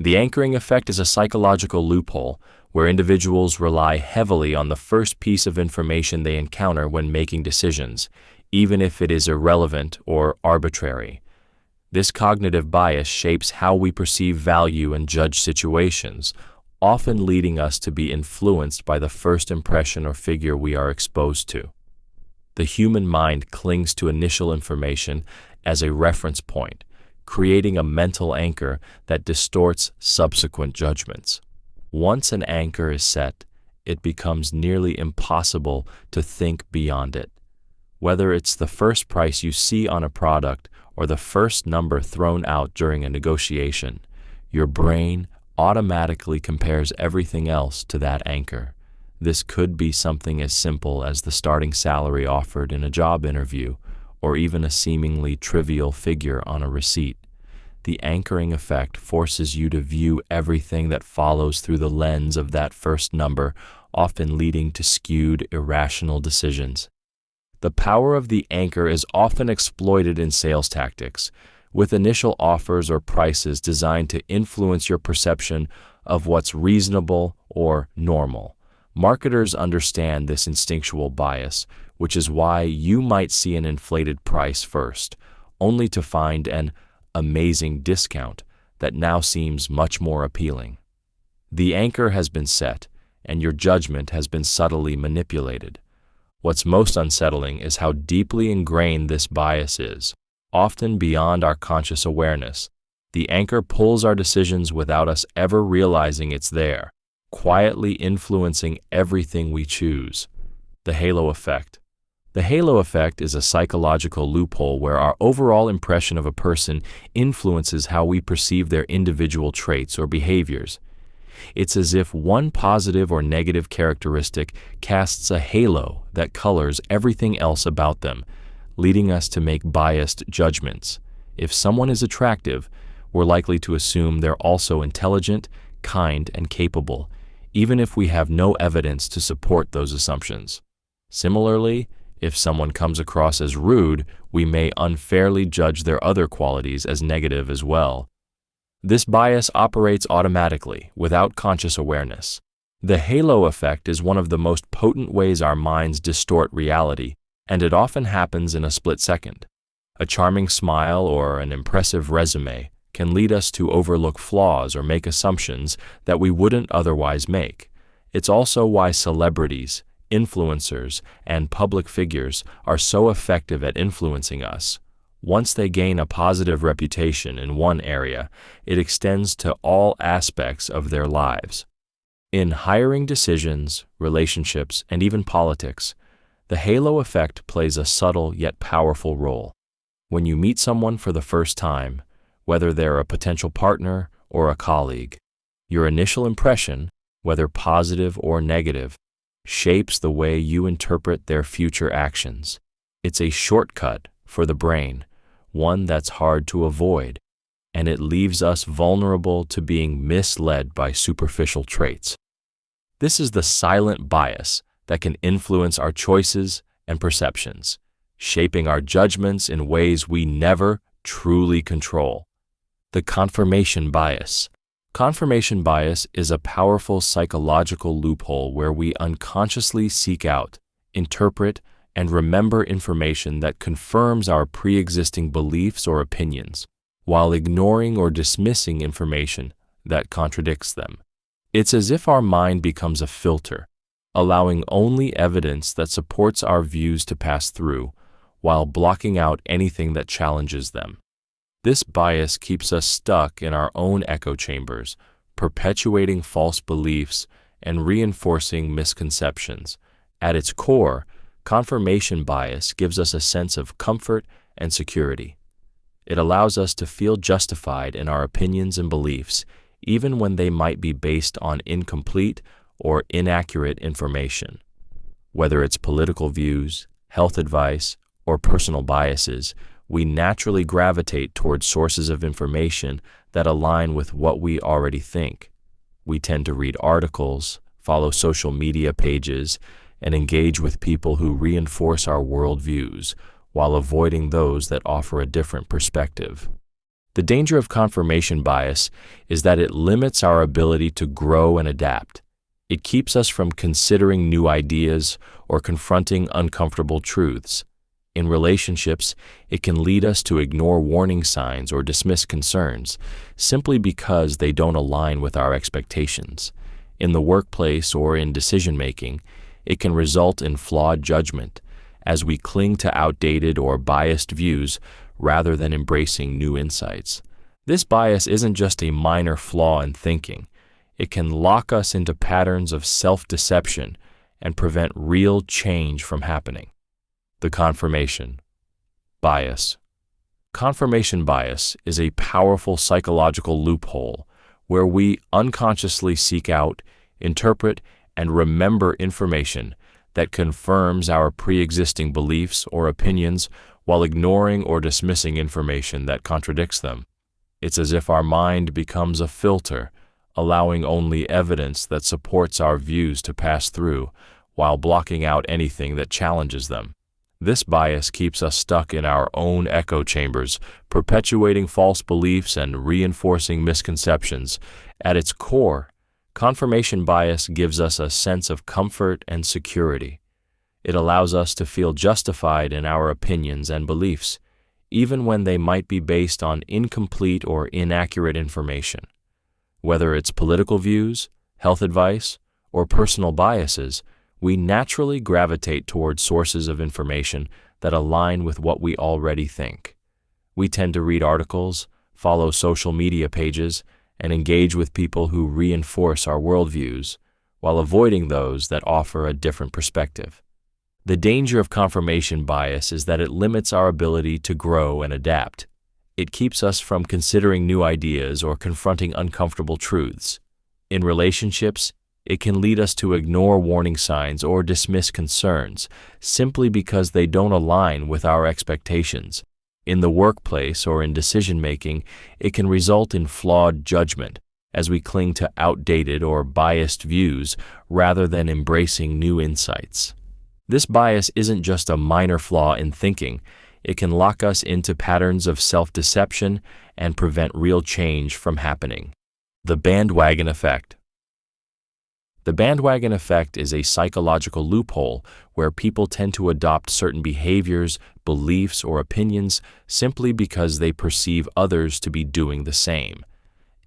The anchoring effect is a psychological loophole where individuals rely heavily on the first piece of information they encounter when making decisions, even if it is irrelevant or arbitrary. This cognitive bias shapes how we perceive value and judge situations, often leading us to be influenced by the first impression or figure we are exposed to. The human mind clings to initial information as a reference point, creating a mental anchor that distorts subsequent judgments. Once an anchor is set, it becomes nearly impossible to think beyond it. Whether it's the first price you see on a product or the first number thrown out during a negotiation, your brain automatically compares everything else to that anchor. This could be something as simple as the starting salary offered in a job interview, or even a seemingly trivial figure on a receipt. The anchoring effect forces you to view everything that follows through the lens of that first number, often leading to skewed, irrational decisions. The power of the anchor is often exploited in sales tactics, with initial offers or prices designed to influence your perception of what's reasonable or normal. Marketers understand this instinctual bias, which is why you might see an inflated price first, only to find an amazing discount that now seems much more appealing. The anchor has been set, and your judgment has been subtly manipulated. What's most unsettling is how deeply ingrained this bias is, often beyond our conscious awareness. The anchor pulls our decisions without us ever realizing it's there, quietly influencing everything we choose. The halo effect. The halo effect is a psychological loophole where our overall impression of a person influences how we perceive their individual traits or behaviors. It's as if one positive or negative characteristic casts a halo that colors everything else about them, leading us to make biased judgments. If someone is attractive, we're likely to assume they're also intelligent, kind, and capable, even if we have no evidence to support those assumptions. Similarly, if someone comes across as rude, we may unfairly judge their other qualities as negative as well. This bias operates automatically, without conscious awareness. The halo effect is one of the most potent ways our minds distort reality, and it often happens in a split second. A charming smile or an impressive resume can lead us to overlook flaws or make assumptions that we wouldn't otherwise make. It's also why celebrities, influencers, and public figures are so effective at influencing us. Once they gain a positive reputation in one area, it extends to all aspects of their lives. In hiring decisions, relationships, and even politics, the halo effect plays a subtle yet powerful role. When you meet someone for the first time, whether they're a potential partner or a colleague, your initial impression, whether positive or negative, shapes the way you interpret their future actions. It's a shortcut for the brain, one that's hard to avoid, and it leaves us vulnerable to being misled by superficial traits. This is the silent bias that can influence our choices and perceptions, shaping our judgments in ways we never truly control. The confirmation bias. Confirmation bias is a powerful psychological loophole where we unconsciously seek out, interpret, and remember information that confirms our pre-existing beliefs or opinions, while ignoring or dismissing information that contradicts them. It's as if our mind becomes a filter, allowing only evidence that supports our views to pass through, while blocking out anything that challenges them. This bias keeps us stuck in our own echo chambers, perpetuating false beliefs and reinforcing misconceptions. At its core, confirmation bias gives us a sense of comfort and security. It allows us to feel justified in our opinions and beliefs, even when they might be based on incomplete or inaccurate information. Whether it's political views, health advice, or personal biases, we naturally gravitate towards sources of information that align with what we already think. We tend to read articles, follow social media pages, and engage with people who reinforce our worldviews, while avoiding those that offer a different perspective. The danger of confirmation bias is that it limits our ability to grow and adapt. It keeps us from considering new ideas or confronting uncomfortable truths. In relationships, it can lead us to ignore warning signs or dismiss concerns simply because they don't align with our expectations. In the workplace or in decision-making, it can result in flawed judgment as we cling to outdated or biased views rather than embracing new insights. This bias isn't just a minor flaw in thinking. It can lock us into patterns of self-deception and prevent real change from happening. The confirmation bias. Confirmation bias is a powerful psychological loophole where we unconsciously seek out, interpret, and remember information that confirms our pre-existing beliefs or opinions while ignoring or dismissing information that contradicts them. It's as if our mind becomes a filter, allowing only evidence that supports our views to pass through while blocking out anything that challenges them. This bias keeps us stuck in our own echo chambers, perpetuating false beliefs and reinforcing misconceptions. At its core, confirmation bias gives us a sense of comfort and security. It allows us to feel justified in our opinions and beliefs, even when they might be based on incomplete or inaccurate information. Whether it's political views, health advice, or personal biases, we naturally gravitate toward sources of information that align with what we already think. We tend to read articles, follow social media pages, and engage with people who reinforce our worldviews, while avoiding those that offer a different perspective. The danger of confirmation bias is that it limits our ability to grow and adapt. It keeps us from considering new ideas or confronting uncomfortable truths. In relationships, it can lead us to ignore warning signs or dismiss concerns simply because they don't align with our expectations. In the workplace or in decision-making, it can result in flawed judgment as we cling to outdated or biased views rather than embracing new insights. This bias isn't just a minor flaw in thinking. It can lock us into patterns of self-deception and prevent real change from happening. The Bandwagon Effect. The bandwagon effect is a psychological loophole where people tend to adopt certain behaviors, beliefs, or opinions simply because they perceive others to be doing the same.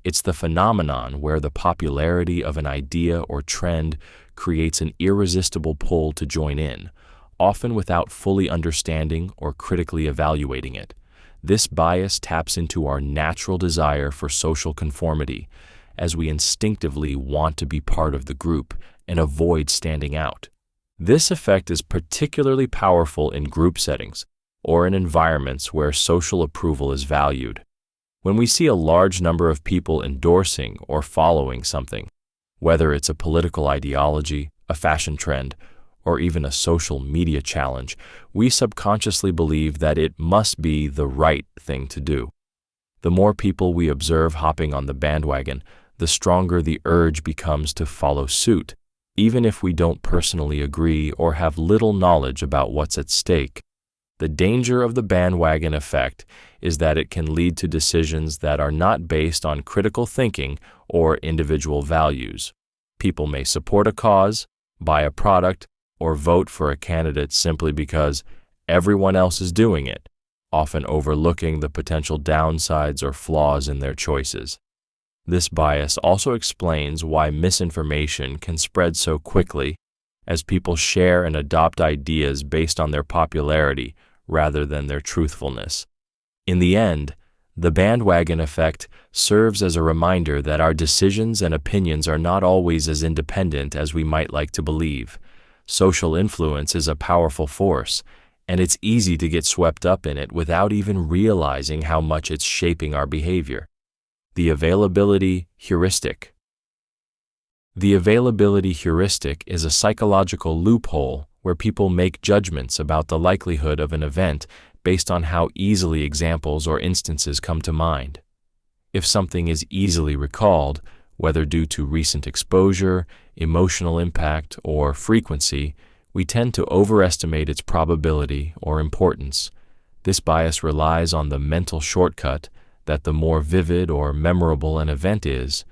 It's the phenomenon where the popularity of an idea or trend creates an irresistible pull to join in, often without fully understanding or critically evaluating it. This bias taps into our natural desire for social conformity, as we instinctively want to be part of the group and avoid standing out. This effect is particularly powerful in group settings or in environments where social approval is valued. When we see a large number of people endorsing or following something, whether it's a political ideology, a fashion trend, or even a social media challenge, we subconsciously believe that it must be the right thing to do. The more people we observe hopping on the bandwagon, the stronger the urge becomes to follow suit, even if we don't personally agree or have little knowledge about what's at stake. The danger of the bandwagon effect is that it can lead to decisions that are not based on critical thinking or individual values. People may support a cause, buy a product, or vote for a candidate simply because everyone else is doing it, often overlooking the potential downsides or flaws in their choices. This bias also explains why misinformation can spread so quickly, as people share and adopt ideas based on their popularity rather than their truthfulness. In the end, the bandwagon effect serves as a reminder that our decisions and opinions are not always as independent as we might like to believe. Social influence is a powerful force, and it's easy to get swept up in it without even realizing how much it's shaping our behavior. The availability heuristic. The availability heuristic is a psychological loophole where people make judgments about the likelihood of an event based on how easily examples or instances come to mind. If something is easily recalled, whether due to recent exposure, emotional impact, or frequency, we tend to overestimate its probability or importance. This bias relies on the mental shortcut that the more vivid or memorable an event is,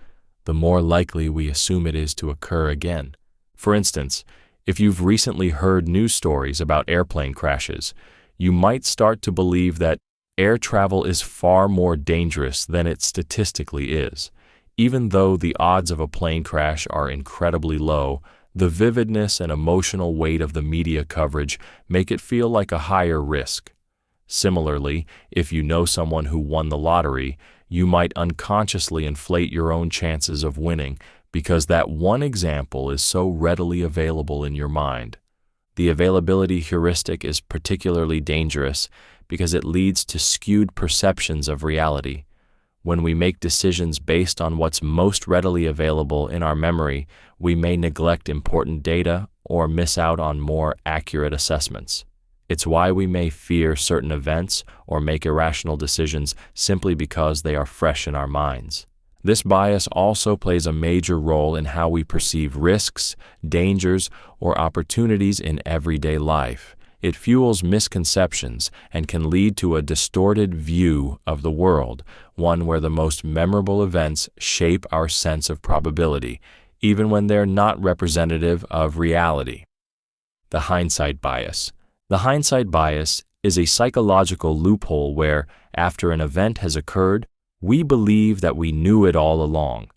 the more likely we assume it is to occur again. For instance, if you've recently heard news stories about airplane crashes, you might start to believe that air travel is far more dangerous than it statistically is. Even though the odds of a plane crash are incredibly low, the vividness and emotional weight of the media coverage make it feel like a higher risk. Similarly, if you know someone who won the lottery, you might unconsciously inflate your own chances of winning because that one example is so readily available in your mind. The availability heuristic is particularly dangerous because it leads to skewed perceptions of reality. When we make decisions based on what's most readily available in our memory, we may neglect important data or miss out on more accurate assessments. It's why we may fear certain events or make irrational decisions simply because they are fresh in our minds. This bias also plays a major role in how we perceive risks, dangers, or opportunities in everyday life. It fuels misconceptions and can lead to a distorted view of the world, one where the most memorable events shape our sense of probability, even when they're not representative of reality. The hindsight bias. The hindsight bias is a psychological loophole where, after an event has occurred, we believe that we knew it all along.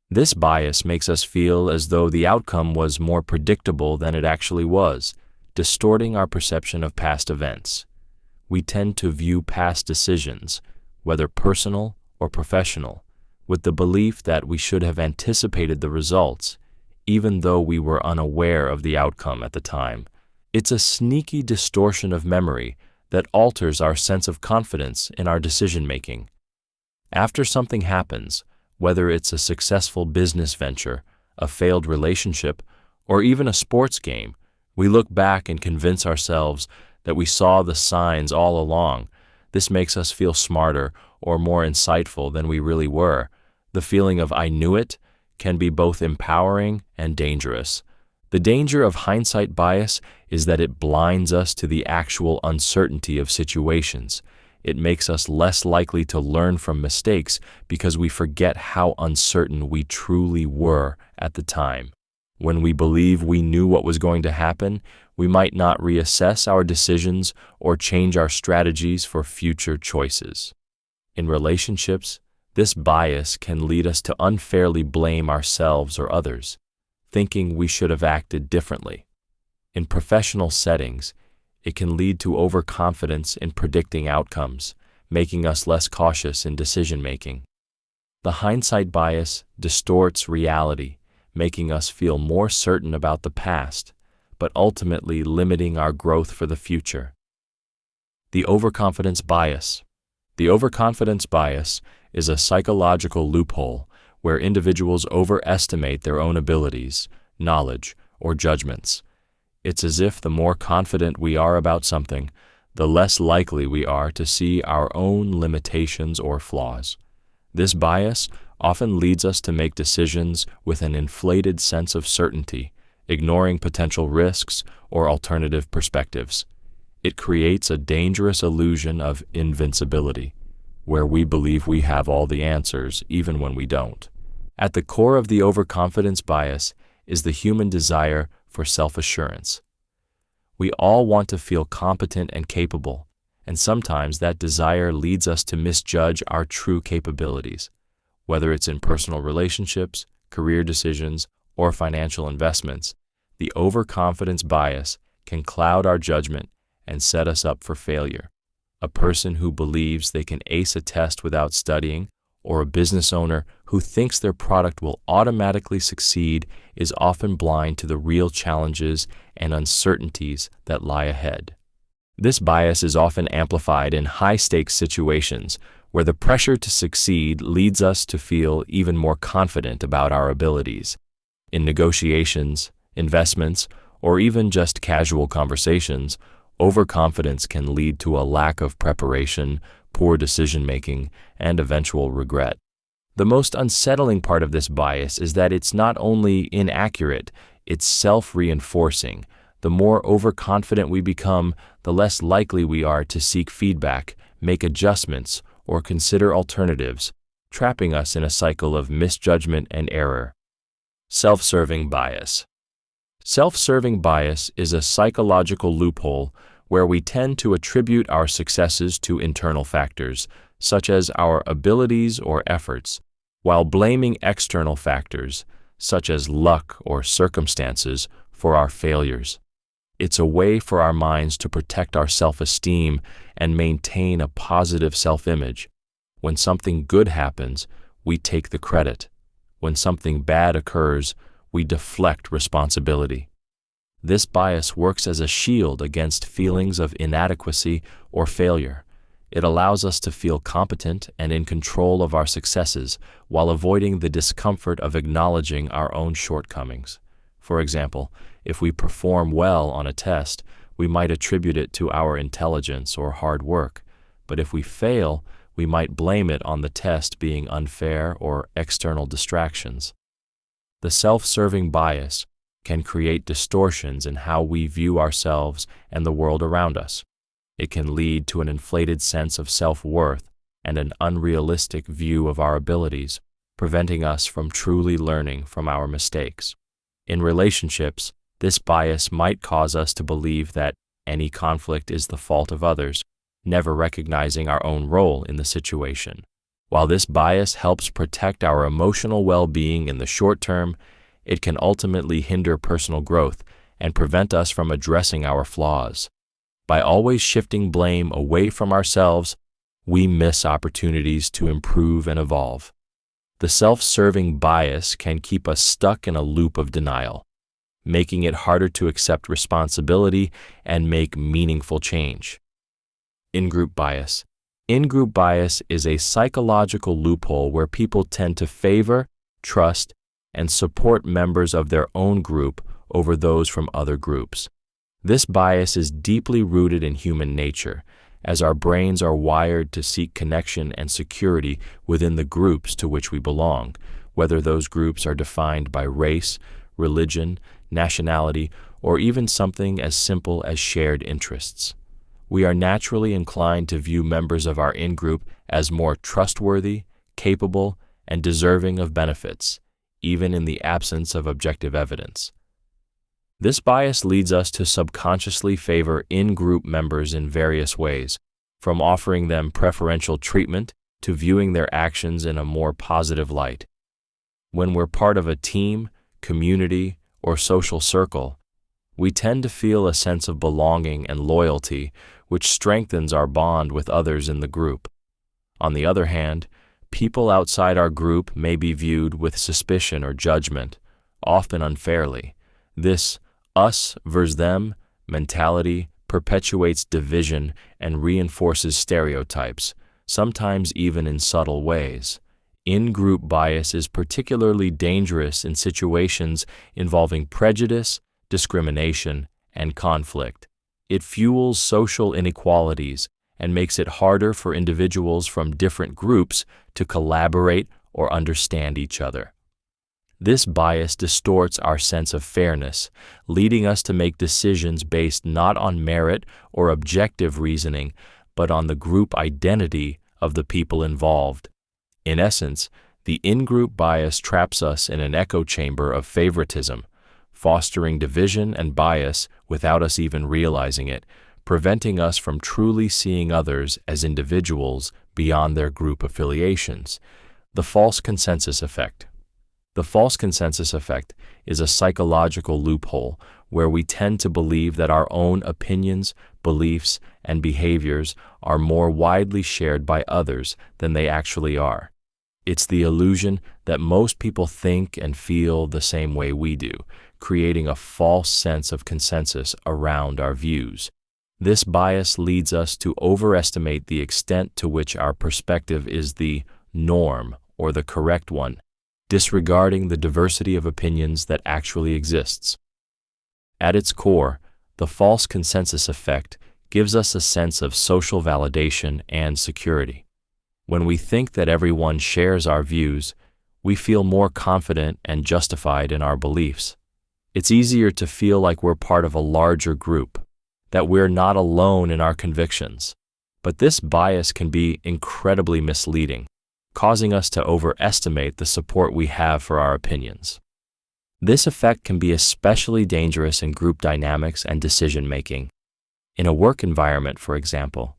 This bias makes us feel as though the outcome was more predictable than it actually was, distorting our perception of past events. We tend to view past decisions, whether personal or professional, with the belief that we should have anticipated the results, even though we were unaware of the outcome at the time. It's a sneaky distortion of memory that alters our sense of confidence in our decision-making. After something happens, whether it's a successful business venture, a failed relationship, or even a sports game, we look back and convince ourselves that we saw the signs all along. This makes us feel smarter or more insightful than we really were. The feeling of "I knew it" can be both empowering and dangerous. The danger of hindsight bias is that it blinds us to the actual uncertainty of situations. It makes us less likely to learn from mistakes because we forget how uncertain we truly were at the time. When we believe we knew what was going to happen, we might not reassess our decisions or change our strategies for future choices. In relationships, this bias can lead us to unfairly blame ourselves or others, thinking we should have acted differently. In professional settings, it can lead to overconfidence in predicting outcomes, making us less cautious in decision-making. The hindsight bias distorts reality, making us feel more certain about the past, but ultimately limiting our growth for the future. The overconfidence bias. The overconfidence bias is a psychological loophole where individuals overestimate their own abilities, knowledge, or judgments. It's as if the more confident we are about something, the less likely we are to see our own limitations or flaws. This bias often leads us to make decisions with an inflated sense of certainty, ignoring potential risks or alternative perspectives. It creates a dangerous illusion of invincibility, where we believe we have all the answers even when we don't. At the core of the overconfidence bias is the human desire for self-assurance. We all want to feel competent and capable, and sometimes that desire leads us to misjudge our true capabilities, whether it's in personal relationships, career decisions, or financial investments. The overconfidence bias can cloud our judgment and set us up for failure. A person who believes they can ace a test without studying, or a business owner who thinks their product will automatically succeed is often blind to the real challenges and uncertainties that lie ahead. This bias is often amplified in high-stakes situations where the pressure to succeed leads us to feel even more confident about our abilities. In negotiations, investments, or even just casual conversations, overconfidence can lead to a lack of preparation, poor decision-making, and eventual regret. The most unsettling part of this bias is that it's not only inaccurate, it's self-reinforcing. The more overconfident we become, the less likely we are to seek feedback, make adjustments, or consider alternatives, trapping us in a cycle of misjudgment and error. Self-serving bias. Self-serving bias is a psychological loophole where we tend to attribute our successes to internal factors, such as our abilities or efforts, while blaming external factors, such as luck or circumstances, for our failures. It's a way for our minds to protect our self-esteem and maintain a positive self-image. When something good happens, we take the credit. When something bad occurs, we deflect responsibility. This bias works as a shield against feelings of inadequacy or failure. It allows us to feel competent and in control of our successes while avoiding the discomfort of acknowledging our own shortcomings. For example, if we perform well on a test, we might attribute it to our intelligence or hard work. But if we fail, we might blame it on the test being unfair or external distractions. The self-serving bias can create distortions in how we view ourselves and the world around us. It can lead to an inflated sense of self-worth and an unrealistic view of our abilities, preventing us from truly learning from our mistakes. In relationships, this bias might cause us to believe that any conflict is the fault of others, never recognizing our own role in the situation. While this bias helps protect our emotional well-being in the short term, it can ultimately hinder personal growth and prevent us from addressing our flaws. By always shifting blame away from ourselves, we miss opportunities to improve and evolve. The self-serving bias can keep us stuck in a loop of denial, making it harder to accept responsibility and make meaningful change. In-group bias. In-group bias is a psychological loophole where people tend to favor, trust, and support members of their own group over those from other groups. This bias is deeply rooted in human nature, as our brains are wired to seek connection and security within the groups to which we belong, whether those groups are defined by race, religion, nationality, or even something as simple as shared interests. We are naturally inclined to view members of our in-group as more trustworthy, capable, and deserving of benefits, even in the absence of objective evidence. This bias leads us to subconsciously favor in-group members in various ways, from offering them preferential treatment to viewing their actions in a more positive light. When we're part of a team, community, or social circle, we tend to feel a sense of belonging and loyalty, which strengthens our bond with others in the group. On the other hand, people outside our group may be viewed with suspicion or judgment, often unfairly. This us versus them mentality perpetuates division and reinforces stereotypes, sometimes even in subtle ways. In-group bias is particularly dangerous in situations involving prejudice, discrimination, and conflict. It fuels social inequalities and makes it harder for individuals from different groups to collaborate or understand each other. This bias distorts our sense of fairness, leading us to make decisions based not on merit or objective reasoning, but on the group identity of the people involved. In essence, the in-group bias traps us in an echo chamber of favoritism, fostering division and bias without us even realizing it, preventing us from truly seeing others as individuals beyond their group affiliations. The false consensus effect. The false consensus effect is a psychological loophole where we tend to believe that our own opinions, beliefs, and behaviors are more widely shared by others than they actually are. It's the illusion that most people think and feel the same way we do, creating a false sense of consensus around our views. This bias leads us to overestimate the extent to which our perspective is the norm or the correct one, disregarding the diversity of opinions that actually exists. At its core, the false consensus effect gives us a sense of social validation and security. When we think that everyone shares our views, we feel more confident and justified in our beliefs. It's easier to feel like we're part of a larger group, that we're not alone in our convictions. But this bias can be incredibly misleading, causing us to overestimate the support we have for our opinions. This effect can be especially dangerous in group dynamics and decision-making. In a work environment, for example,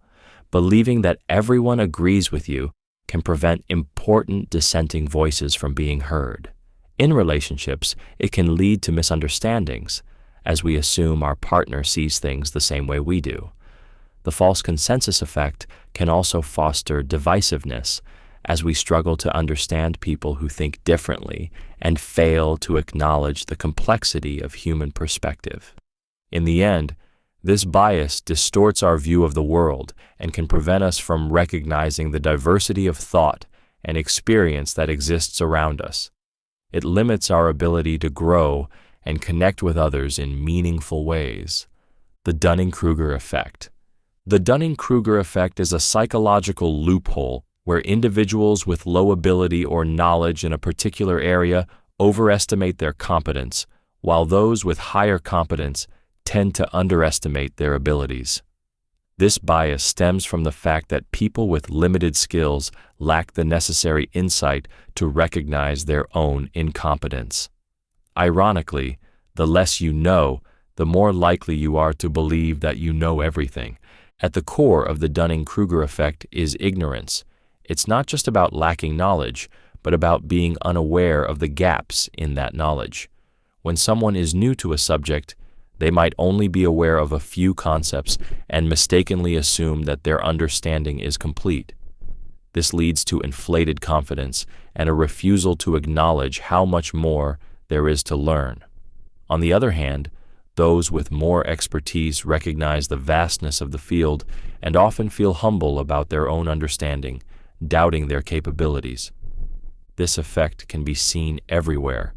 believing that everyone agrees with you can prevent important dissenting voices from being heard. In relationships, it can lead to misunderstandings, as we assume our partner sees things the same way we do. The false consensus effect can also foster divisiveness, as we struggle to understand people who think differently and fail to acknowledge the complexity of human perspective. In the end, this bias distorts our view of the world and can prevent us from recognizing the diversity of thought and experience that exists around us. It limits our ability to grow and connect with others in meaningful ways. The Dunning-Kruger Effect. The Dunning-Kruger Effect is a psychological loophole where individuals with low ability or knowledge in a particular area overestimate their competence, while those with higher competence tend to underestimate their abilities. This bias stems from the fact that people with limited skills lack the necessary insight to recognize their own incompetence. Ironically, the less you know, the more likely you are to believe that you know everything. At the core of the Dunning-Kruger effect is ignorance. It's not just about lacking knowledge, but about being unaware of the gaps in that knowledge. When someone is new to a subject, they might only be aware of a few concepts and mistakenly assume that their understanding is complete. This leads to inflated confidence and a refusal to acknowledge how much more there is to learn. On the other hand, those with more expertise recognize the vastness of the field and often feel humble about their own understanding, doubting their capabilities. This effect can be seen everywhere,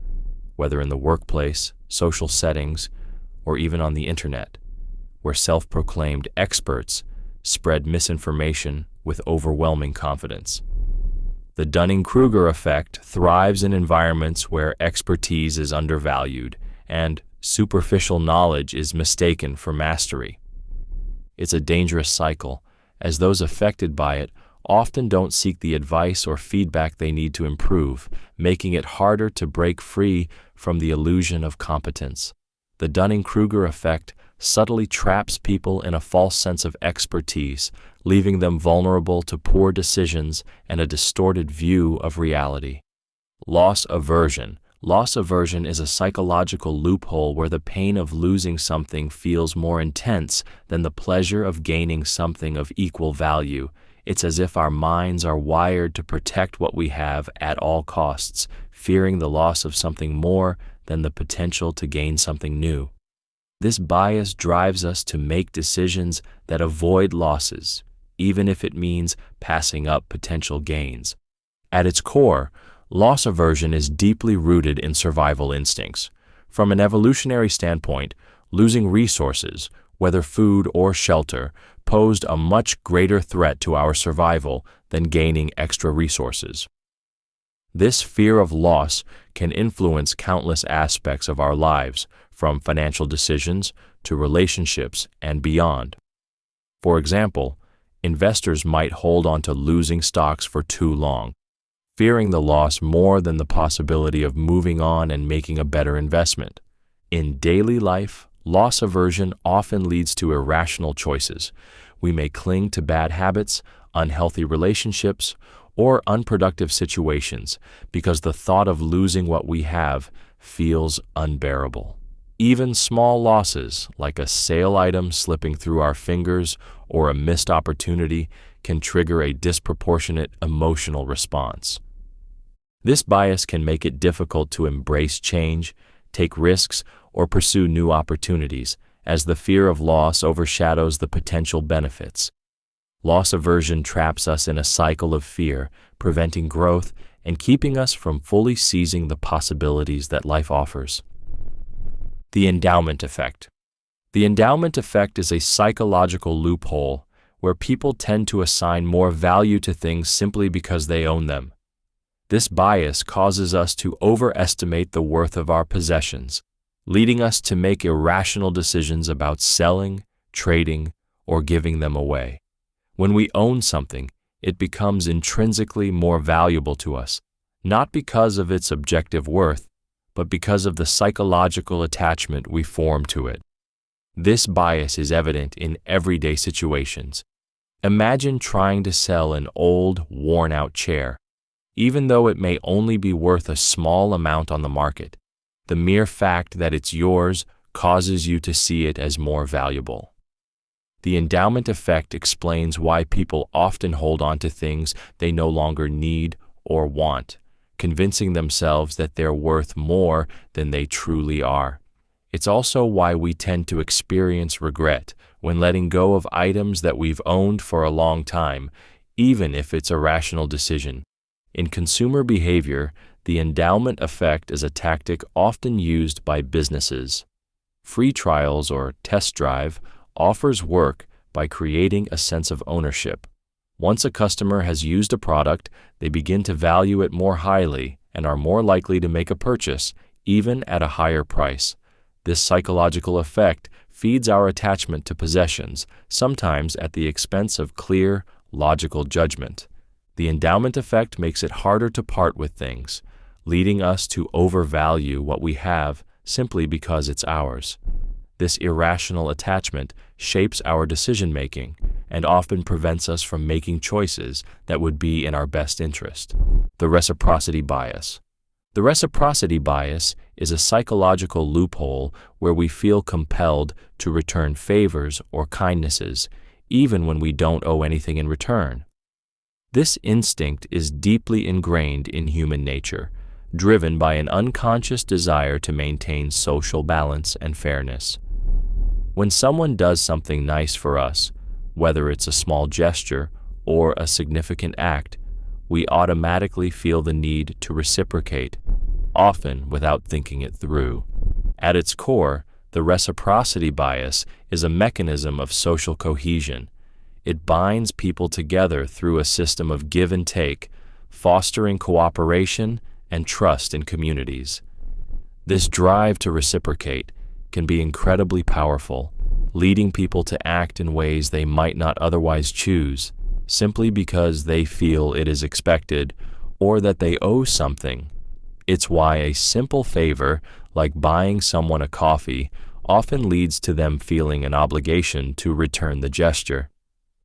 whether in the workplace, social settings, or even on the internet, where self-proclaimed experts spread misinformation with overwhelming confidence. The Dunning-Kruger effect thrives in environments where expertise is undervalued and superficial knowledge is mistaken for mastery. It's a dangerous cycle, as those affected by it often don't seek the advice or feedback they need to improve, making it harder to break free from the illusion of competence. The Dunning-Kruger effect subtly traps people in a false sense of expertise, leaving them vulnerable to poor decisions and a distorted view of reality. Loss aversion. Loss aversion is a psychological loophole where the pain of losing something feels more intense than the pleasure of gaining something of equal value. It's as if our minds are wired to protect what we have at all costs, fearing the loss of something more than the potential to gain something new. This bias drives us to make decisions that avoid losses, even if it means passing up potential gains. At its core, loss aversion is deeply rooted in survival instincts. From an evolutionary standpoint, losing resources, whether food or shelter, posed a much greater threat to our survival than gaining extra resources. This fear of loss can influence countless aspects of our lives, from financial decisions to relationships and beyond. For example, investors might hold on to losing stocks for too long, fearing the loss more than the possibility of moving on and making a better investment. In daily life, loss aversion often leads to irrational choices. We may cling to bad habits, unhealthy relationships, or unproductive situations because the thought of losing what we have feels unbearable. Even small losses, like a sale item slipping through our fingers or a missed opportunity, can trigger a disproportionate emotional response. This bias can make it difficult to embrace change, take risks, or pursue new opportunities, as the fear of loss overshadows the potential benefits. Loss aversion traps us in a cycle of fear, preventing growth and keeping us from fully seizing the possibilities that life offers. The Endowment Effect. The Endowment Effect is a psychological loophole where people tend to assign more value to things simply because they own them. This bias causes us to overestimate the worth of our possessions, leading us to make irrational decisions about selling, trading, or giving them away. When we own something, it becomes intrinsically more valuable to us, not because of its objective worth, but because of the psychological attachment we form to it. This bias is evident in everyday situations. Imagine trying to sell an old, worn-out chair. Even though it may only be worth a small amount on the market, the mere fact that it's yours causes you to see it as more valuable. The endowment effect explains why people often hold on to things they no longer need or want, convincing themselves that they're worth more than they truly are. It's also why we tend to experience regret when letting go of items that we've owned for a long time, even if it's a rational decision. In consumer behavior, the endowment effect is a tactic often used by businesses. Free trials or test drive offers work by creating a sense of ownership. Once a customer has used a product, they begin to value it more highly and are more likely to make a purchase, even at a higher price. This psychological effect feeds our attachment to possessions, sometimes at the expense of clear, logical judgment. The endowment effect makes it harder to part with things, leading us to overvalue what we have simply because it's ours. This irrational attachment shapes our decision-making and often prevents us from making choices that would be in our best interest. The reciprocity bias. The reciprocity bias is a psychological loophole where we feel compelled to return favors or kindnesses, even when we don't owe anything in return. This instinct is deeply ingrained in human nature, driven by an unconscious desire to maintain social balance and fairness. When someone does something nice for us, whether it's a small gesture or a significant act, we automatically feel the need to reciprocate, often without thinking it through. At its core, the reciprocity bias is a mechanism of social cohesion. It binds people together through a system of give and take, fostering cooperation and trust in communities. This drive to reciprocate can be incredibly powerful, leading people to act in ways they might not otherwise choose, simply because they feel it is expected or that they owe something. It's why a simple favor, like buying someone a coffee, often leads to them feeling an obligation to return the gesture.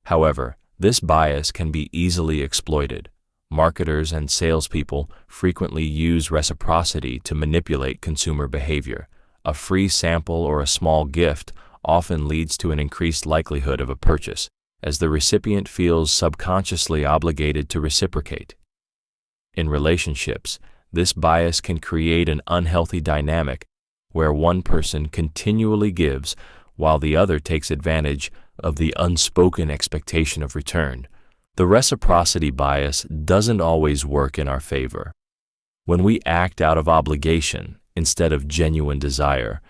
However, this bias can be easily exploited. Marketers and salespeople frequently use reciprocity to manipulate consumer behavior. A free sample or a small gift often leads to an increased likelihood of a purchase, as the recipient feels subconsciously obligated to reciprocate. In relationships, this bias can create an unhealthy dynamic where one person continually gives while the other takes advantage of the unspoken expectation of return. The reciprocity bias doesn't always work in our favor. When we act out of obligation instead of genuine desire,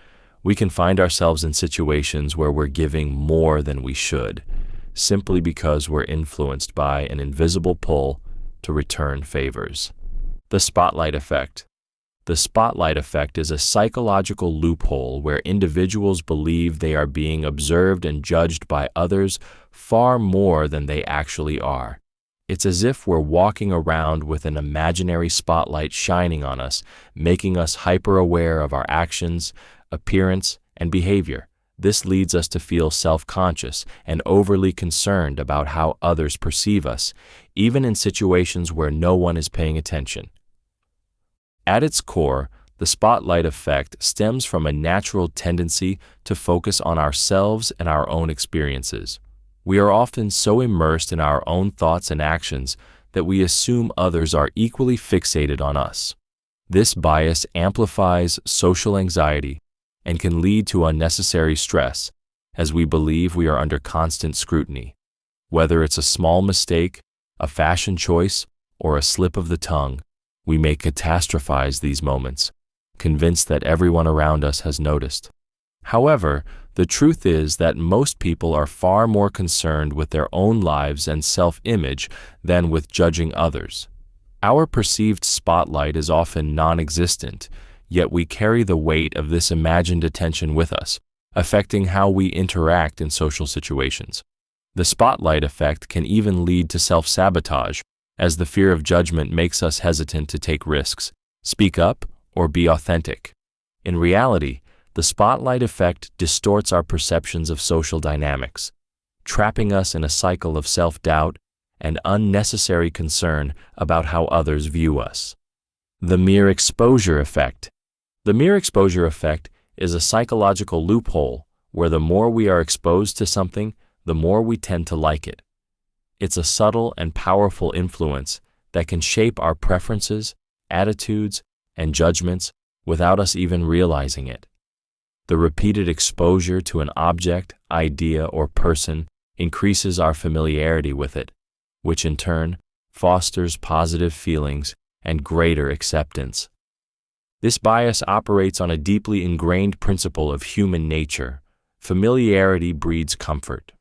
we can find ourselves in situations where we're giving more than we should, simply because we're influenced by an invisible pull to return favors. The spotlight effect. The spotlight effect is a psychological loophole where individuals believe they are being observed and judged by others far more than they actually are. It's as if we're walking around with an imaginary spotlight shining on us, making us hyper-aware of our actions, appearance, and behavior. This leads us to feel self-conscious and overly concerned about how others perceive us, even in situations where no one is paying attention. At its core, the spotlight effect stems from a natural tendency to focus on ourselves and our own experiences. We are often so immersed in our own thoughts and actions that we assume others are equally fixated on us. This bias amplifies social anxiety and can lead to unnecessary stress, as we believe we are under constant scrutiny. Whether it's a small mistake, a fashion choice, or a slip of the tongue, we may catastrophize these moments, convinced that everyone around us has noticed. However, the truth is that most people are far more concerned with their own lives and self-image than with judging others. Our perceived spotlight is often non-existent, yet we carry the weight of this imagined attention with us, affecting how we interact in social situations. The spotlight effect can even lead to self-sabotage, as the fear of judgment makes us hesitant to take risks, speak up, or be authentic. In reality, the spotlight effect distorts our perceptions of social dynamics, trapping us in a cycle of self-doubt and unnecessary concern about how others view us. The mere exposure effect. The mere exposure effect is a psychological loophole where the more we are exposed to something, the more we tend to like it. It's a subtle and powerful influence that can shape our preferences, attitudes, and judgments without us even realizing it. The repeated exposure to an object, idea, or person increases our familiarity with it, which in turn fosters positive feelings and greater acceptance. This bias operates on a deeply ingrained principle of human nature. Familiarity breeds comfort.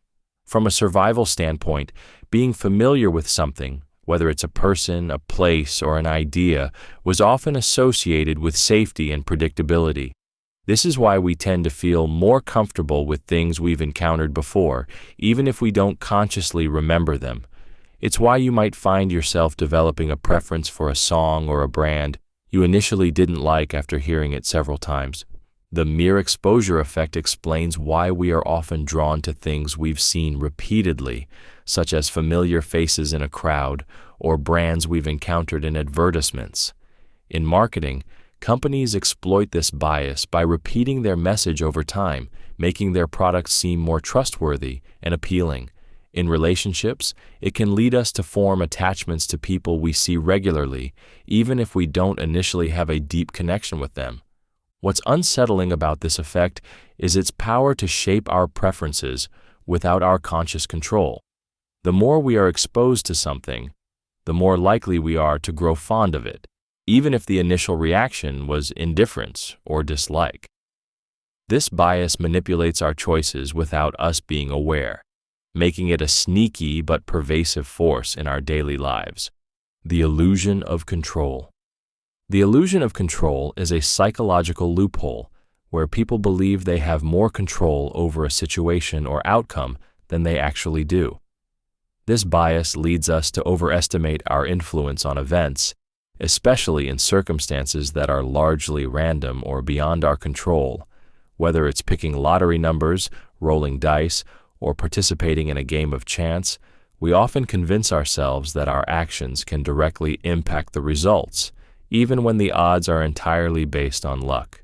From a survival standpoint, being familiar with something, whether it's a person, a place, or an idea, was often associated with safety and predictability. This is why we tend to feel more comfortable with things we've encountered before, even if we don't consciously remember them. It's why you might find yourself developing a preference for a song or a brand you initially didn't like after hearing it several times. The mere exposure effect explains why we are often drawn to things we've seen repeatedly, such as familiar faces in a crowd or brands we've encountered in advertisements. In marketing, companies exploit this bias by repeating their message over time, making their products seem more trustworthy and appealing. In relationships, it can lead us to form attachments to people we see regularly, even if we don't initially have a deep connection with them. What's unsettling about this effect is its power to shape our preferences without our conscious control. The more we are exposed to something, the more likely we are to grow fond of it, even if the initial reaction was indifference or dislike. This bias manipulates our choices without us being aware, making it a sneaky but pervasive force in our daily lives. The illusion of control. The illusion of control is a psychological loophole where people believe they have more control over a situation or outcome than they actually do. This bias leads us to overestimate our influence on events, especially in circumstances that are largely random or beyond our control, whether it's picking lottery numbers, rolling dice, or participating in a game of chance. We often convince ourselves that our actions can directly impact the results, even when the odds are entirely based on luck.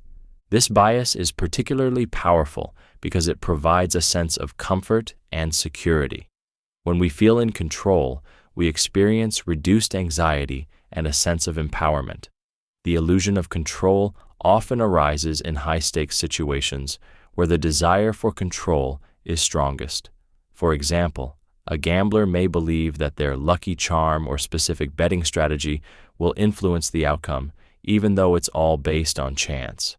This bias is particularly powerful because it provides a sense of comfort and security. When we feel in control, we experience reduced anxiety and a sense of empowerment. The illusion of control often arises in high-stakes situations where the desire for control is strongest. For example, a gambler may believe that their lucky charm or specific betting strategy will influence the outcome, even though it's all based on chance.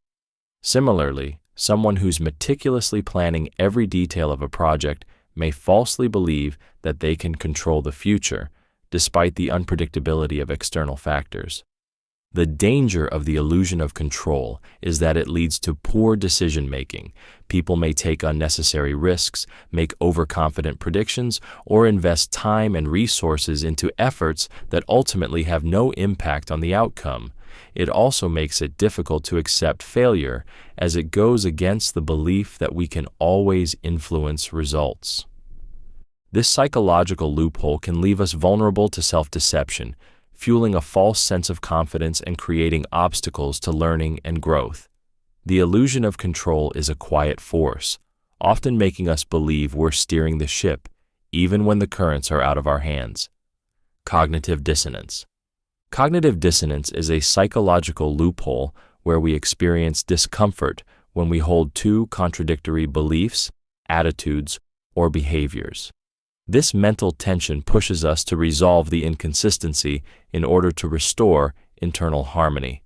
Similarly, someone who's meticulously planning every detail of a project may falsely believe that they can control the future, despite the unpredictability of external factors. The danger of the illusion of control is that it leads to poor decision-making. People may take unnecessary risks, make overconfident predictions, or invest time and resources into efforts that ultimately have no impact on the outcome. It also makes it difficult to accept failure, as it goes against the belief that we can always influence results. This psychological loophole can leave us vulnerable to self-deception, fueling a false sense of confidence and creating obstacles to learning and growth. The illusion of control is a quiet force, often making us believe we're steering the ship, even when the currents are out of our hands. Cognitive dissonance. Cognitive dissonance is a psychological loophole where we experience discomfort when we hold two contradictory beliefs, attitudes, or behaviors. This mental tension pushes us to resolve the inconsistency in order to restore internal harmony.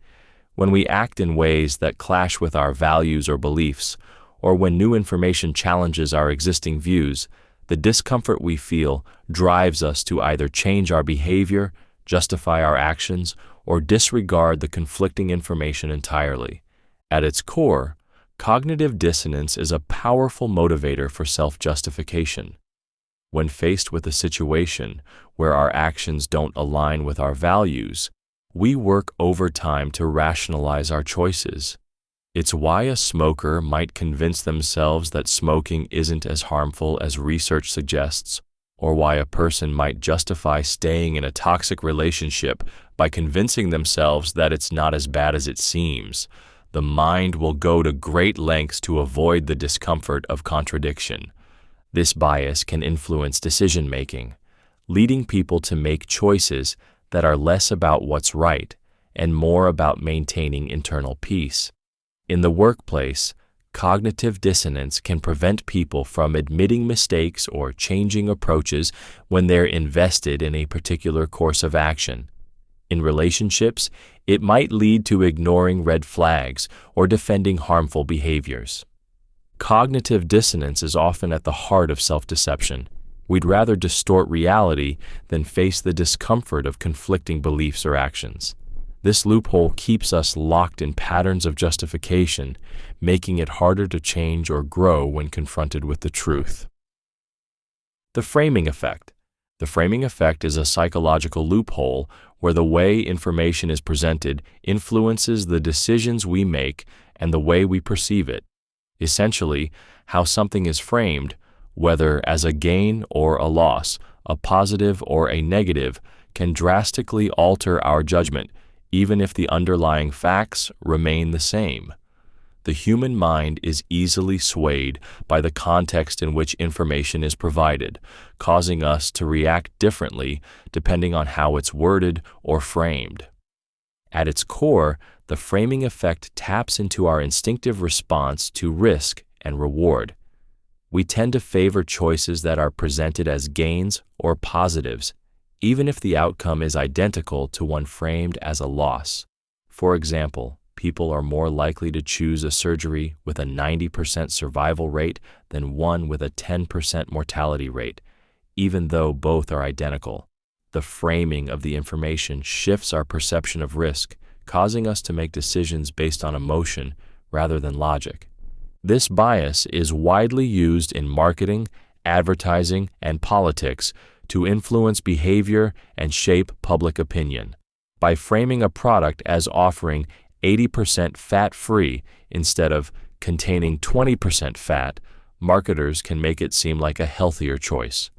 When we act in ways that clash with our values or beliefs, or when new information challenges our existing views, the discomfort we feel drives us to either change our behavior, justify our actions, or disregard the conflicting information entirely. At its core, cognitive dissonance is a powerful motivator for self-justification. When faced with a situation where our actions don't align with our values, we work overtime to rationalize our choices. It's why a smoker might convince themselves that smoking isn't as harmful as research suggests, or why a person might justify staying in a toxic relationship by convincing themselves that it's not as bad as it seems. The mind will go to great lengths to avoid the discomfort of contradiction. This bias can influence decision-making, leading people to make choices that are less about what's right and more about maintaining internal peace. In the workplace, cognitive dissonance can prevent people from admitting mistakes or changing approaches when they're invested in a particular course of action. In relationships, it might lead to ignoring red flags or defending harmful behaviors. Cognitive dissonance is often at the heart of self-deception. We'd rather distort reality than face the discomfort of conflicting beliefs or actions. This loophole keeps us locked in patterns of justification, making it harder to change or grow when confronted with the truth. The framing effect. The framing effect is a psychological loophole where the way information is presented influences the decisions we make and the way we perceive it. Essentially, how something is framed, whether as a gain or a loss, a positive or a negative, can drastically alter our judgment, even if the underlying facts remain the same. The human mind is easily swayed by the context in which information is provided, causing us to react differently depending on how it's worded or framed. At its core, the framing effect taps into our instinctive response to risk and reward. We tend to favor choices that are presented as gains or positives, even if the outcome is identical to one framed as a loss. For example, people are more likely to choose a surgery with a 90% survival rate than one with a 10% mortality rate, even though both are identical. The framing of the information shifts our perception of risk, causing us to make decisions based on emotion rather than logic. This bias is widely used in marketing, advertising, and politics to influence behavior and shape public opinion. By framing a product as offering 80% fat-free instead of containing 20% fat, marketers can make it seem like a healthier choice.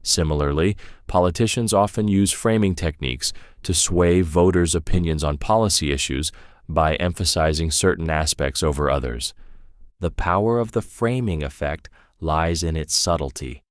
Similarly, politicians often use framing techniques to sway voters' opinions on policy issues by emphasizing certain aspects over others. The power of the framing effect lies in its subtlety.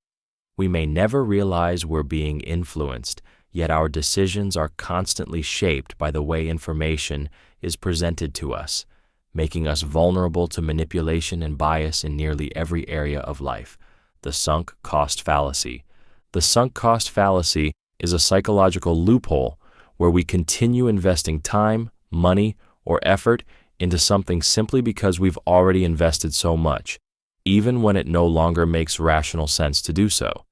We may never realize we're being influenced, yet our decisions are constantly shaped by the way information is presented to us, making us vulnerable to manipulation and bias in nearly every area of life. The sunk cost fallacy. The sunk cost fallacy is a psychological loophole where we continue investing time, money, or effort into something simply because we've already invested so much, even when it no longer makes rational sense to do so.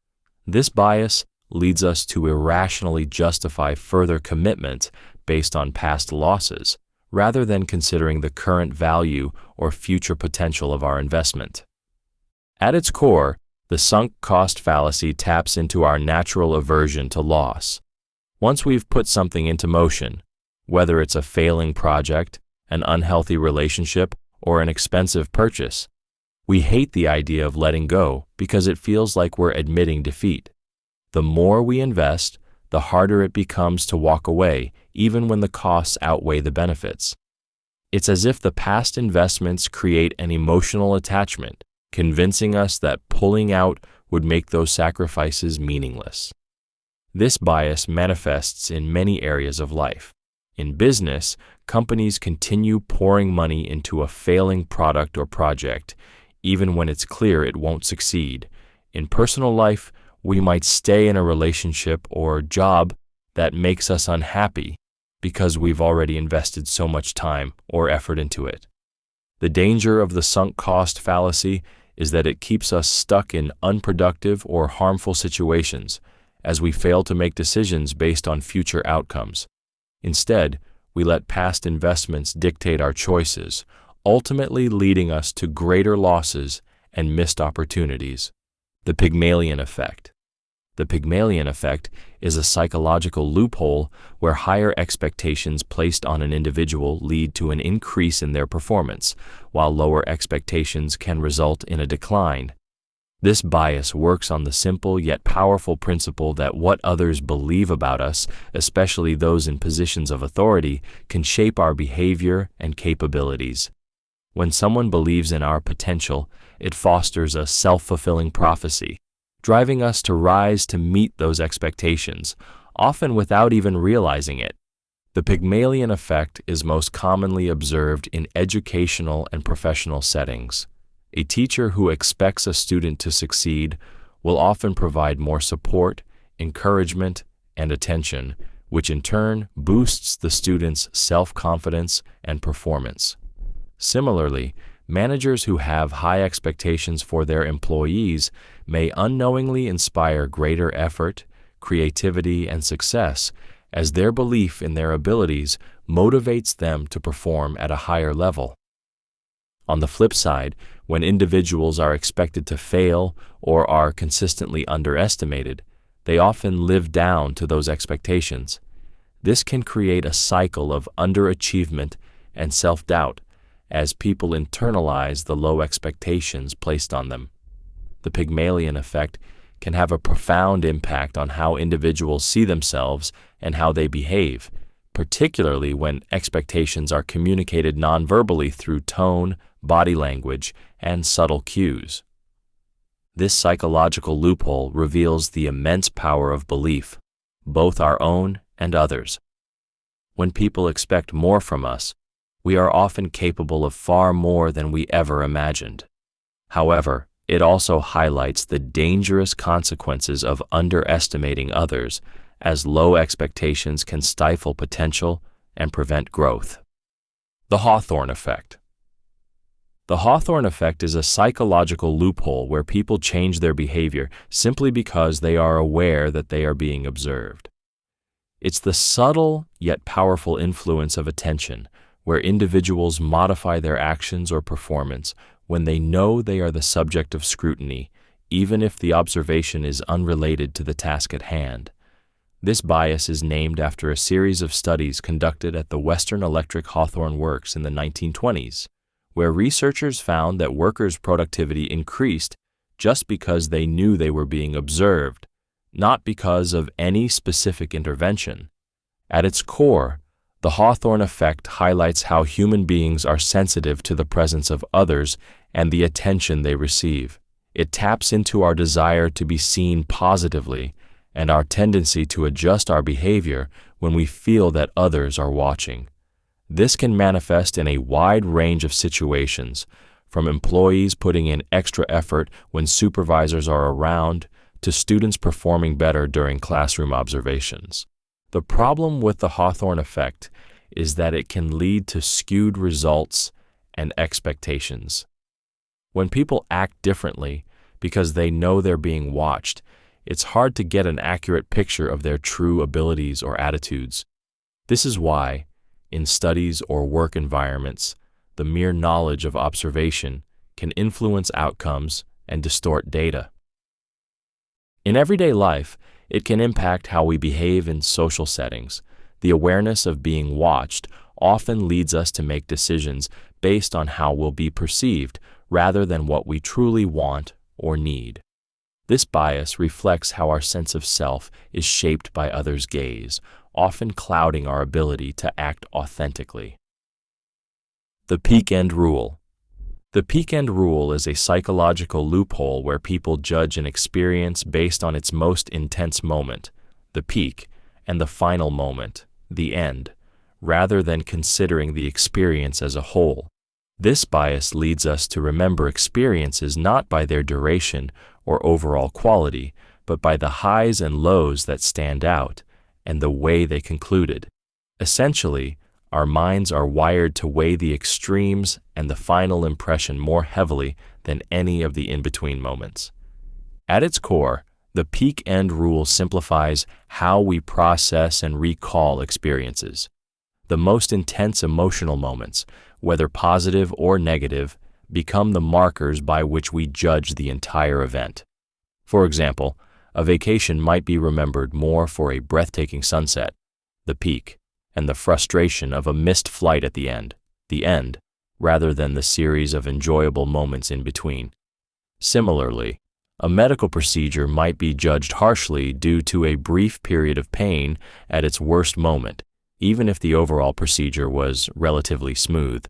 This bias leads us to irrationally justify further commitment based on past losses, rather than considering the current value or future potential of our investment. At its core, the sunk cost fallacy taps into our natural aversion to loss. Once we've put something into motion, whether it's a failing project, an unhealthy relationship, or an expensive purchase, we hate the idea of letting go because it feels like we're admitting defeat. The more we invest, the harder it becomes to walk away, even when the costs outweigh the benefits. It's as if the past investments create an emotional attachment, convincing us that pulling out would make those sacrifices meaningless. This bias manifests in many areas of life. In business, companies continue pouring money into a failing product or project, even when it's clear it won't succeed. In personal life, we might stay in a relationship or job that makes us unhappy because we've already invested so much time or effort into it. The danger of the sunk cost fallacy is that it keeps us stuck in unproductive or harmful situations as we fail to make decisions based on future outcomes. Instead, we let past investments dictate our choices, ultimately leading us to greater losses and missed opportunities. The Pygmalion Effect. The Pygmalion Effect is a psychological loophole where higher expectations placed on an individual lead to an increase in their performance, while lower expectations can result in a decline. This bias works on the simple yet powerful principle that what others believe about us, especially those in positions of authority, can shape our behavior and capabilities. When someone believes in our potential, it fosters a self-fulfilling prophecy, driving us to rise to meet those expectations, often without even realizing it. The Pygmalion Effect is most commonly observed in educational and professional settings. A teacher who expects a student to succeed will often provide more support, encouragement, and attention, which in turn boosts the student's self-confidence and performance. Similarly, managers who have high expectations for their employees may unknowingly inspire greater effort, creativity, and success, as their belief in their abilities motivates them to perform at a higher level. On the flip side, when individuals are expected to fail or are consistently underestimated, they often live down to those expectations. This can create a cycle of underachievement and self-doubt, as people internalize the low expectations placed on them. The Pygmalion Effect can have a profound impact on how individuals see themselves and how they behave, particularly when expectations are communicated non-verbally through tone, body language, and subtle cues. This psychological loophole reveals the immense power of belief, both our own and others. When people expect more from us, we are often capable of far more than we ever imagined. However, it also highlights the dangerous consequences of underestimating others, as low expectations can stifle potential and prevent growth. The Hawthorne Effect. The Hawthorne Effect is a psychological loophole where people change their behavior simply because they are aware that they are being observed. It's the subtle yet powerful influence of attention, where individuals modify their actions or performance when they know they are the subject of scrutiny, even if the observation is unrelated to the task at hand. This bias is named after a series of studies conducted at the Western Electric Hawthorne Works in the 1920s, where researchers found that workers' productivity increased just because they knew they were being observed, not because of any specific intervention. At its core, the Hawthorne Effect highlights how human beings are sensitive to the presence of others and the attention they receive. It taps into our desire to be seen positively and our tendency to adjust our behavior when we feel that others are watching. This can manifest in a wide range of situations, from employees putting in extra effort when supervisors are around to students performing better during classroom observations. The problem with the Hawthorne Effect is that it can lead to skewed results and expectations. When people act differently because they know they're being watched, it's hard to get an accurate picture of their true abilities or attitudes. This is why, in studies or work environments, the mere knowledge of observation can influence outcomes and distort data. In everyday life, it can impact how we behave in social settings. The awareness of being watched often leads us to make decisions based on how we'll be perceived rather than what we truly want or need. This bias reflects how our sense of self is shaped by others' gaze, often clouding our ability to act authentically. The Peak End Rule. The peak end rule is a psychological loophole where people judge an experience based on its most intense moment, the peak, and the final moment, the end, rather than considering the experience as a whole. This bias leads us to remember experiences not by their duration or overall quality, but by the highs and lows that stand out and the way they concluded. Essentially, our minds are wired to weigh the extremes and the final impression more heavily than any of the in-between moments. At its core, the peak end rule simplifies how we process and recall experiences. The most intense emotional moments, whether positive or negative, become the markers by which we judge the entire event. For example, A vacation might be remembered more for a breathtaking sunset, the peak, and the frustration of a missed flight at the end, rather than the series of enjoyable moments in between. Similarly, a medical procedure might be judged harshly due to a brief period of pain at its worst moment, even if the overall procedure was relatively smooth.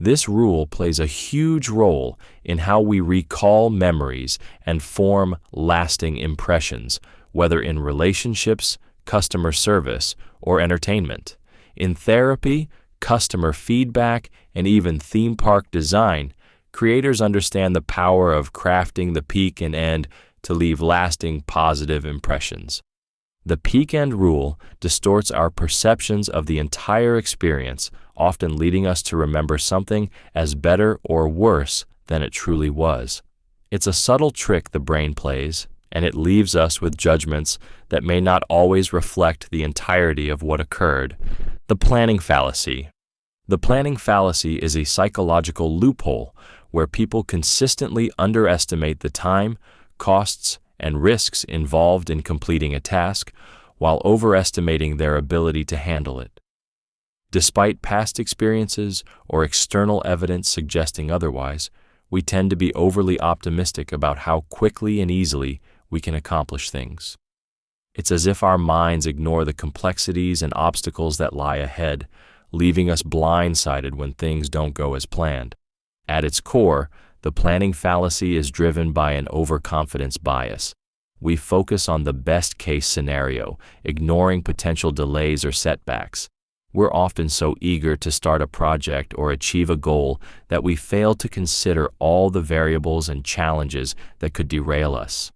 This rule plays a huge role in how we recall memories and form lasting impressions, whether in relationships, customer service, or entertainment. In therapy, customer feedback, and even theme park design, creators understand the power of crafting the peak and end to leave lasting positive impressions. The peak-end rule distorts our perceptions of the entire experience, often leading us to remember something as better or worse than it truly was. It's a subtle trick the brain plays, and it leaves us with judgments that may not always reflect the entirety of what occurred. The planning fallacy. The planning fallacy is a psychological loophole where people consistently underestimate the time, costs, and risks involved in completing a task while overestimating their ability to handle it. Despite past experiences or external evidence suggesting otherwise, we tend to be overly optimistic about how quickly and easily we can accomplish things. It's as if our minds ignore the complexities and obstacles that lie ahead, leaving us blindsided when things don't go as planned. At its core, the planning fallacy is driven by an overconfidence bias. We focus on the best-case scenario, ignoring potential delays or setbacks. We're often so eager to start a project or achieve a goal that we fail to consider all the variables and challenges that could derail us.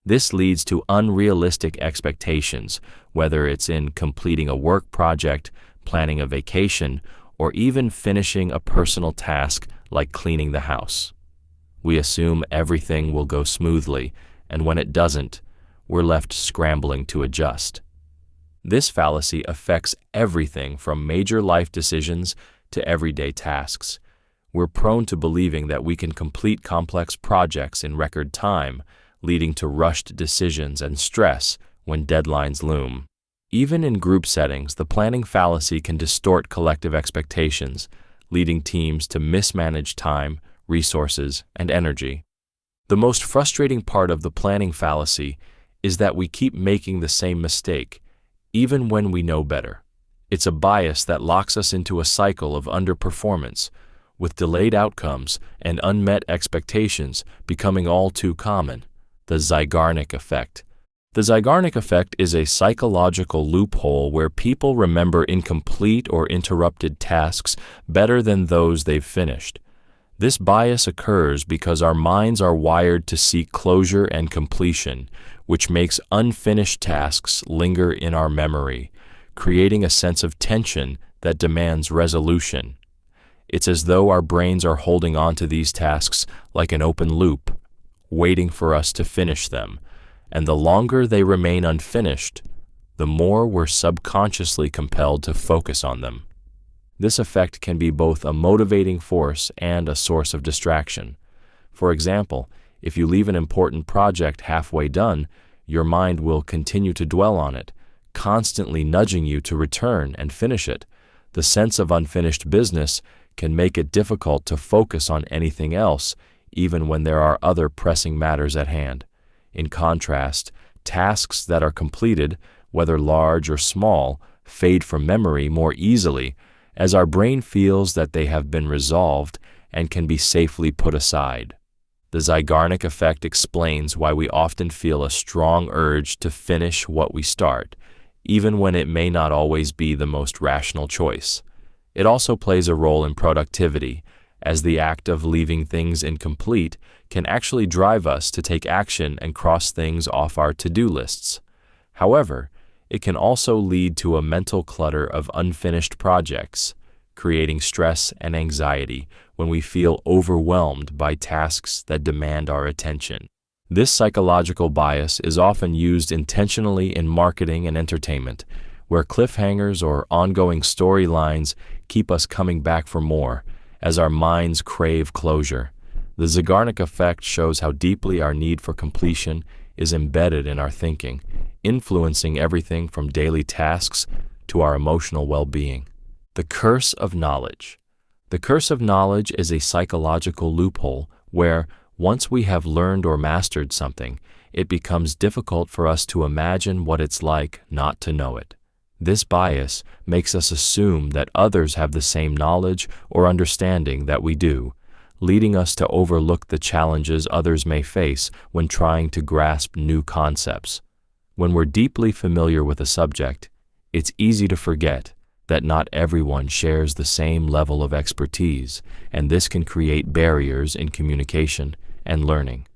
This leads to unrealistic expectations, whether it's in completing a work project, planning a vacation, or even finishing a personal task like cleaning the house. We assume everything will go smoothly, and when it doesn't, we're left scrambling to adjust. This fallacy affects everything from major life decisions to everyday tasks. We're prone to believing that we can complete complex projects in record time, leading to rushed decisions and stress when deadlines loom. Even in group settings, the planning fallacy can distort collective expectations, leading teams to mismanage time, resources, and energy. The most frustrating part of the planning fallacy is that we keep making the same mistake, even when we know better. It's a bias that locks us into a cycle of underperformance, with delayed outcomes and unmet expectations becoming all too common. The Zeigarnik Effect. The Zeigarnik Effect is a psychological loophole where people remember incomplete or interrupted tasks better than those they've finished. This bias occurs because our minds are wired to seek closure and completion, which makes unfinished tasks linger in our memory, creating a sense of tension that demands resolution. It's as though our brains are holding on to these tasks like an open loop, waiting for us to finish them. And the longer they remain unfinished, the more we're subconsciously compelled to focus on them. This effect can be both a motivating force and a source of distraction. For example, if you leave an important project halfway done, your mind will continue to dwell on it, constantly nudging you to return and finish it. The sense of unfinished business can make it difficult to focus on anything else, even when there are other pressing matters at hand. In contrast, tasks that are completed, whether large or small, fade from memory more easily as our brain feels that they have been resolved and can be safely put aside. The Zeigarnik Effect explains why we often feel a strong urge to finish what we start, even when it may not always be the most rational choice. It also plays a role in productivity, as the act of leaving things incomplete can actually drive us to take action and cross things off our to-do lists. However, it can also lead to a mental clutter of unfinished projects, creating stress and anxiety when we feel overwhelmed by tasks that demand our attention. This psychological bias is often used intentionally in marketing and entertainment, where cliffhangers or ongoing storylines keep us coming back for more, as our minds crave closure. The Zeigarnik Effect shows how deeply our need for completion is embedded in our thinking, influencing everything from daily tasks to our emotional well-being. The curse of knowledge. The curse of knowledge is a psychological loophole where, once we have learned or mastered something, it becomes difficult for us to imagine what it's like not to know it. This bias makes us assume that others have the same knowledge or understanding that we do, leading us to overlook the challenges others may face when trying to grasp new concepts. When we're deeply familiar with a subject, it's easy to forget that not everyone shares the same level of expertise, and this can create barriers in communication and learning.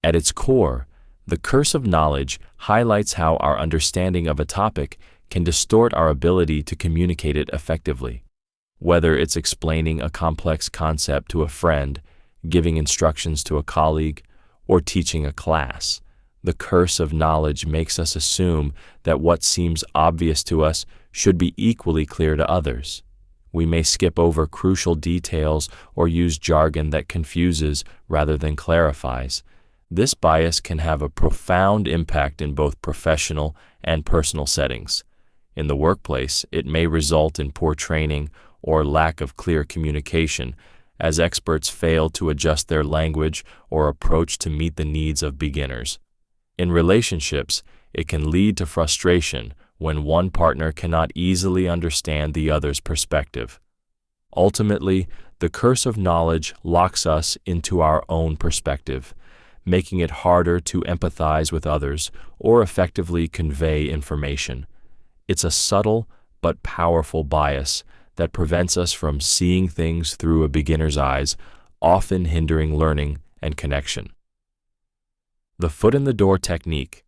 At its core, the curse of knowledge highlights how our understanding of a topic can distort our ability to communicate it effectively. Whether it's explaining a complex concept to a friend, giving instructions to a colleague, or teaching a class, the curse of knowledge makes us assume that what seems obvious to us should be equally clear to others. We may skip over crucial details or use jargon that confuses rather than clarifies. This bias can have a profound impact in both professional and personal settings. In the workplace, it may result in poor training or lack of clear communication, as experts fail to adjust their language or approach to meet the needs of beginners. In relationships, it can lead to frustration when one partner cannot easily understand the other's perspective. Ultimately, the curse of knowledge locks us into our own perspective, making it harder to empathize with others or effectively convey information. It's a subtle but powerful bias that prevents us from seeing things through a beginner's eyes, often hindering learning and connection. The foot in the door technique.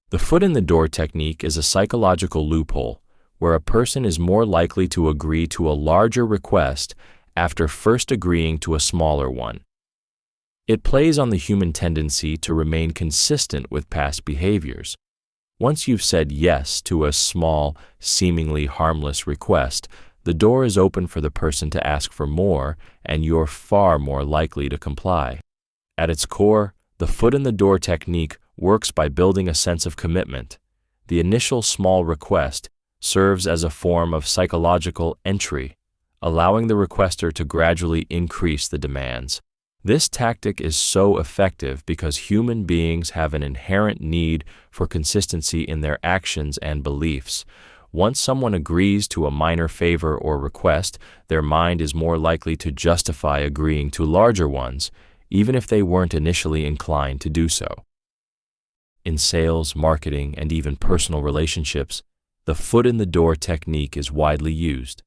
The foot in the door technique is a psychological loophole where a person is more likely to agree to a larger request after first agreeing to a smaller one. It plays on the human tendency to remain consistent with past behaviors. Once you've said yes to a small, seemingly harmless request, the door is open for the person to ask for more, and you're far more likely to comply. At its core, the foot in the door technique works by building a sense of commitment. The initial small request serves as a form of psychological entry, allowing the requester to gradually increase the demands. This tactic is so effective because human beings have an inherent need for consistency in their actions and beliefs. Once someone agrees to a minor favor or request, their mind is more likely to justify agreeing to larger ones, even if they weren't initially inclined to do so. In sales, marketing, and even personal relationships, the foot-in-the-door technique is widely used.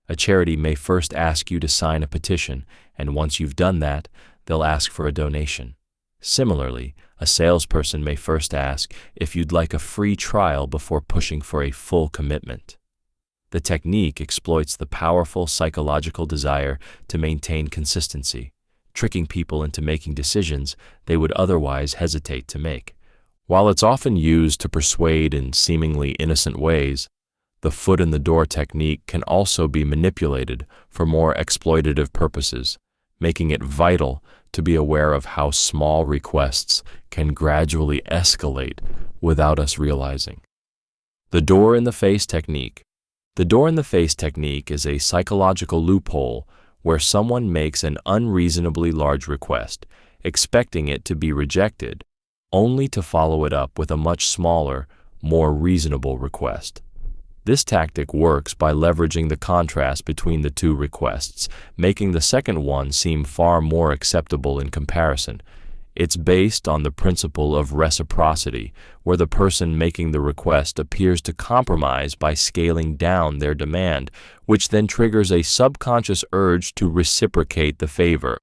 A charity may first ask you to sign a petition, and once you've done that, they'll ask for a donation. Similarly, a salesperson may first ask if you'd like a free trial before pushing for a full commitment. The technique exploits the powerful psychological desire to maintain consistency, tricking people into making decisions they would otherwise hesitate to make. While it's often used to persuade in seemingly innocent ways, the foot-in-the-door technique can also be manipulated for more exploitative purposes, making it vital to be aware of how small requests can gradually escalate without us realizing. The door-in-the-face technique. The door-in-the-face technique is a psychological loophole where someone makes an unreasonably large request, expecting it to be rejected, only to follow it up with a much smaller, more reasonable request. This tactic works by leveraging the contrast between the two requests, making the second one seem far more acceptable in comparison. It's based on the principle of reciprocity, where the person making the request appears to compromise by scaling down their demand, which then triggers a subconscious urge to reciprocate the favor.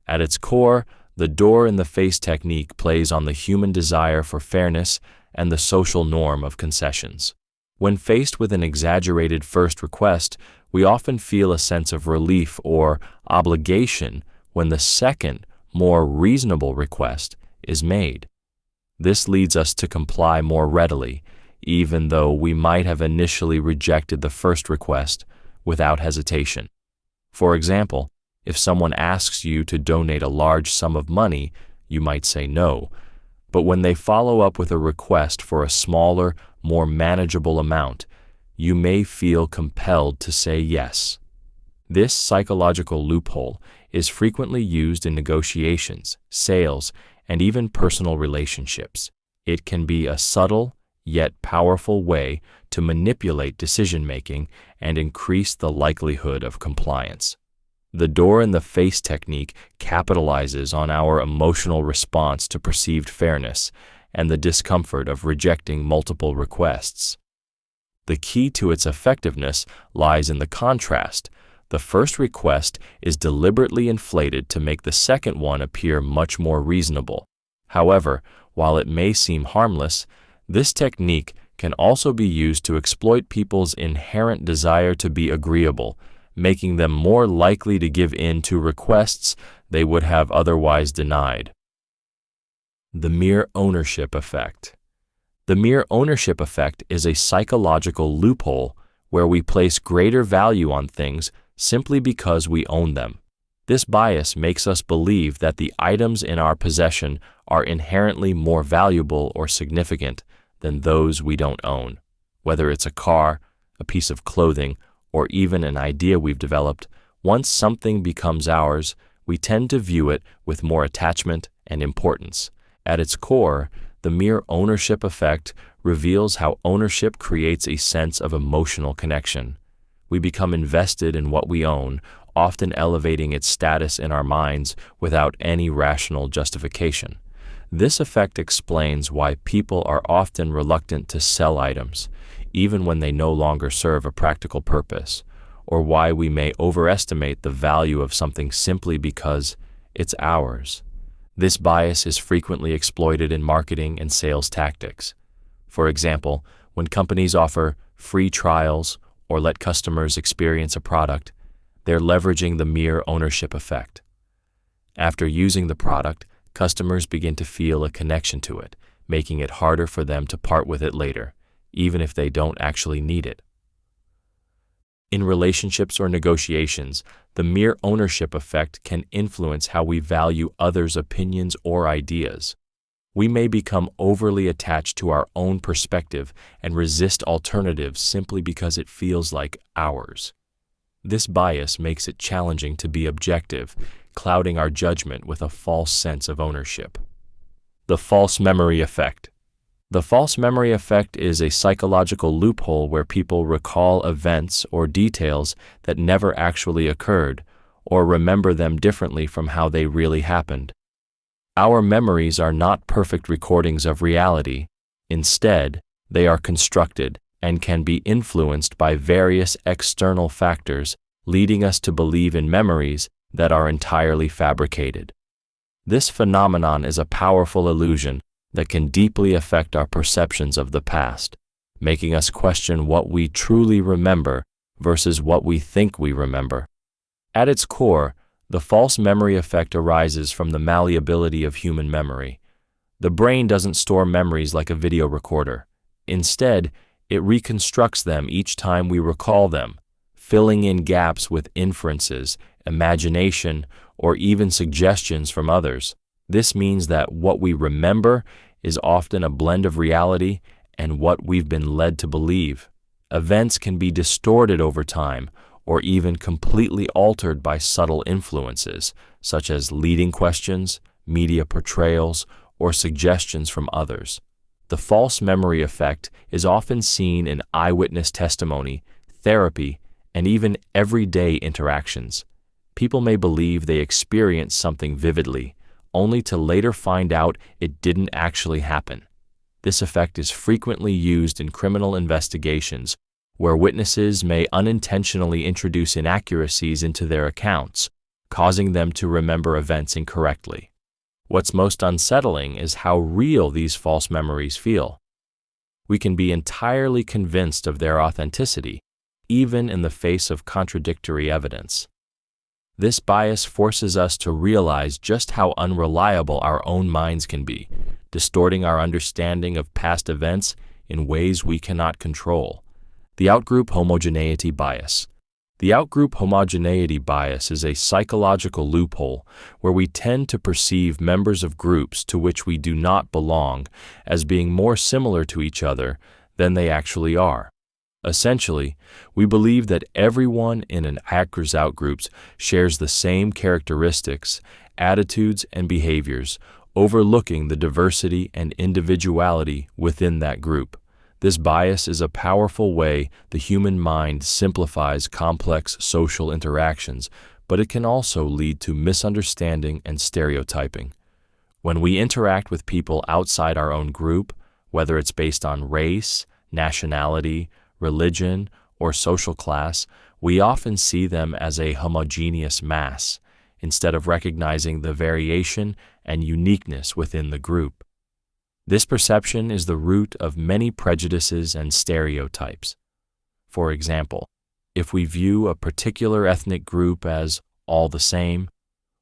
At its core, the door-in-the-face technique plays on the human desire for fairness and the social norm of concessions. When faced with an exaggerated first request, we often feel a sense of relief or obligation when the second, more reasonable request is made. This leads us to comply more readily, even though we might have initially rejected the first request without hesitation. For example, if someone asks you to donate a large sum of money, you might say no. But when they follow up with a request for a smaller, more manageable amount, you may feel compelled to say yes. This psychological loophole is frequently used in negotiations, sales, and even personal relationships. It can be a subtle, yet powerful way to manipulate decision-making and increase the likelihood of compliance. The door-in-the-face technique capitalizes on our emotional response to perceived fairness and the discomfort of rejecting multiple requests. The key to its effectiveness lies in the contrast. The first request is deliberately inflated to make the second one appear much more reasonable. However, while it may seem harmless, this technique can also be used to exploit people's inherent desire to be agreeable, making them more likely to give in to requests they would have otherwise denied. The mere ownership effect. The mere ownership effect is a psychological loophole where we place greater value on things simply because we own them. This bias makes us believe that the items in our possession are inherently more valuable or significant than those we don't own. Whether it's a car, a piece of clothing, or even an idea we've developed, once something becomes ours, we tend to view it with more attachment and importance. At its core, the mere ownership effect reveals how ownership creates a sense of emotional connection. We become invested in what we own, often elevating its status in our minds without any rational justification. This effect explains why people are often reluctant to sell items, even when they no longer serve a practical purpose, or why we may overestimate the value of something simply because it's ours. This bias is frequently exploited in marketing and sales tactics. For example, when companies offer free trials or let customers experience a product, they're leveraging the mere ownership effect. After using the product, customers begin to feel a connection to it, making it harder for them to part with it later, even if they don't actually need it. In relationships or negotiations, the mere ownership effect can influence how we value others' opinions or ideas. We may become overly attached to our own perspective and resist alternatives simply because it feels like ours. This bias makes it challenging to be objective, clouding our judgment with a false sense of ownership. The false memory effect. The false memory effect is a psychological loophole where people recall events or details that never actually occurred, or remember them differently from how they really happened. Our memories are not perfect recordings of reality. Instead, they are constructed and can be influenced by various external factors, leading us to believe in memories that are entirely fabricated. This phenomenon is a powerful illusion that can deeply affect our perceptions of the past, making us question what we truly remember versus what we think we remember. At its core, the false memory effect arises from the malleability of human memory. The brain doesn't store memories like a video recorder. Instead, it reconstructs them each time we recall them, filling in gaps with inferences, imagination, or even suggestions from others. This means that what we remember is often a blend of reality and what we've been led to believe. Events can be distorted over time or even completely altered by subtle influences, such as leading questions, media portrayals, or suggestions from others. The false memory effect is often seen in eyewitness testimony, therapy, and even everyday interactions. People may believe they experienced something vividly, only to later find out it didn't actually happen. This effect is frequently used in criminal investigations, where witnesses may unintentionally introduce inaccuracies into their accounts, causing them to remember events incorrectly. What's most unsettling is how real these false memories feel. We can be entirely convinced of their authenticity, even in the face of contradictory evidence. This bias forces us to realize just how unreliable our own minds can be, distorting our understanding of past events in ways we cannot control. The Outgroup Homogeneity Bias. The outgroup homogeneity bias is a psychological loophole where we tend to perceive members of groups to which we do not belong as being more similar to each other than they actually are. Essentially, we believe that everyone in an actor's outgroups shares the same characteristics, attitudes, and behaviors, overlooking the diversity and individuality within that group. This bias is a powerful way the human mind simplifies complex social interactions, but it can also lead to misunderstanding and stereotyping. When we interact with people outside our own group, whether it's based on race, nationality, religion, or social class, we often see them as a homogeneous mass, instead of recognizing the variation and uniqueness within the group. This perception is the root of many prejudices and stereotypes. For example, if we view a particular ethnic group as all the same,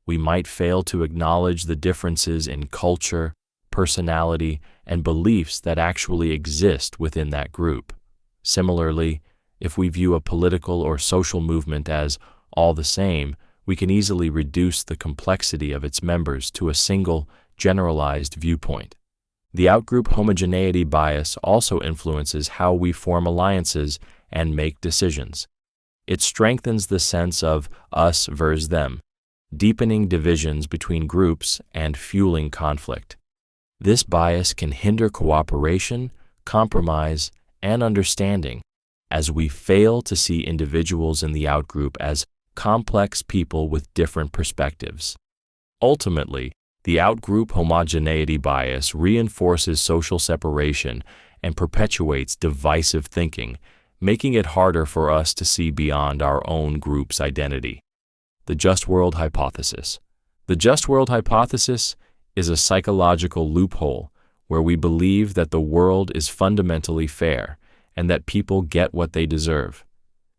we might fail to acknowledge the differences in culture, personality, and beliefs that actually exist within that group. Similarly, if we view a political or social movement as all the same, we can easily reduce the complexity of its members to a single, generalized viewpoint. The outgroup homogeneity bias also influences how we form alliances and make decisions. It strengthens the sense of us versus them, deepening divisions between groups and fueling conflict. This bias can hinder cooperation, compromise, and understanding, as we fail to see individuals in the outgroup as complex people with different perspectives. Ultimately, the outgroup homogeneity bias reinforces social separation and perpetuates divisive thinking, making it harder for us to see beyond our own group's identity. The Just World Hypothesis. The Just World Hypothesis is a psychological loophole where we believe that the world is fundamentally fair and that people get what they deserve.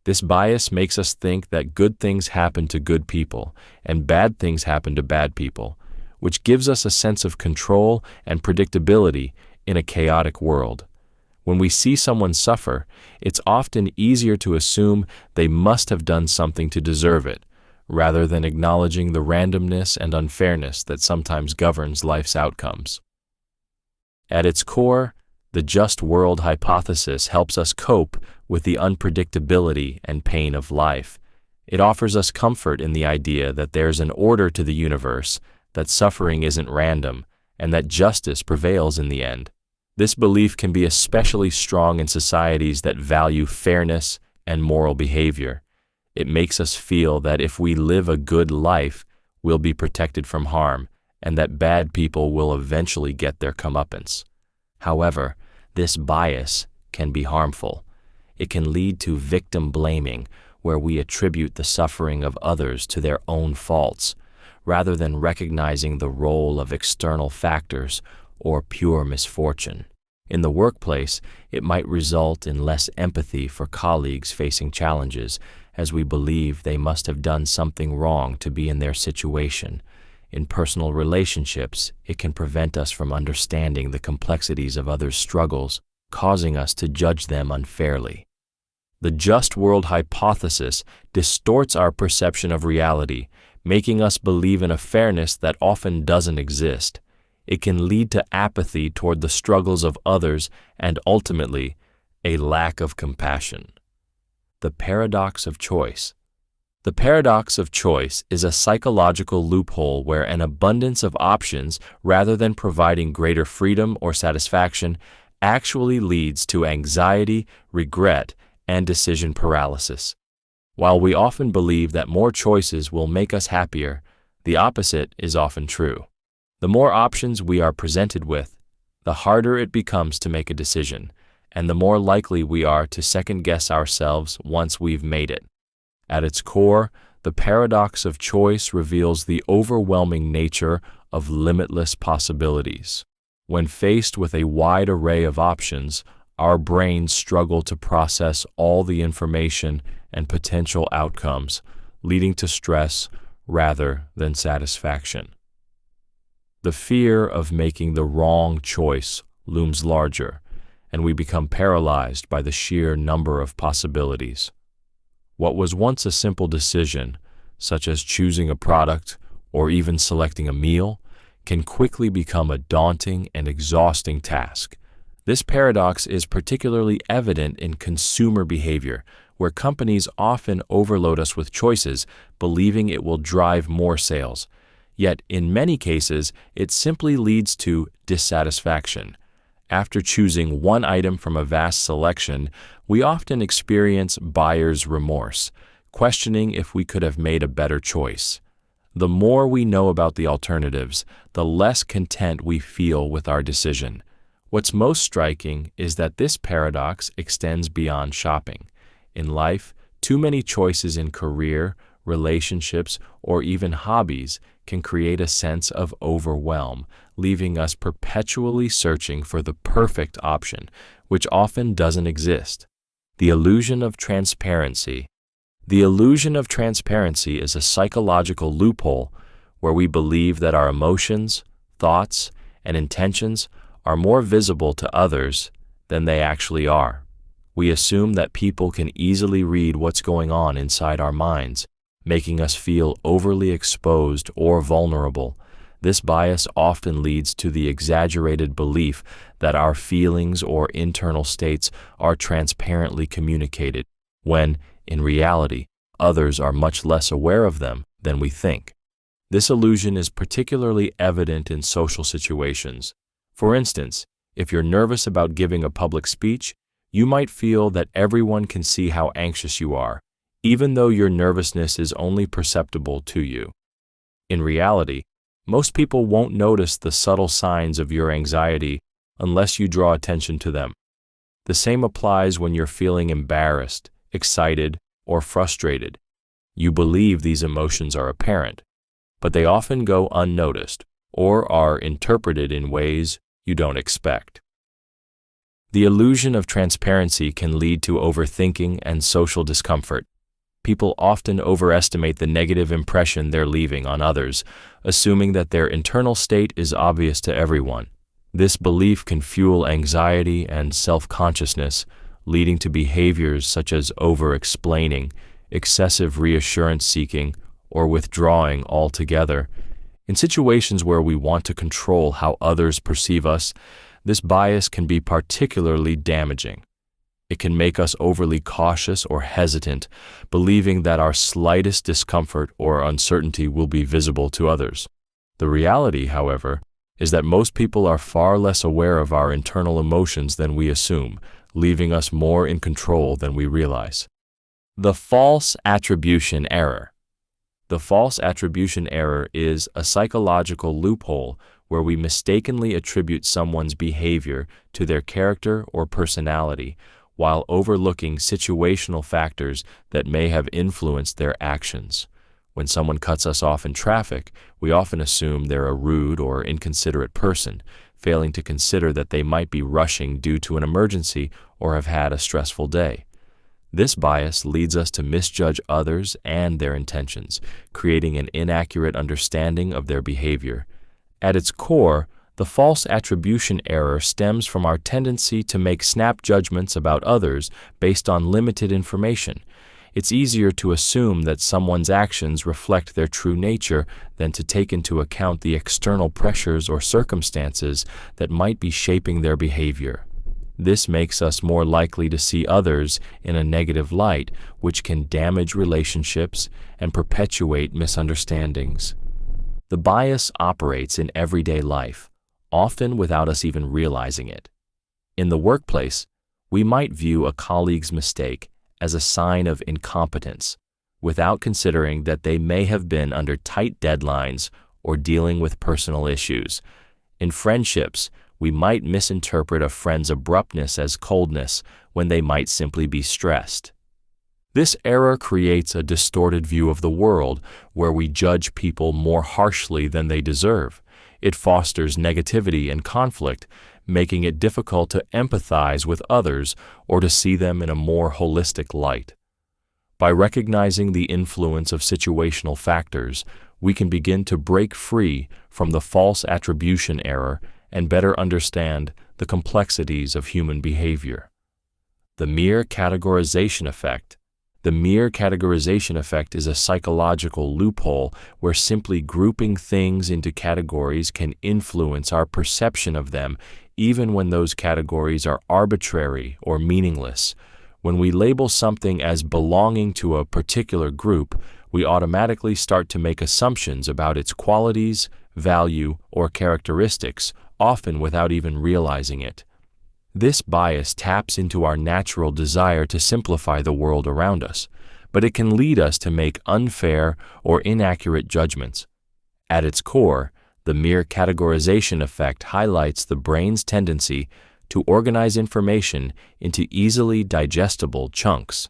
This bias makes us think that good things happen to good people and bad things happen to bad people, which gives us a sense of control and predictability in a chaotic world. When we see someone suffer, it's often easier to assume they must have done something to deserve it, rather than acknowledging the randomness and unfairness that sometimes governs life's outcomes. At its core, the Just World Hypothesis helps us cope with the unpredictability and pain of life. It offers us comfort in the idea that there's an order to the universe, that suffering isn't random, and that justice prevails in the end. This belief can be especially strong in societies that value fairness and moral behavior. It makes us feel that if we live a good life, we'll be protected from harm, and that bad people will eventually get their comeuppance. However, this bias can be harmful. It can lead to victim blaming, where we attribute the suffering of others to their own faults, rather than recognizing the role of external factors or pure misfortune. In the workplace, it might result in less empathy for colleagues facing challenges, as we believe they must have done something wrong to be in their situation. In personal relationships, it can prevent us from understanding the complexities of others' struggles, causing us to judge them unfairly. The Just World Hypothesis distorts our perception of reality, making us believe in a fairness that often doesn't exist. It can lead to apathy toward the struggles of others and ultimately, a lack of compassion. The paradox of choice. The paradox of choice is a psychological loophole where an abundance of options, rather than providing greater freedom or satisfaction, actually leads to anxiety, regret, and decision paralysis. While we often believe that more choices will make us happier, the opposite is often true. The more options we are presented with, the harder it becomes to make a decision, and the more likely we are to second-guess ourselves once we've made it. At its core, the paradox of choice reveals the overwhelming nature of limitless possibilities. When faced with a wide array of options, our brains struggle to process all the information and potential outcomes, leading to stress rather than satisfaction. The fear of making the wrong choice looms larger, and we become paralyzed by the sheer number of possibilities. What was once a simple decision, such as choosing a product or even selecting a meal, can quickly become a daunting and exhausting task. This paradox is particularly evident in consumer behavior, where companies often overload us with choices, believing it will drive more sales. Yet, in many cases, it simply leads to dissatisfaction. After choosing one item from a vast selection, we often experience buyer's remorse, questioning if we could have made a better choice. The more we know about the alternatives, the less content we feel with our decision. What's most striking is that this paradox extends beyond shopping. In life, too many choices in career, relationships, or even hobbies can create a sense of overwhelm, leaving us perpetually searching for the perfect option, which often doesn't exist. The illusion of transparency. The illusion of transparency is a psychological loophole where we believe that our emotions, thoughts, and intentions are more visible to others than they actually are. We assume that people can easily read what's going on inside our minds, making us feel overly exposed or vulnerable. This bias often leads to the exaggerated belief that our feelings or internal states are transparently communicated, when, in reality, others are much less aware of them than we think. This illusion is particularly evident in social situations. For instance, if you're nervous about giving a public speech, you might feel that everyone can see how anxious you are, even though your nervousness is only perceptible to you. In reality, most people won't notice the subtle signs of your anxiety unless you draw attention to them. The same applies when you're feeling embarrassed, excited, or frustrated. You believe these emotions are apparent, but they often go unnoticed or are interpreted in ways you don't expect. The illusion of transparency can lead to overthinking and social discomfort. People often overestimate the negative impression they're leaving on others, assuming that their internal state is obvious to everyone. This belief can fuel anxiety and self-consciousness, leading to behaviors such as over-explaining, excessive reassurance-seeking, or withdrawing altogether. In situations where we want to control how others perceive us, this bias can be particularly damaging. It can make us overly cautious or hesitant, believing that our slightest discomfort or uncertainty will be visible to others. The reality, however, is that most people are far less aware of our internal emotions than we assume, leaving us more in control than we realize. The false attribution error. The false attribution error is a psychological loophole where we mistakenly attribute someone's behavior to their character or personality, while overlooking situational factors that may have influenced their actions. When someone cuts us off in traffic, we often assume they're a rude or inconsiderate person, failing to consider that they might be rushing due to an emergency or have had a stressful day. This bias leads us to misjudge others and their intentions, creating an inaccurate understanding of their behavior. At its core, the false attribution error stems from our tendency to make snap judgments about others based on limited information. It's easier to assume that someone's actions reflect their true nature than to take into account the external pressures or circumstances that might be shaping their behavior. This makes us more likely to see others in a negative light, which can damage relationships and perpetuate misunderstandings. The bias operates in everyday life, often without us even realizing it. In the workplace, we might view a colleague's mistake as a sign of incompetence, without considering that they may have been under tight deadlines or dealing with personal issues. In friendships, we might misinterpret a friend's abruptness as coldness when they might simply be stressed. This error creates a distorted view of the world where we judge people more harshly than they deserve. It fosters negativity and conflict, making it difficult to empathize with others or to see them in a more holistic light. By recognizing the influence of situational factors, we can begin to break free from the false attribution error and better understand the complexities of human behavior. The mere categorization effect. The mere categorization effect is a psychological loophole where simply grouping things into categories can influence our perception of them, even when those categories are arbitrary or meaningless. When we label something as belonging to a particular group, we automatically start to make assumptions about its qualities, value, or characteristics, often without even realizing it. This bias taps into our natural desire to simplify the world around us, but it can lead us to make unfair or inaccurate judgments. At its core, the mere categorization effect highlights the brain's tendency to organize information into easily digestible chunks.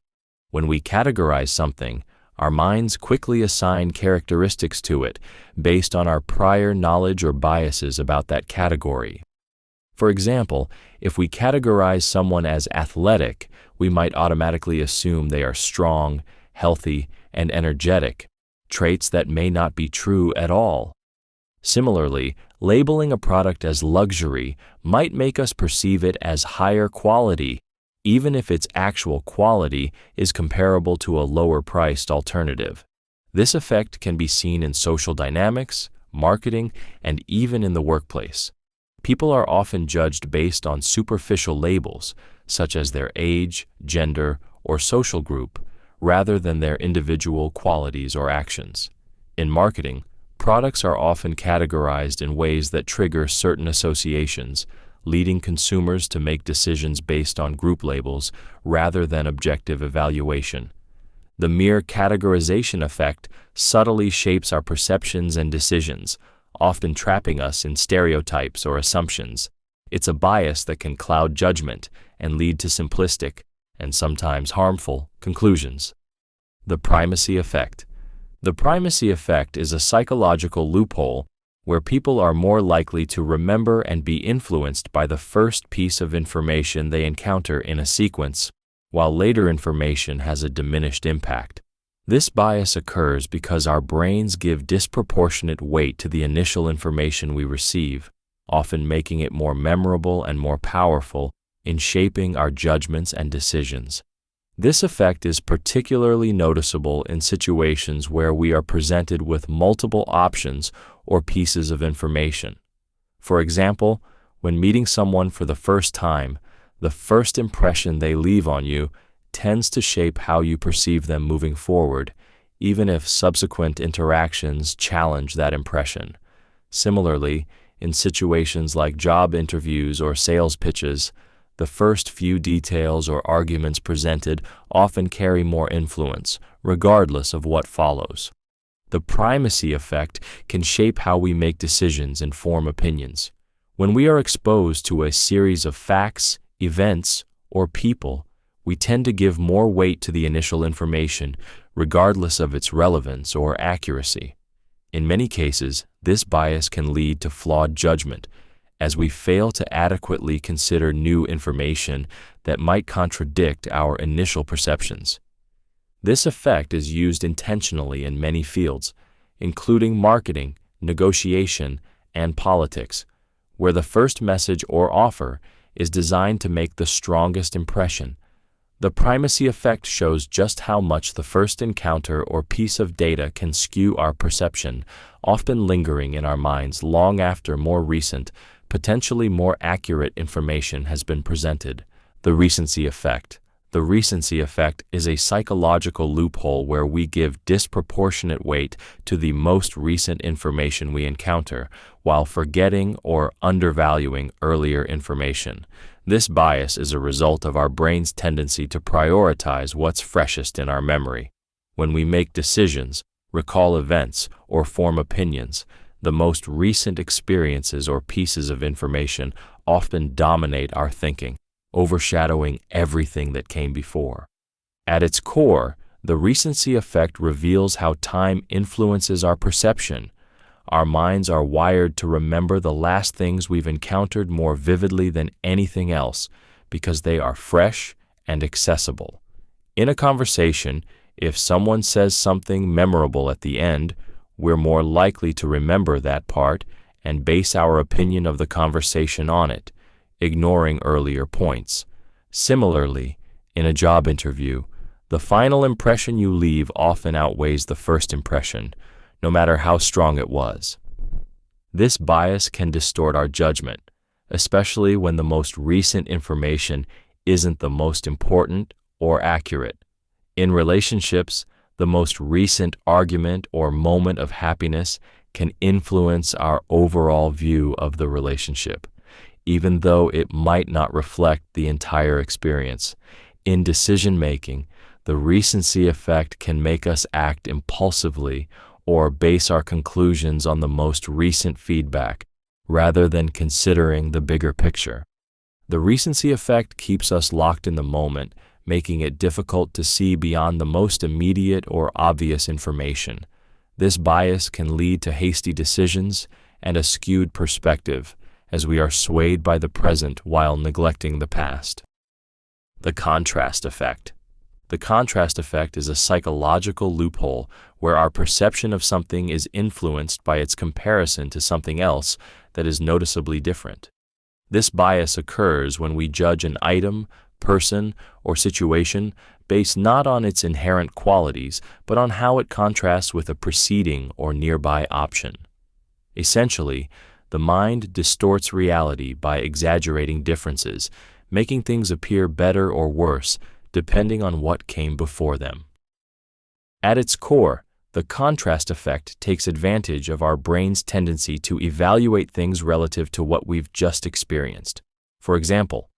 When we categorize something, our minds quickly assign characteristics to it based on our prior knowledge or biases about that category. For example, if we categorize someone as athletic, we might automatically assume they are strong, healthy, and energetic, traits that may not be true at all. Similarly, labeling a product as luxury might make us perceive it as higher quality, even if its actual quality is comparable to a lower-priced alternative. This effect can be seen in social dynamics, marketing, and even in the workplace. People are often judged based on superficial labels, such as their age, gender, or social group, rather than their individual qualities or actions. In marketing, products are often categorized in ways that trigger certain associations, leading consumers to make decisions based on group labels rather than objective evaluation. The mere categorization effect subtly shapes our perceptions and decisions, often trapping us in stereotypes or assumptions. It's a bias that can cloud judgment and lead to simplistic, and sometimes harmful, conclusions. The Primacy Effect. The Primacy Effect is a psychological loophole where people are more likely to remember and be influenced by the first piece of information they encounter in a sequence, while later information has a diminished impact. This bias occurs because our brains give disproportionate weight to the initial information we receive, often making it more memorable and more powerful in shaping our judgments and decisions. This effect is particularly noticeable in situations where we are presented with multiple options or pieces of information. For example, when meeting someone for the first time, the first impression they leave on you tends to shape how you perceive them moving forward, even if subsequent interactions challenge that impression. Similarly, in situations like job interviews or sales pitches, the first few details or arguments presented often carry more influence, regardless of what follows. The primacy effect can shape how we make decisions and form opinions. When we are exposed to a series of facts, events, or people, we tend to give more weight to the initial information, regardless of its relevance or accuracy. In many cases, this bias can lead to flawed judgment, as we fail to adequately consider new information that might contradict our initial perceptions. This effect is used intentionally in many fields, including marketing, negotiation, and politics, where the first message or offer is designed to make the strongest impression. The primacy effect shows just how much the first encounter or piece of data can skew our perception, often lingering in our minds long after more recent, potentially more accurate information has been presented. The recency effect. The recency effect is a psychological loophole where we give disproportionate weight to the most recent information we encounter, while forgetting or undervaluing earlier information. This bias is a result of our brain's tendency to prioritize what's freshest in our memory. When we make decisions, recall events, or form opinions, the most recent experiences or pieces of information often dominate our thinking, overshadowing everything that came before. At its core, the recency effect reveals how time influences our perception. Our minds are wired to remember the last things we've encountered more vividly than anything else because they are fresh and accessible. In a conversation, if someone says something memorable at the end, we're more likely to remember that part and base our opinion of the conversation on it, ignoring earlier points. Similarly, in a job interview, The final impression you leave often outweighs the first impression, no matter how strong it was. This bias can distort our judgment, especially when the most recent information isn't the most important or accurate. In relationships, the most recent argument or moment of happiness can influence our overall view of the relationship, even though it might not reflect the entire experience. In decision-making, the recency effect can make us act impulsively or base our conclusions on the most recent feedback, rather than considering the bigger picture. The recency effect keeps us locked in the moment, making it difficult to see beyond the most immediate or obvious information. This bias can lead to hasty decisions and a skewed perspective, as we are swayed by the present while neglecting the past. The contrast effect. The contrast effect is a psychological loophole where our perception of something is influenced by its comparison to something else that is noticeably different. This bias occurs when we judge an item, person, or situation based not on its inherent qualities, but on how it contrasts with a preceding or nearby option. Essentially, the mind distorts reality by exaggerating differences, making things appear better or worse depending on what came before them. At its core, the contrast effect takes advantage of our brain's tendency to evaluate things relative to what we've just experienced. For example,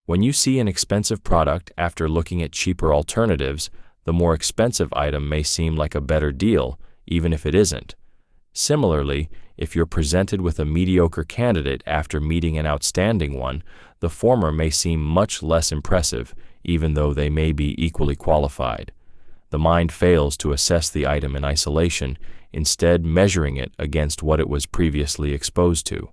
when you see an expensive product after looking at cheaper alternatives, the more expensive item may seem like a better deal, even if it isn't. Similarly, if you're presented with a mediocre candidate after meeting an outstanding one, the former may seem much less impressive, even though they may be equally qualified. The mind fails to assess the item in isolation, instead measuring it against what it was previously exposed to.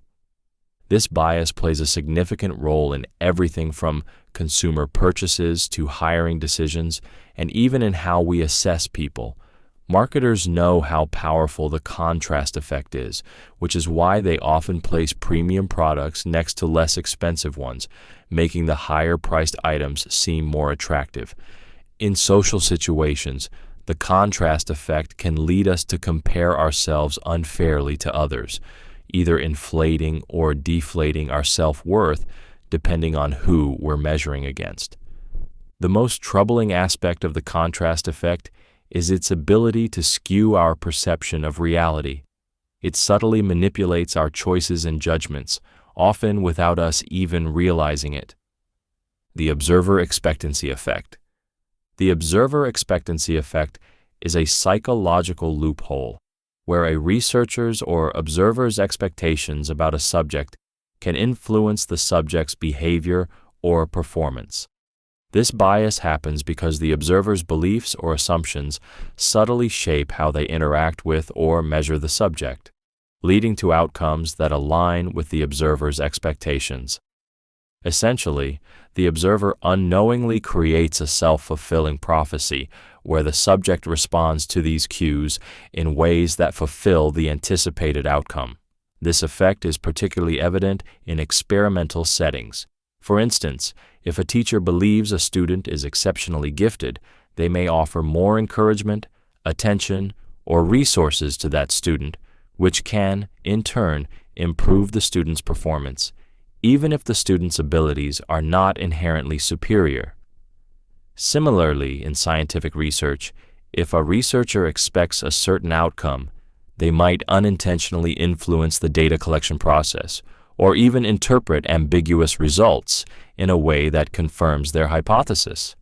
This bias plays a significant role in everything from consumer purchases to hiring decisions, and even in how we assess people. Marketers know how powerful the contrast effect is, which is why they often place premium products next to less expensive ones, making the higher-priced items seem more attractive. In social situations, the contrast effect can lead us to compare ourselves unfairly to others, either inflating or deflating our self-worth depending on who we're measuring against. The most troubling aspect of the contrast effect is its ability to skew our perception of reality. It subtly manipulates our choices and judgments, often without us even realizing it. The Observer Expectancy Effect. The Observer Expectancy Effect is a psychological loophole where a researcher's or observer's expectations about a subject can influence the subject's behavior or performance. This bias happens because the observer's beliefs or assumptions subtly shape how they interact with or measure the subject, leading to outcomes that align with the observer's expectations. Essentially, the observer unknowingly creates a self-fulfilling prophecy where the subject responds to these cues in ways that fulfill the anticipated outcome. This effect is particularly evident in experimental settings. For instance, if a teacher believes a student is exceptionally gifted, they may offer more encouragement, attention, or resources to that student, which can, in turn, improve the student's performance, even if the student's abilities are not inherently superior. Similarly, in scientific research, if a researcher expects a certain outcome, they might unintentionally influence the data collection process, or even interpret ambiguous results in a way that confirms their hypothesis.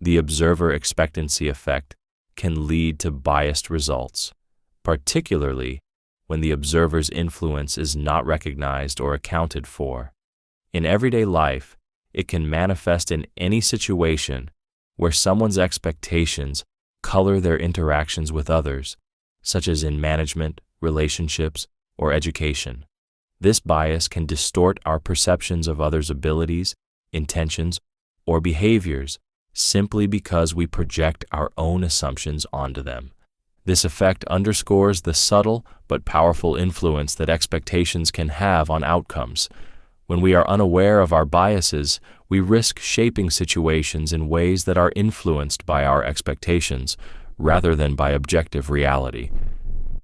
The observer expectancy effect can lead to biased results, particularly when the observer's influence is not recognized or accounted for. In everyday life, it can manifest in any situation where someone's expectations color their interactions with others, such as in management, relationships, or education. This bias can distort our perceptions of others' abilities, intentions, or behaviors simply because we project our own assumptions onto them. This effect underscores the subtle but powerful influence that expectations can have on outcomes. When we are unaware of our biases, we risk shaping situations in ways that are influenced by our expectations rather than by objective reality.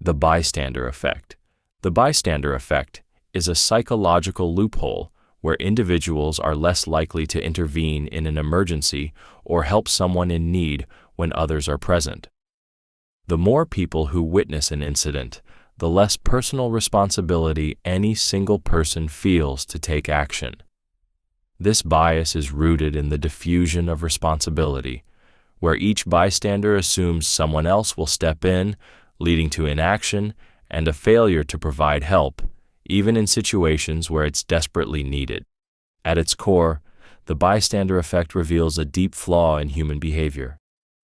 The Bystander Effect. The Bystander Effect is a psychological loophole where individuals are less likely to intervene in an emergency or help someone in need when others are present. The more people who witness an incident, the less personal responsibility any single person feels to take action. This bias is rooted in the diffusion of responsibility, where each bystander assumes someone else will step in, leading to inaction and a failure to provide help, even in situations where it's desperately needed. At its core, the bystander effect reveals a deep flaw in human behavior,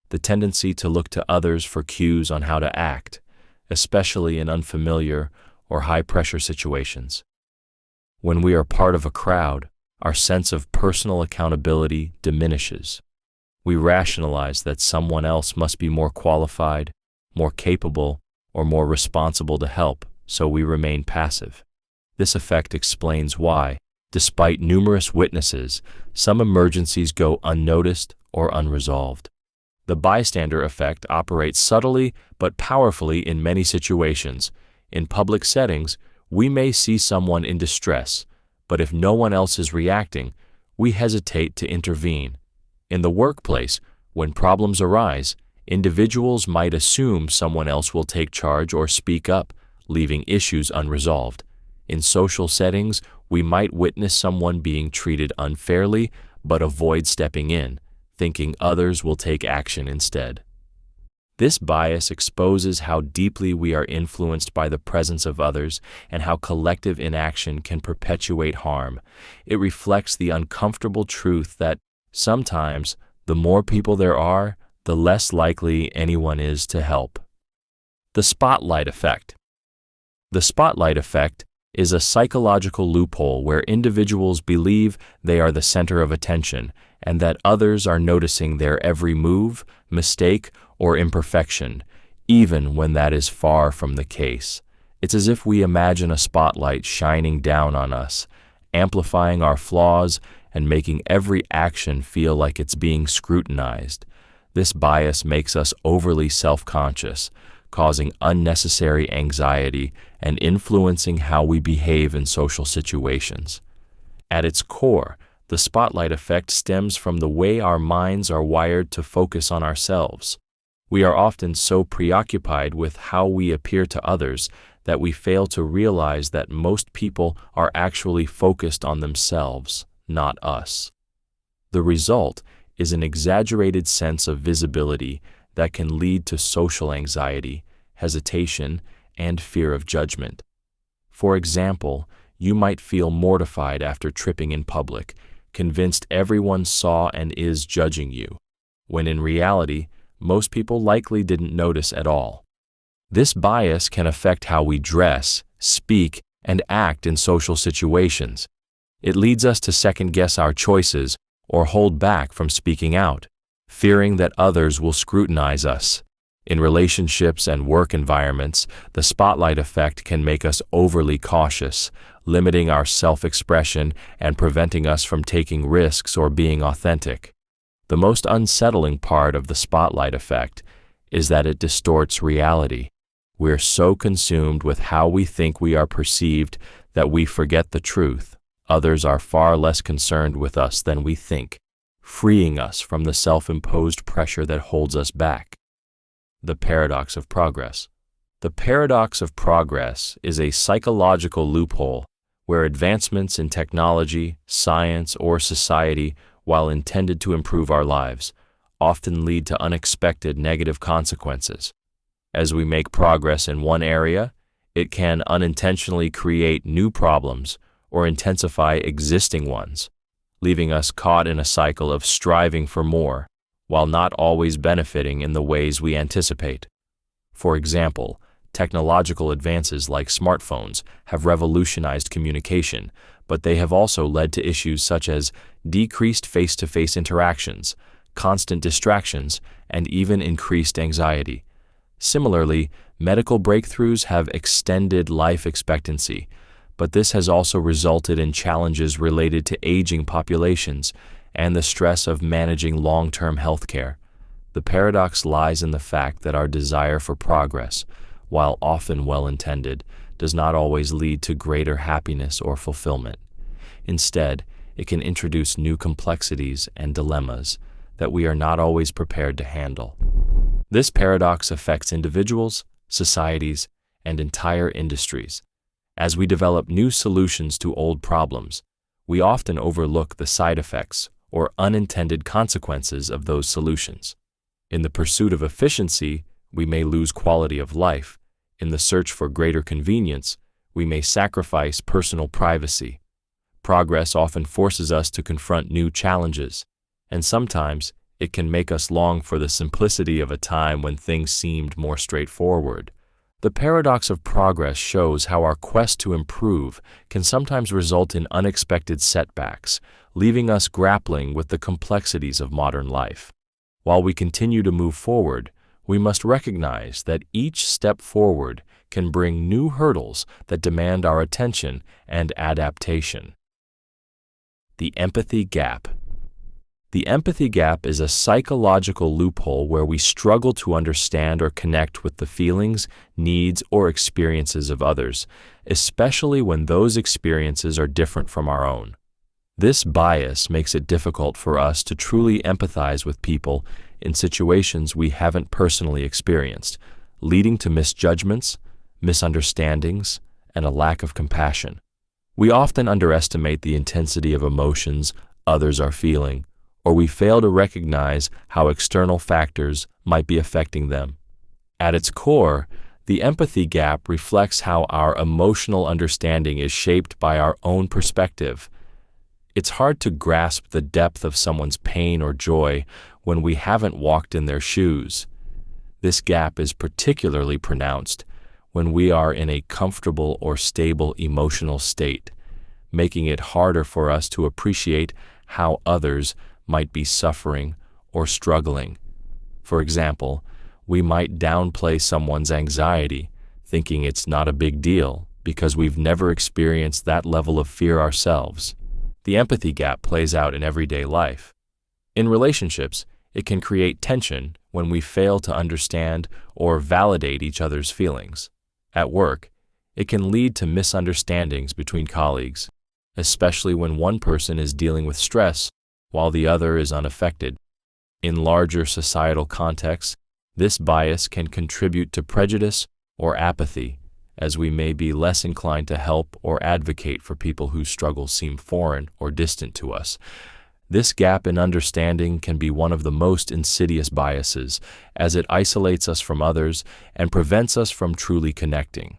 the tendency to look to others for cues on how to act, especially in unfamiliar or high-pressure situations. When we are part of a crowd, our sense of personal accountability diminishes. We rationalize that someone else must be more qualified, more capable, or more responsible to help, so we remain passive. This effect explains why, despite numerous witnesses, some emergencies go unnoticed or unresolved. The bystander effect operates subtly but powerfully in many situations. In public settings, we may see someone in distress, but if no one else is reacting, we hesitate to intervene. In the workplace, when problems arise, individuals might assume someone else will take charge or speak up, leaving issues unresolved. In social settings, we might witness someone being treated unfairly but avoid stepping in, thinking others will take action instead. This bias exposes how deeply we are influenced by the presence of others and how collective inaction can perpetuate harm. It reflects the uncomfortable truth that sometimes the more people there are, the less likely anyone is to help. The Spotlight Effect. The Spotlight Effect is a psychological loophole where individuals believe they are the center of attention and that others are noticing their every move, mistake, or imperfection, even when that is far from the case. It's as if we imagine a spotlight shining down on us, amplifying our flaws and making every action feel like it's being scrutinized. This bias makes us overly self-conscious, causing unnecessary anxiety and influencing how we behave in social situations. At its core, the spotlight effect stems from the way our minds are wired to focus on ourselves. We are often so preoccupied with how we appear to others that we fail to realize that most people are actually focused on themselves, not us. The result is an exaggerated sense of visibility that can lead to social anxiety, hesitation, and fear of judgment. For example, you might feel mortified after tripping in public, convinced everyone saw and is judging you, when in reality, most people likely didn't notice at all. This bias can affect how we dress, speak, and act in social situations. It leads us to second-guess our choices or hold back from speaking out, fearing that others will scrutinize us. In relationships and work environments, the spotlight effect can make us overly cautious, limiting our self-expression and preventing us from taking risks or being authentic. The most unsettling part of the spotlight effect is that it distorts reality. We're so consumed with how we think we are perceived that we forget the truth. Others are far less concerned with us than we think, freeing us from the self-imposed pressure that holds us back. The paradox of progress. The paradox of progress is a psychological loophole where advancements in technology, science, or society, while intended to improve our lives, often lead to unexpected negative consequences. As we make progress in one area, it can unintentionally create new problems or intensify existing ones, leaving us caught in a cycle of striving for more, while not always benefiting in the ways we anticipate. For example, technological advances like smartphones have revolutionized communication, but they have also led to issues such as decreased face-to-face interactions, constant distractions, and even increased anxiety. Similarly, medical breakthroughs have extended life expectancy, but this has also resulted in challenges related to aging populations and the stress of managing long-term healthcare. The paradox lies in the fact that our desire for progress, while often well-intended, does not always lead to greater happiness or fulfillment. Instead, it can introduce new complexities and dilemmas that we are not always prepared to handle. This paradox affects individuals, societies, and entire industries. As we develop new solutions to old problems, we often overlook the side effects or unintended consequences of those solutions. In the pursuit of efficiency, we may lose quality of life. In the search for greater convenience, we may sacrifice personal privacy. Progress often forces us to confront new challenges, and sometimes it can make us long for the simplicity of a time when things seemed more straightforward. The paradox of progress shows how our quest to improve can sometimes result in unexpected setbacks, leaving us grappling with the complexities of modern life. While we continue to move forward, we must recognize that each step forward can bring new hurdles that demand our attention and adaptation. The empathy gap. The empathy gap is a psychological loophole where we struggle to understand or connect with the feelings, needs, or experiences of others, especially when those experiences are different from our own. This bias makes it difficult for us to truly empathize with people in situations we haven't personally experienced, leading to misjudgments, misunderstandings, and a lack of compassion. We often underestimate the intensity of emotions others are feeling, or we fail to recognize how external factors might be affecting them. At its core, the empathy gap reflects how our emotional understanding is shaped by our own perspective. It's hard to grasp the depth of someone's pain or joy when we haven't walked in their shoes. This gap is particularly pronounced when we are in a comfortable or stable emotional state, making it harder for us to appreciate how others might be suffering or struggling. For example, we might downplay someone's anxiety, thinking it's not a big deal because we've never experienced that level of fear ourselves. The empathy gap plays out in everyday life. In relationships, it can create tension when we fail to understand or validate each other's feelings. At work, it can lead to misunderstandings between colleagues, especially when one person is dealing with stress while the other is unaffected. In larger societal contexts, this bias can contribute to prejudice or apathy, as we may be less inclined to help or advocate for people whose struggles seem foreign or distant to us. This gap in understanding can be one of the most insidious biases, as it isolates us from others and prevents us from truly connecting.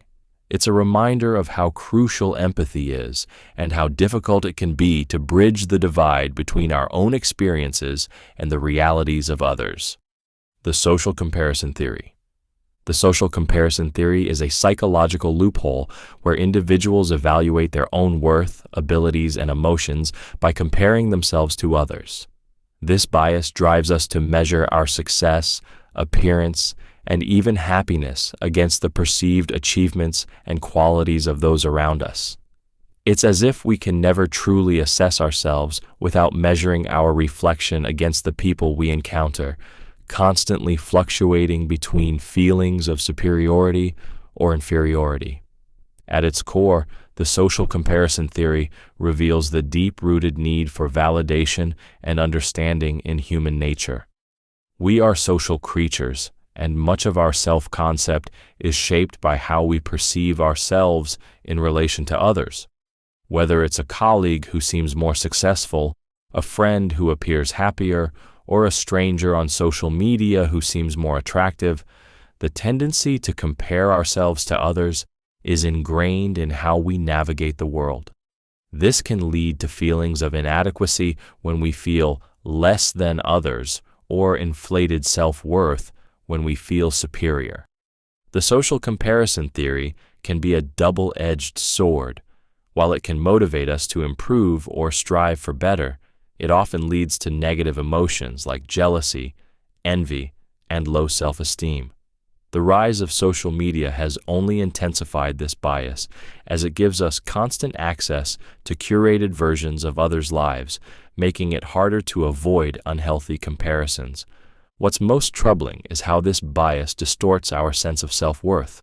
It's a reminder of how crucial empathy is and how difficult it can be to bridge the divide between our own experiences and the realities of others. The social comparison theory. The social comparison theory is a psychological loophole where individuals evaluate their own worth, abilities, and emotions by comparing themselves to others. This bias drives us to measure our success, appearance, and even happiness against the perceived achievements and qualities of those around us. It's as if we can never truly assess ourselves without measuring our reflection against the people we encounter, constantly fluctuating between feelings of superiority or inferiority. At its core, the social comparison theory reveals the deep-rooted need for validation and understanding in human nature. We are social creatures, and much of our self-concept is shaped by how we perceive ourselves in relation to others. Whether it's a colleague who seems more successful, a friend who appears happier, or a stranger on social media who seems more attractive, the tendency to compare ourselves to others is ingrained in how we navigate the world. This can lead to feelings of inadequacy when we feel less than others, or inflated self-worth when we feel superior. The social comparison theory can be a double-edged sword. While it can motivate us to improve or strive for better, it often leads to negative emotions like jealousy, envy, and low self-esteem. The rise of social media has only intensified this bias, as it gives us constant access to curated versions of others' lives, making it harder to avoid unhealthy comparisons. What's most troubling is how this bias distorts our sense of self-worth.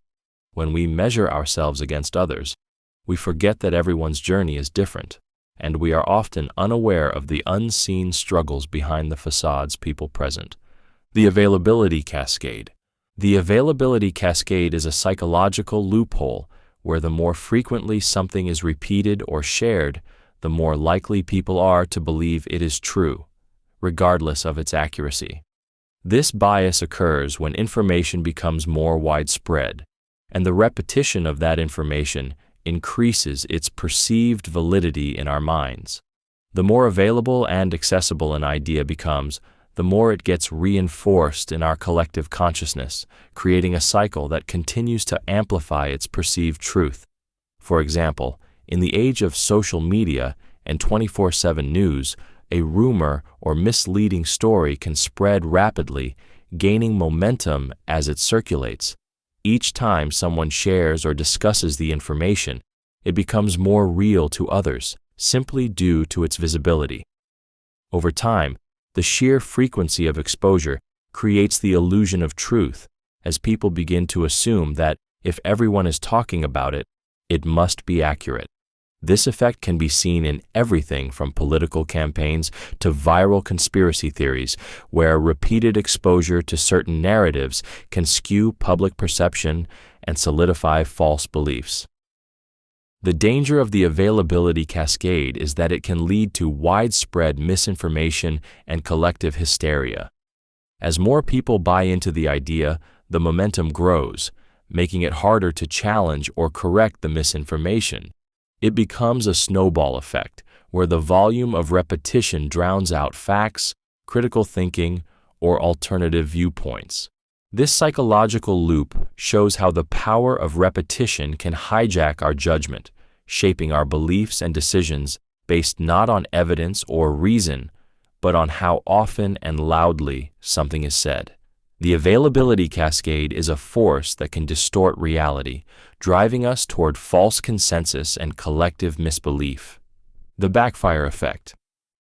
When we measure ourselves against others, we forget that everyone's journey is different, and we are often unaware of the unseen struggles behind the facades people present. The availability cascade. The availability cascade is a psychological loophole where the more frequently something is repeated or shared, the more likely people are to believe it is true, regardless of its accuracy. This bias occurs when information becomes more widespread, and the repetition of that information increases its perceived validity in our minds. The more available and accessible an idea becomes, the more it gets reinforced in our collective consciousness, creating a cycle that continues to amplify its perceived truth. For example, in the age of social media and 24/7 news, a rumor or misleading story can spread rapidly, gaining momentum as it circulates. Each time someone shares or discusses the information, it becomes more real to others, simply due to its visibility. Over time, the sheer frequency of exposure creates the illusion of truth, as people begin to assume that if everyone is talking about it, it must be accurate. This effect can be seen in everything from political campaigns to viral conspiracy theories, where repeated exposure to certain narratives can skew public perception and solidify false beliefs. The danger of the availability cascade is that it can lead to widespread misinformation and collective hysteria. As more people buy into the idea, the momentum grows, making it harder to challenge or correct the misinformation. It becomes a snowball effect, where the volume of repetition drowns out facts, critical thinking, or alternative viewpoints. This psychological loop shows how the power of repetition can hijack our judgment, shaping our beliefs and decisions based not on evidence or reason, but on how often and loudly something is said. The availability cascade is a force that can distort reality, driving us toward false consensus and collective misbelief. The Backfire Effect.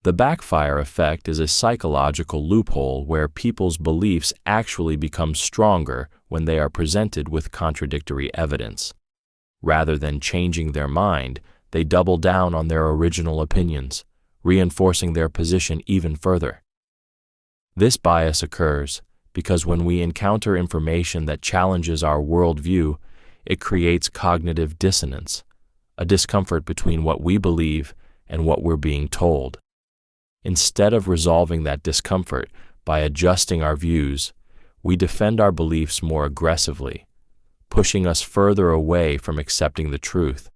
The Backfire Effect is a psychological loophole where people's beliefs actually become stronger when they are presented with contradictory evidence. Rather than changing their mind, they double down on their original opinions, reinforcing their position even further. This bias occurs because when we encounter information that challenges our worldview, it creates cognitive dissonance, a discomfort between what we believe and what we're being told. Instead of resolving that discomfort by adjusting our views, we defend our beliefs more aggressively, pushing us further away from accepting the truth.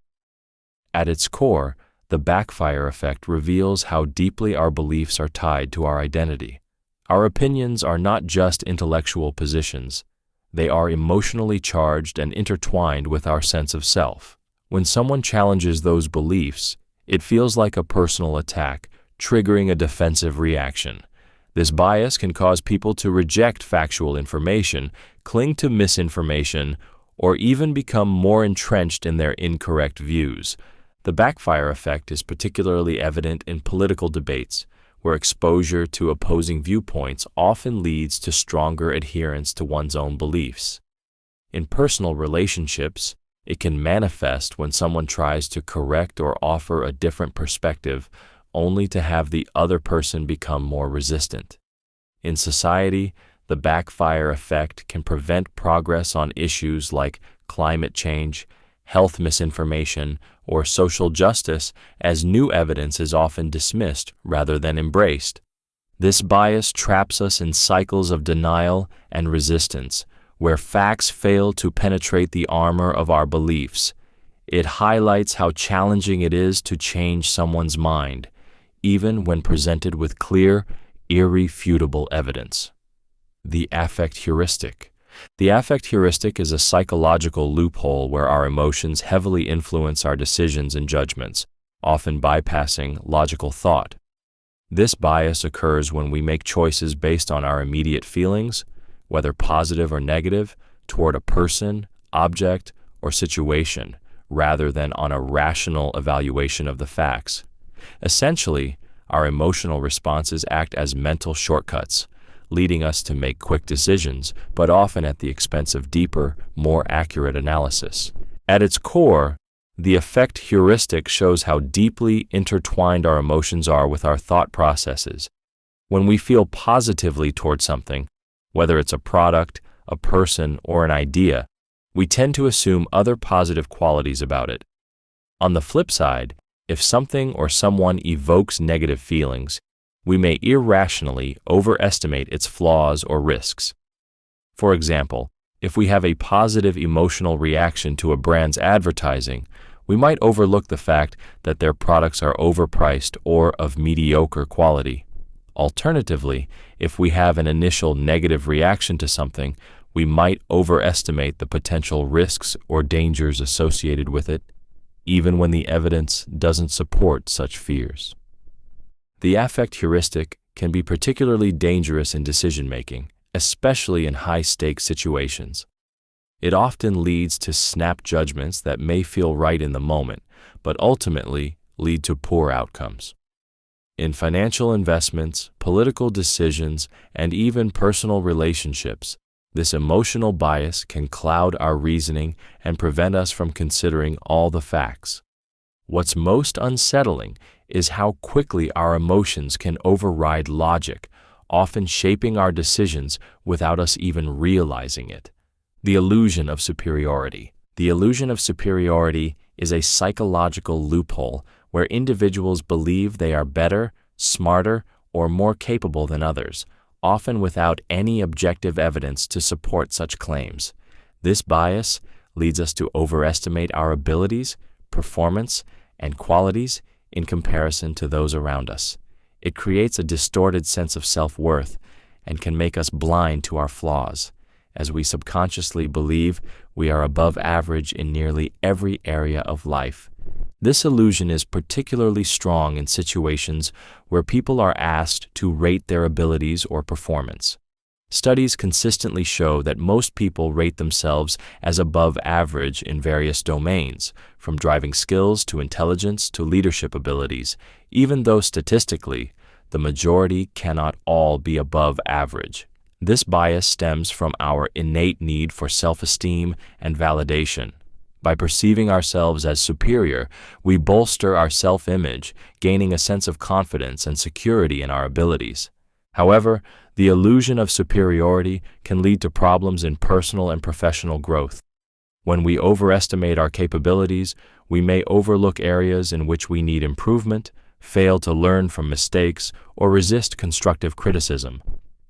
At its core, the Backfire Effect reveals how deeply our beliefs are tied to our identity. Our opinions are not just intellectual positions. They are emotionally charged and intertwined with our sense of self. When someone challenges those beliefs, it feels like a personal attack, triggering a defensive reaction. This bias can cause people to reject factual information, cling to misinformation, or even become more entrenched in their incorrect views. The Backfire Effect is particularly evident in political debates, where exposure to opposing viewpoints often leads to stronger adherence to one's own beliefs. In personal relationships, it can manifest when someone tries to correct or offer a different perspective, only to have the other person become more resistant. In society, the Backfire Effect can prevent progress on issues like climate change, health misinformation, or social justice, as new evidence is often dismissed rather than embraced. This bias traps us in cycles of denial and resistance, where facts fail to penetrate the armor of our beliefs. It highlights how challenging it is to change someone's mind, even when presented with clear, irrefutable evidence. The affect heuristic. The affect heuristic is a psychological loophole where our emotions heavily influence our decisions and judgments, often bypassing logical thought. This bias occurs when we make choices based on our immediate feelings, whether positive or negative, toward a person, object, or situation, rather than on a rational evaluation of the facts. Essentially, our emotional responses act as mental shortcuts, leading us to make quick decisions, but often at the expense of deeper, more accurate analysis. At its core, the effect heuristic shows how deeply intertwined our emotions are with our thought processes. When we feel positively toward something, whether it's a product, a person, or an idea, we tend to assume other positive qualities about it. On the flip side, if something or someone evokes negative feelings, we may irrationally overestimate its flaws or risks. For example, if we have a positive emotional reaction to a brand's advertising, we might overlook the fact that their products are overpriced or of mediocre quality. Alternatively, if we have an initial negative reaction to something, we might overestimate the potential risks or dangers associated with it, even when the evidence doesn't support such fears. The affect heuristic can be particularly dangerous in decision-making, especially in high-stakes situations. It often leads to snap judgments that may feel right in the moment, but ultimately lead to poor outcomes. In financial investments, political decisions, and even personal relationships, this emotional bias can cloud our reasoning and prevent us from considering all the facts. What's most unsettling is how quickly our emotions can override logic, often shaping our decisions without us even realizing it. The illusion of superiority. The illusion of superiority is a psychological loophole where individuals believe they are better, smarter, or more capable than others, often without any objective evidence to support such claims. This bias leads us to overestimate our abilities, performance, and qualities in comparison to those around us. It creates a distorted sense of self-worth and can make us blind to our flaws, as we subconsciously believe we are above average in nearly every area of life. This illusion is particularly strong in situations where people are asked to rate their abilities or performance. Studies consistently show that most people rate themselves as above average in various domains, from driving skills to intelligence to leadership abilities, even though statistically, the majority cannot all be above average. This bias stems from our innate need for self-esteem and validation. By perceiving ourselves as superior, we bolster our self-image, gaining a sense of confidence and security in our abilities. However, the illusion of superiority can lead to problems in personal and professional growth. When we overestimate our capabilities, we may overlook areas in which we need improvement, fail to learn from mistakes, or resist constructive criticism.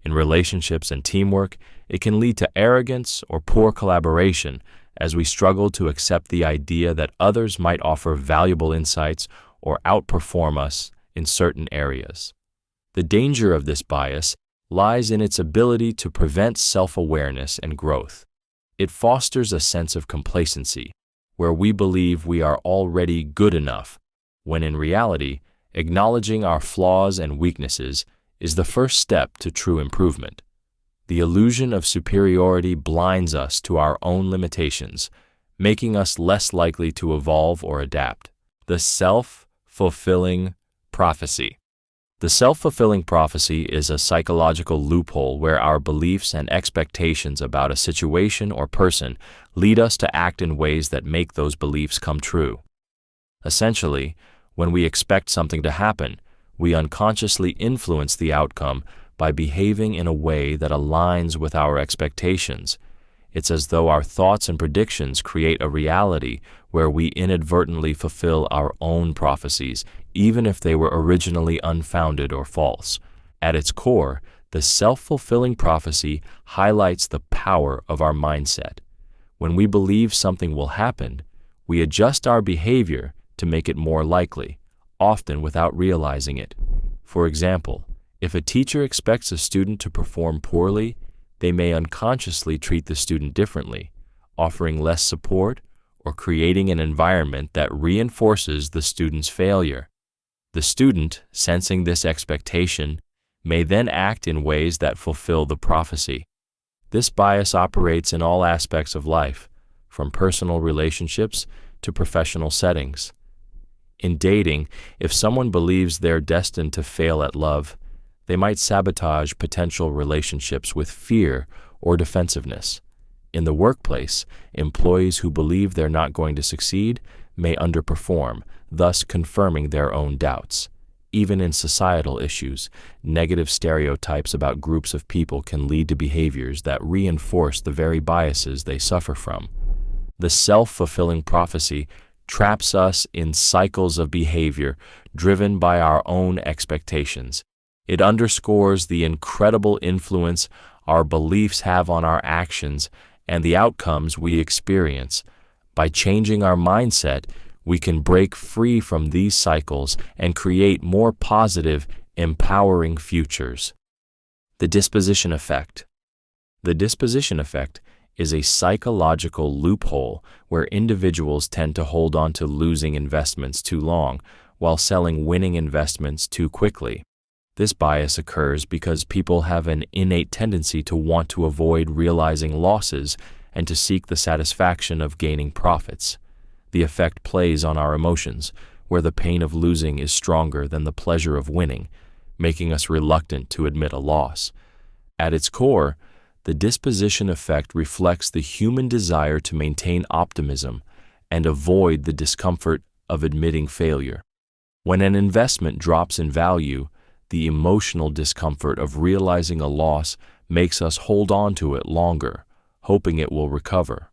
In relationships and teamwork, it can lead to arrogance or poor collaboration, as we struggle to accept the idea that others might offer valuable insights or outperform us in certain areas. The danger of this bias lies in its ability to prevent self-awareness and growth. It fosters a sense of complacency, where we believe we are already good enough, when in reality, acknowledging our flaws and weaknesses is the first step to true improvement. The illusion of superiority blinds us to our own limitations, making us less likely to evolve or adapt. The self-fulfilling prophecy. The self-fulfilling prophecy is a psychological loophole where our beliefs and expectations about a situation or person lead us to act in ways that make those beliefs come true. Essentially, when we expect something to happen, we unconsciously influence the outcome by behaving in a way that aligns with our expectations. It's as though our thoughts and predictions create a reality where we inadvertently fulfill our own prophecies, even if they were originally unfounded or false. At its core, the self-fulfilling prophecy highlights the power of our mindset. When we believe something will happen, we adjust our behavior to make it more likely, often without realizing it. For example, if a teacher expects a student to perform poorly, they may unconsciously treat the student differently, offering less support or creating an environment that reinforces the student's failure. The student, sensing this expectation, may then act in ways that fulfill the prophecy. This bias operates in all aspects of life, from personal relationships to professional settings. In dating, if someone believes they're destined to fail at love, they might sabotage potential relationships with fear or defensiveness. In the workplace, employees who believe they're not going to succeed may underperform, thus confirming their own doubts. Even in societal issues, negative stereotypes about groups of people can lead to behaviors that reinforce the very biases they suffer from. The self-fulfilling prophecy traps us in cycles of behavior driven by our own expectations. It underscores the incredible influence our beliefs have on our actions and the outcomes we experience. By changing our mindset, we can break free from these cycles and create more positive, empowering futures. The Disposition Effect. The Disposition Effect is a psychological loophole where individuals tend to hold on to losing investments too long while selling winning investments too quickly. This bias occurs because people have an innate tendency to want to avoid realizing losses and to seek the satisfaction of gaining profits. The effect plays on our emotions, where the pain of losing is stronger than the pleasure of winning, making us reluctant to admit a loss. At its core, the disposition effect reflects the human desire to maintain optimism and avoid the discomfort of admitting failure. When an investment drops in value, the emotional discomfort of realizing a loss makes us hold on to it longer, hoping it will recover.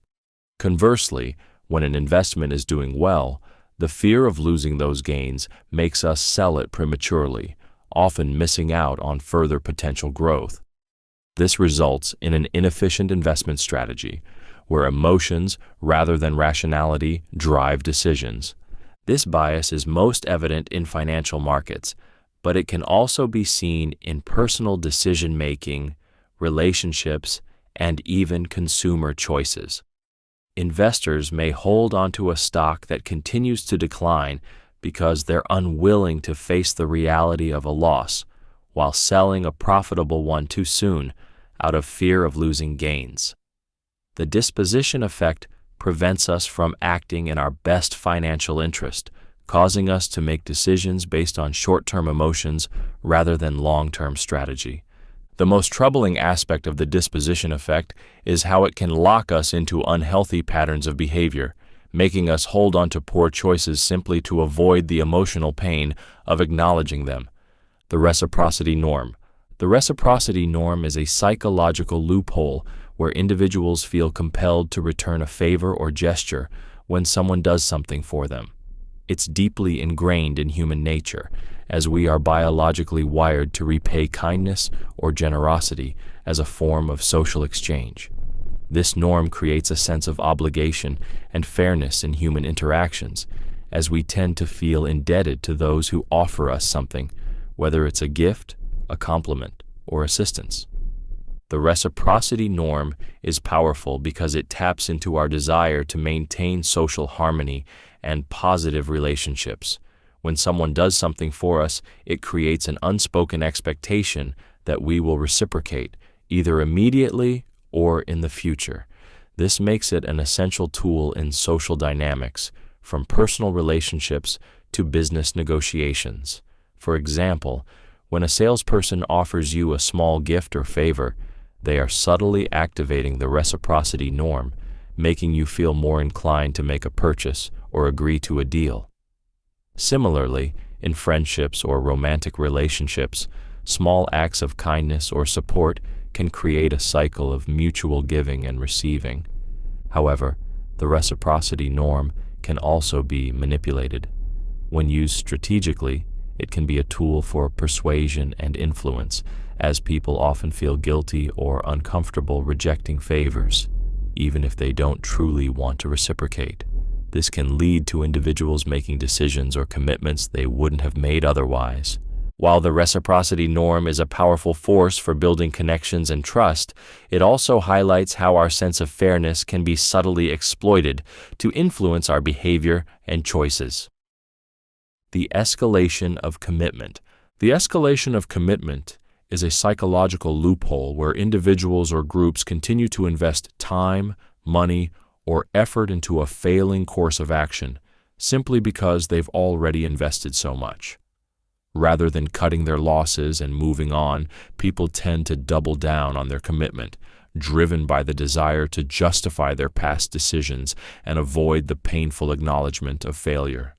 Conversely, when an investment is doing well, the fear of losing those gains makes us sell it prematurely, often missing out on further potential growth. This results in an inefficient investment strategy, where emotions rather than rationality drive decisions. This bias is most evident in financial markets, but it can also be seen in personal decision-making, relationships, and even consumer choices. Investors may hold onto a stock that continues to decline because they're unwilling to face the reality of a loss, while selling a profitable one too soon out of fear of losing gains. The disposition effect prevents us from acting in our best financial interest, causing us to make decisions based on short-term emotions rather than long-term strategy. The most troubling aspect of the disposition effect is how it can lock us into unhealthy patterns of behavior, making us hold on to poor choices simply to avoid the emotional pain of acknowledging them. The Reciprocity Norm. The reciprocity norm is a psychological loophole where individuals feel compelled to return a favor or gesture when someone does something for them. It's deeply ingrained in human nature, as we are biologically wired to repay kindness or generosity as a form of social exchange. This norm creates a sense of obligation and fairness in human interactions, as we tend to feel indebted to those who offer us something, whether it's a gift, a compliment, or assistance. The reciprocity norm is powerful because it taps into our desire to maintain social harmony and positive relationships. When someone does something for us, it creates an unspoken expectation that we will reciprocate, either immediately or in the future. This makes it an essential tool in social dynamics, from personal relationships to business negotiations. For example, when a salesperson offers you a small gift or favor, they are subtly activating the reciprocity norm, making you feel more inclined to make a purchase or agree to a deal. Similarly, in friendships or romantic relationships, small acts of kindness or support can create a cycle of mutual giving and receiving. However, the reciprocity norm can also be manipulated. When used strategically, it can be a tool for persuasion and influence, as people often feel guilty or uncomfortable rejecting favors, even if they don't truly want to reciprocate. This can lead to individuals making decisions or commitments they wouldn't have made otherwise. While the reciprocity norm is a powerful force for building connections and trust, it also highlights how our sense of fairness can be subtly exploited to influence our behavior and choices. The escalation of commitment. The escalation of commitment is a psychological loophole where individuals or groups continue to invest time, money, or effort into a failing course of action simply because they've already invested so much. Rather than cutting their losses and moving on, people tend to double down on their commitment, driven by the desire to justify their past decisions and avoid the painful acknowledgement of failure.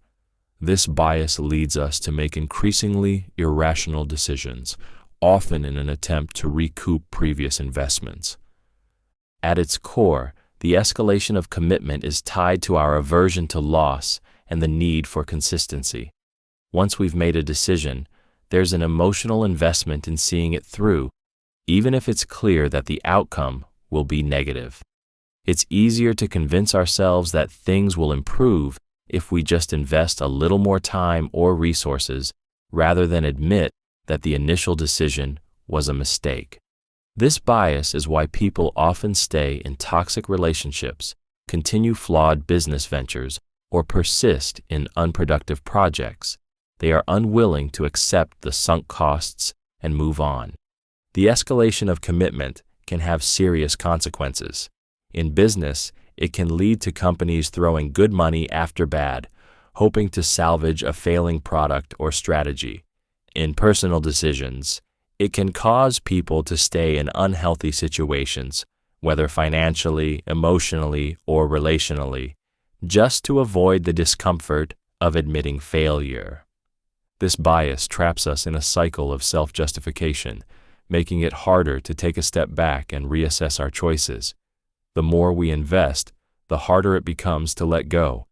This bias leads us to make increasingly irrational decisions, often in an attempt to recoup previous investments. At its core, the escalation of commitment is tied to our aversion to loss and the need for consistency. Once we've made a decision, there's an emotional investment in seeing it through, even if it's clear that the outcome will be negative. It's easier to convince ourselves that things will improve if we just invest a little more time or resources rather than admit that the initial decision was a mistake. This bias is why people often stay in toxic relationships, continue flawed business ventures, or persist in unproductive projects. They are unwilling to accept the sunk costs and move on. The escalation of commitment can have serious consequences. In business, it can lead to companies throwing good money after bad, hoping to salvage a failing product or strategy. In personal decisions, it can cause people to stay in unhealthy situations, whether financially, emotionally, or relationally, just to avoid the discomfort of admitting failure. This bias traps us in a cycle of self-justification, making it harder to take a step back and reassess our choices. The more we invest, the harder it becomes to let go,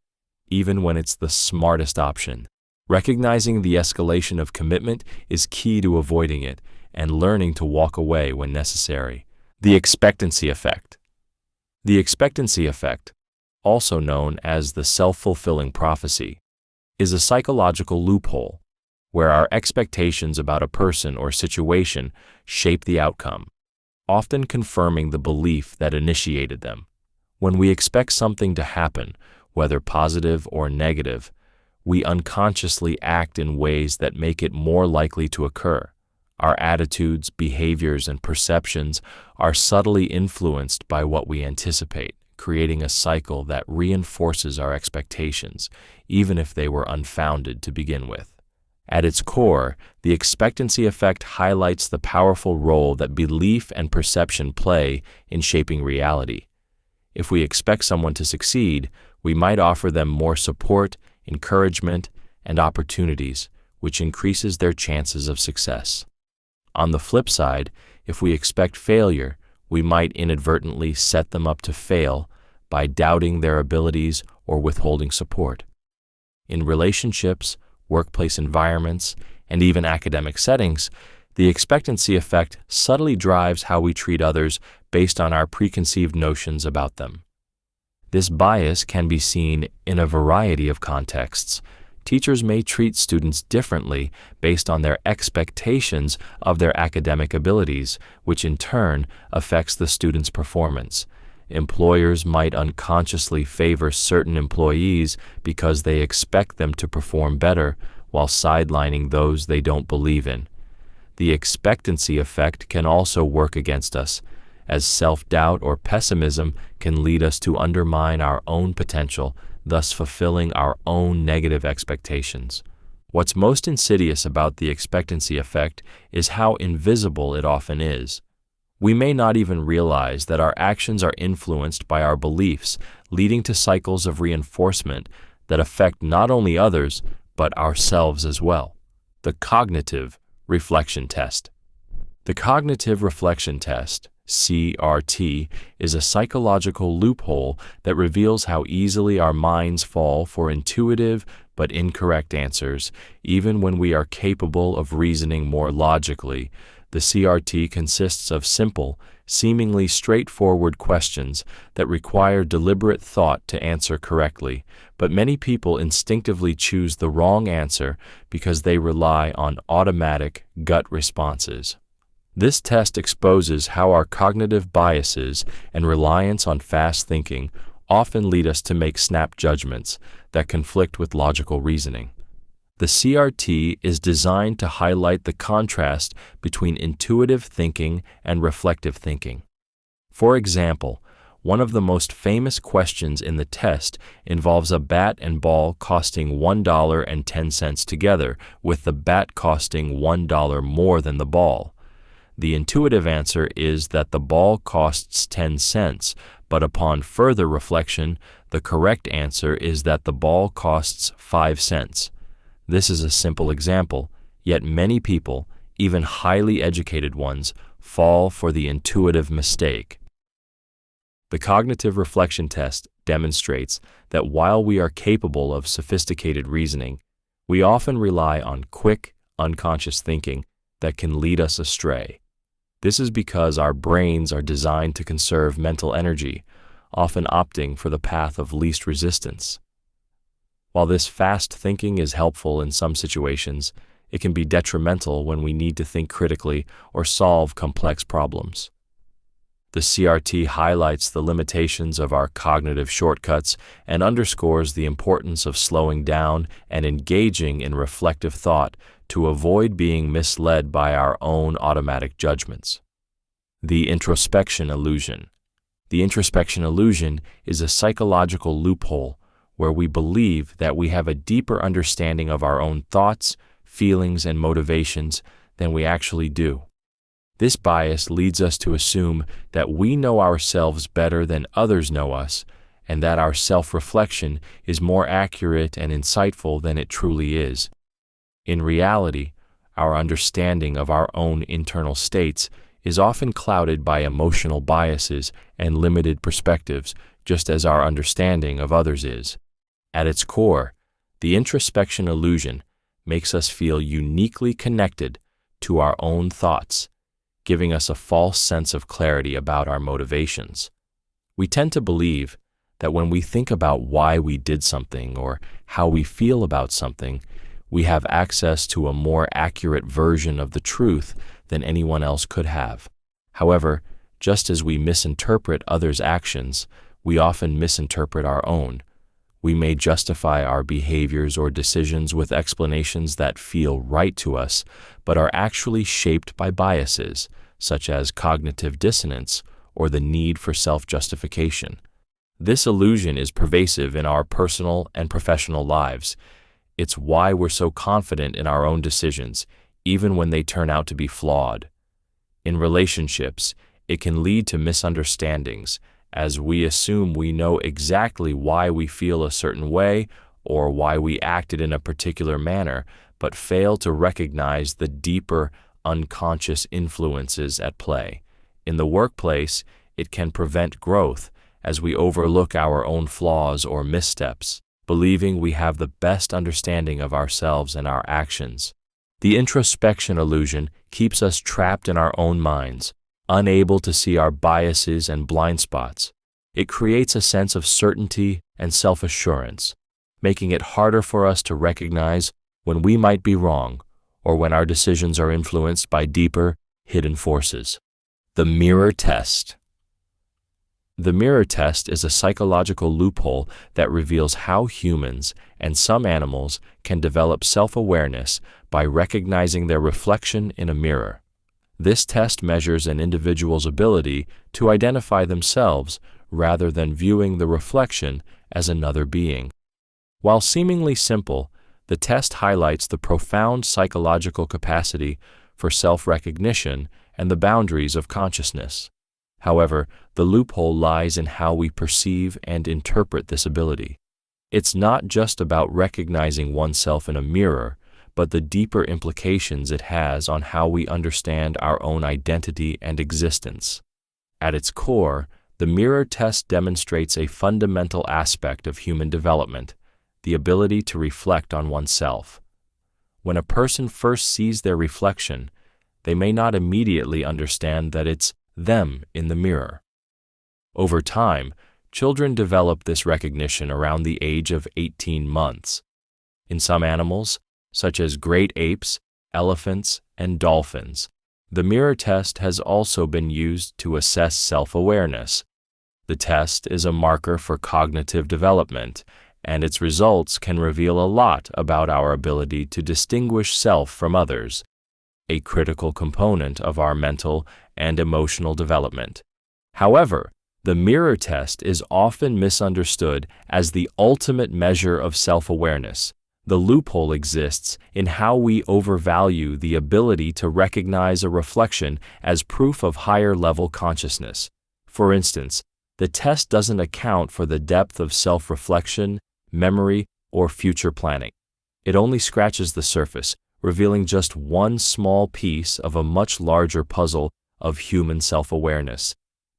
even when it's the smartest option. Recognizing the escalation of commitment is key to avoiding it and learning to walk away when necessary. The Expectancy Effect. The Expectancy Effect, also known as the self-fulfilling prophecy, is a psychological loophole where our expectations about a person or situation shape the outcome, often confirming the belief that initiated them. When we expect something to happen, whether positive or negative, we unconsciously act in ways that make it more likely to occur. Our attitudes, behaviors, and perceptions are subtly influenced by what we anticipate, creating a cycle that reinforces our expectations, even if they were unfounded to begin with. At its core, the expectancy effect highlights the powerful role that belief and perception play in shaping reality. If we expect someone to succeed, we might offer them more support, encouragement, and opportunities, which increases their chances of success. On the flip side, if we expect failure, we might inadvertently set them up to fail by doubting their abilities or withholding support. In relationships, workplace environments, and even academic settings, the expectancy effect subtly drives how we treat others based on our preconceived notions about them. This bias can be seen in a variety of contexts. Teachers may treat students differently based on their expectations of their academic abilities, which in turn affects the student's performance. Employers might unconsciously favor certain employees because they expect them to perform better while sidelining those they don't believe in. The expectancy effect can also work against us, as self-doubt or pessimism can lead us to undermine our own potential, thus fulfilling our own negative expectations. What's most insidious about the expectancy effect is how invisible it often is. We may not even realize that our actions are influenced by our beliefs, leading to cycles of reinforcement that affect not only others, but ourselves as well. The Cognitive Reflection Test. The Cognitive Reflection Test, CRT, is a psychological loophole that reveals how easily our minds fall for intuitive but incorrect answers, even when we are capable of reasoning more logically. The CRT consists of simple, seemingly straightforward questions that require deliberate thought to answer correctly, but many people instinctively choose the wrong answer because they rely on automatic gut responses. This test exposes how our cognitive biases and reliance on fast thinking often lead us to make snap judgments that conflict with logical reasoning. The CRT is designed to highlight the contrast between intuitive thinking and reflective thinking. For example, one of the most famous questions in the test involves a bat and ball costing $1.10 together, with the bat costing $1 more than the ball. The intuitive answer is that the ball costs 10 cents, but upon further reflection, the correct answer is that the ball costs 5 cents. This is a simple example, yet many people, even highly educated ones, fall for the intuitive mistake. The cognitive reflection test demonstrates that while we are capable of sophisticated reasoning, we often rely on quick, unconscious thinking that can lead us astray. This is because our brains are designed to conserve mental energy, often opting for the path of least resistance. While this fast thinking is helpful in some situations, it can be detrimental when we need to think critically or solve complex problems. The CRT highlights the limitations of our cognitive shortcuts and underscores the importance of slowing down and engaging in reflective thought to avoid being misled by our own automatic judgments. The Introspection Illusion. The Introspection Illusion is a psychological loophole where we believe that we have a deeper understanding of our own thoughts, feelings, and motivations than we actually do. This bias leads us to assume that we know ourselves better than others know us, and that our self-reflection is more accurate and insightful than it truly is. In reality, our understanding of our own internal states is often clouded by emotional biases and limited perspectives, just as our understanding of others is. At its core, the introspection illusion makes us feel uniquely connected to our own thoughts, giving us a false sense of clarity about our motivations. We tend to believe that when we think about why we did something or how we feel about something, we have access to a more accurate version of the truth than anyone else could have. However, just as we misinterpret others' actions, we often misinterpret our own. We may justify our behaviors or decisions with explanations that feel right to us, but are actually shaped by biases, such as cognitive dissonance or the need for self-justification. This illusion is pervasive in our personal and professional lives. It's why we're so confident in our own decisions, even when they turn out to be flawed. In relationships, it can lead to misunderstandings, as we assume we know exactly why we feel a certain way or why we acted in a particular manner, but fail to recognize the deeper, unconscious influences at play. In the workplace, it can prevent growth as we overlook our own flaws or missteps, believing we have the best understanding of ourselves and our actions. The introspection illusion keeps us trapped in our own minds, unable to see our biases and blind spots. It creates a sense of certainty and self-assurance, making it harder for us to recognize when we might be wrong or when our decisions are influenced by deeper, hidden forces. The mirror test. The mirror test is a psychological loophole that reveals how humans and some animals can develop self-awareness by recognizing their reflection in a mirror. This test measures an individual's ability to identify themselves rather than viewing the reflection as another being. While seemingly simple, the test highlights the profound psychological capacity for self-recognition and the boundaries of consciousness. However, the loophole lies in how we perceive and interpret this ability. It's not just about recognizing oneself in a mirror, but the deeper implications it has on how we understand our own identity and existence. At its core, the mirror test demonstrates a fundamental aspect of human development, the ability to reflect on oneself. When a person first sees their reflection, they may not immediately understand that it's them in the mirror. Over time, children develop this recognition around the age of 18 months. In some animals, such as great apes, elephants, and dolphins, the mirror test has also been used to assess self-awareness. The test is a marker for cognitive development, and its results can reveal a lot about our ability to distinguish self from others, a critical component of our mental and emotional development. However, the mirror test is often misunderstood as the ultimate measure of self-awareness. The loophole exists in how we overvalue the ability to recognize a reflection as proof of higher-level consciousness. For instance, the test doesn't account for the depth of self-reflection, memory, or future planning. It only scratches the surface, revealing just one small piece of a much larger puzzle of human self-awareness.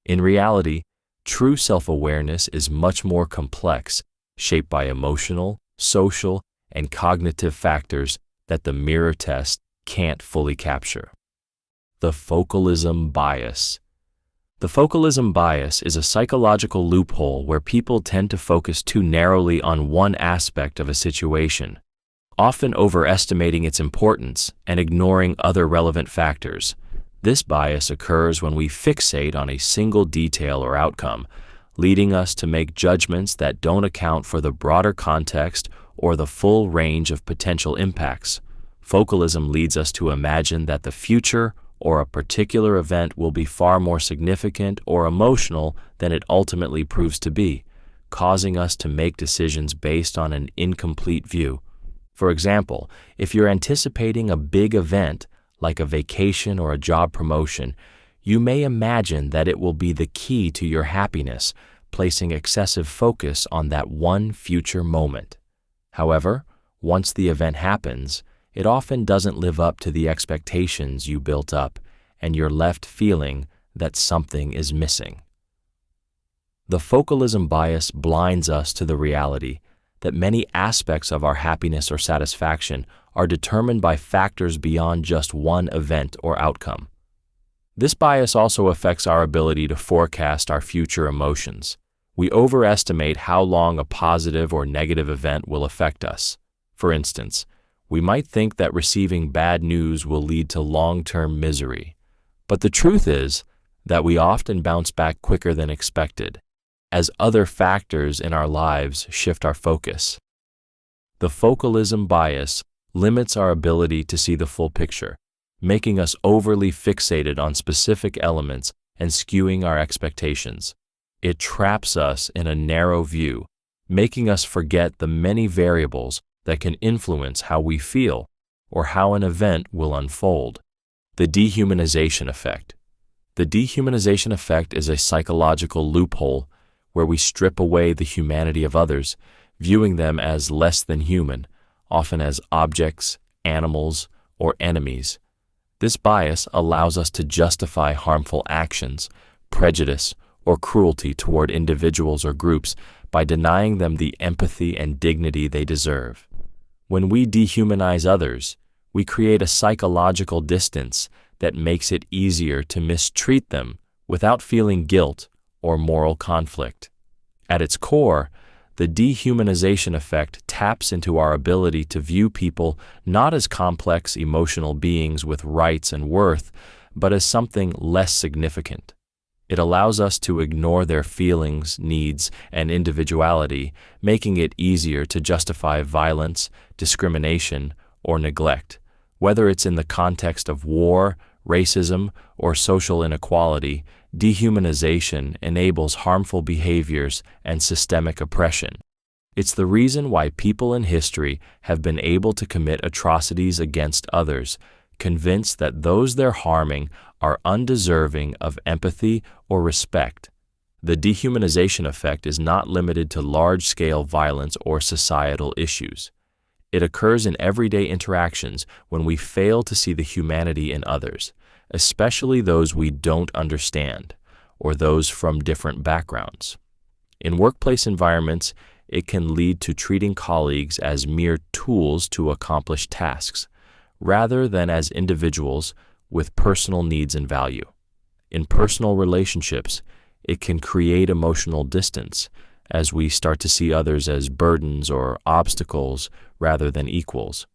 In reality, true self-awareness is much more complex, shaped by emotional, social, and cognitive factors that the mirror test can't fully capture. The Focalism Bias. The Focalism bias is a psychological loophole where people tend to focus too narrowly on one aspect of a situation, often overestimating its importance and ignoring other relevant factors. This bias occurs when we fixate on a single detail or outcome, leading us to make judgments that don't account for the broader context or the full range of potential impacts. Focalism leads us to imagine that the future or a particular event will be far more significant or emotional than it ultimately proves to be, causing us to make decisions based on an incomplete view. For example, if you're anticipating a big event, like a vacation or a job promotion, you may imagine that it will be the key to your happiness, placing excessive focus on that one future moment. However, once the event happens, it often doesn't live up to the expectations you built up, and you're left feeling that something is missing. The focalism bias blinds us to the reality that many aspects of our happiness or satisfaction are determined by factors beyond just one event or outcome. This bias also affects our ability to forecast our future emotions. We overestimate how long a positive or negative event will affect us. For instance, we might think that receiving bad news will lead to long-term misery. But the truth is that we often bounce back quicker than expected, as other factors in our lives shift our focus. The focalism bias limits our ability to see the full picture, making us overly fixated on specific elements and skewing our expectations. It traps us in a narrow view, making us forget the many variables that can influence how we feel or how an event will unfold. The Dehumanization Effect. The Dehumanization Effect is a psychological loophole where we strip away the humanity of others, viewing them as less than human, often as objects, animals, or enemies. This bias allows us to justify harmful actions, prejudice, or cruelty toward individuals or groups by denying them the empathy and dignity they deserve. When we dehumanize others, we create a psychological distance that makes it easier to mistreat them without feeling guilt or moral conflict. At its core, the dehumanization effect taps into our ability to view people not as complex emotional beings with rights and worth, but as something less significant. It allows us to ignore their feelings, needs, and individuality, making it easier to justify violence, discrimination, or neglect. Whether it's in the context of war, racism, or social inequality, dehumanization enables harmful behaviors and systemic oppression. It's the reason why people in history have been able to commit atrocities against others, convinced that those they're harming are undeserving of empathy or respect. The dehumanization effect is not limited to large-scale violence or societal issues. It occurs in everyday interactions when we fail to see the humanity in others, especially those we don't understand or those from different backgrounds. In workplace environments, it can lead to treating colleagues as mere tools to accomplish tasks, rather than as individuals with personal needs and value. In personal relationships, it can create emotional distance as we start to see others as burdens or obstacles rather than equals.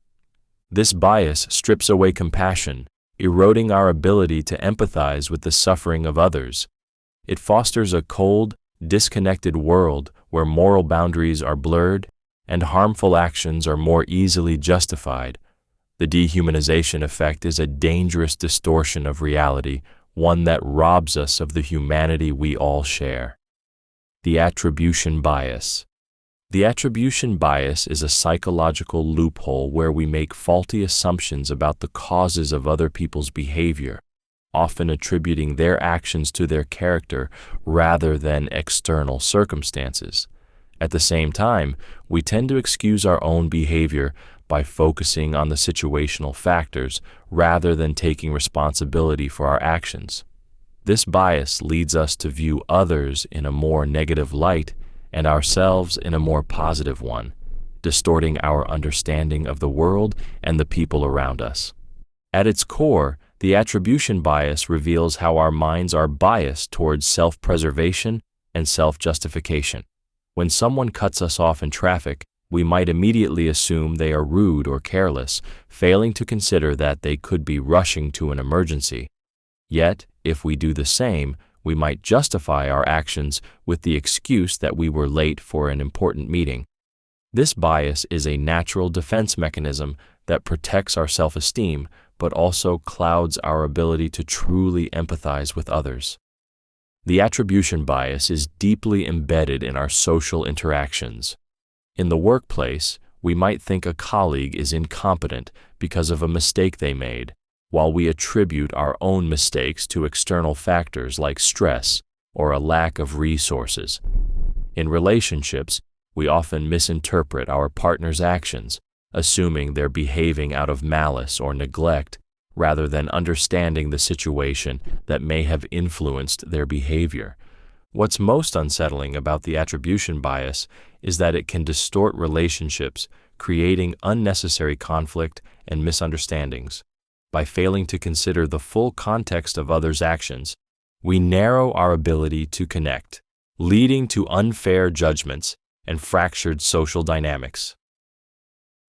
This bias strips away compassion, eroding our ability to empathize with the suffering of others. It fosters a cold, disconnected world where moral boundaries are blurred and harmful actions are more easily justified. The dehumanization effect is a dangerous distortion of reality, one that robs us of the humanity we all share. The attribution bias. The attribution bias is a psychological loophole where we make faulty assumptions about the causes of other people's behavior, often attributing their actions to their character rather than external circumstances. At the same time, we tend to excuse our own behavior by focusing on the situational factors rather than taking responsibility for our actions. This bias leads us to view others in a more negative light and ourselves in a more positive one, distorting our understanding of the world and the people around us. At its core, the attribution bias reveals how our minds are biased towards self-preservation and self-justification. When someone cuts us off in traffic, we might immediately assume they are rude or careless, failing to consider that they could be rushing to an emergency. Yet, if we do the same, we might justify our actions with the excuse that we were late for an important meeting. This bias is a natural defense mechanism that protects our self-esteem, but also clouds our ability to truly empathize with others. The attribution bias is deeply embedded in our social interactions. In the workplace, we might think a colleague is incompetent because of a mistake they made, while we attribute our own mistakes to external factors like stress or a lack of resources. In relationships, we often misinterpret our partner's actions, assuming they're behaving out of malice or neglect, rather than understanding the situation that may have influenced their behavior. What's most unsettling about the attribution bias is that it can distort relationships, creating unnecessary conflict and misunderstandings. By failing to consider the full context of others' actions, we narrow our ability to connect, leading to unfair judgments and fractured social dynamics.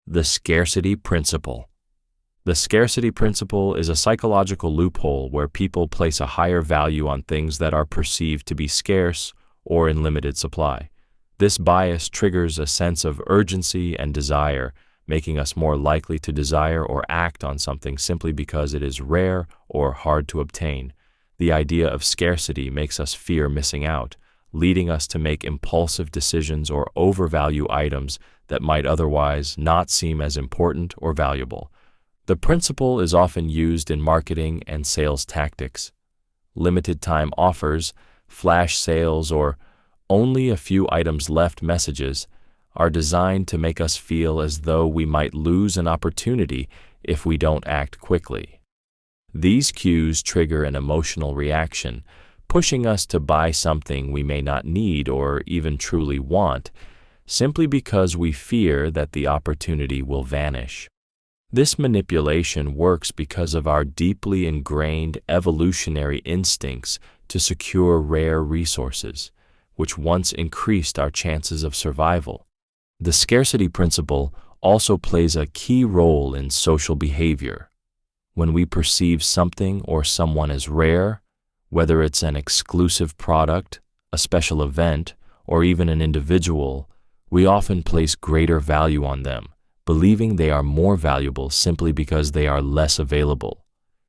The Scarcity Principle. The Scarcity Principle is a psychological loophole where people place a higher value on things that are perceived to be scarce or in limited supply. This bias triggers a sense of urgency and desire, making us more likely to desire or act on something simply because it is rare or hard to obtain. The idea of scarcity makes us fear missing out, leading us to make impulsive decisions or overvalue items that might otherwise not seem as important or valuable. The principle is often used in marketing and sales tactics. Limited time offers, flash sales, or only a few items left messages are designed to make us feel as though we might lose an opportunity if we don't act quickly. These cues trigger an emotional reaction, pushing us to buy something we may not need or even truly want, simply because we fear that the opportunity will vanish. This manipulation works because of our deeply ingrained evolutionary instincts to secure rare resources, which once increased our chances of survival. The scarcity principle also plays a key role in social behavior. When we perceive something or someone as rare, whether it's an exclusive product, a special event, or even an individual, we often place greater value on them, believing they are more valuable simply because they are less available.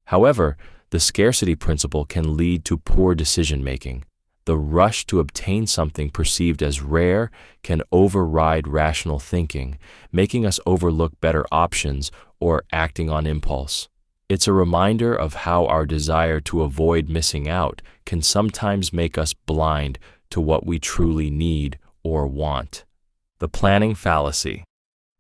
However, the scarcity principle can lead to poor decision-making. The rush to obtain something perceived as rare can override rational thinking, making us overlook better options or acting on impulse. It's a reminder of how our desire to avoid missing out can sometimes make us blind to what we truly need or want. The planning fallacy.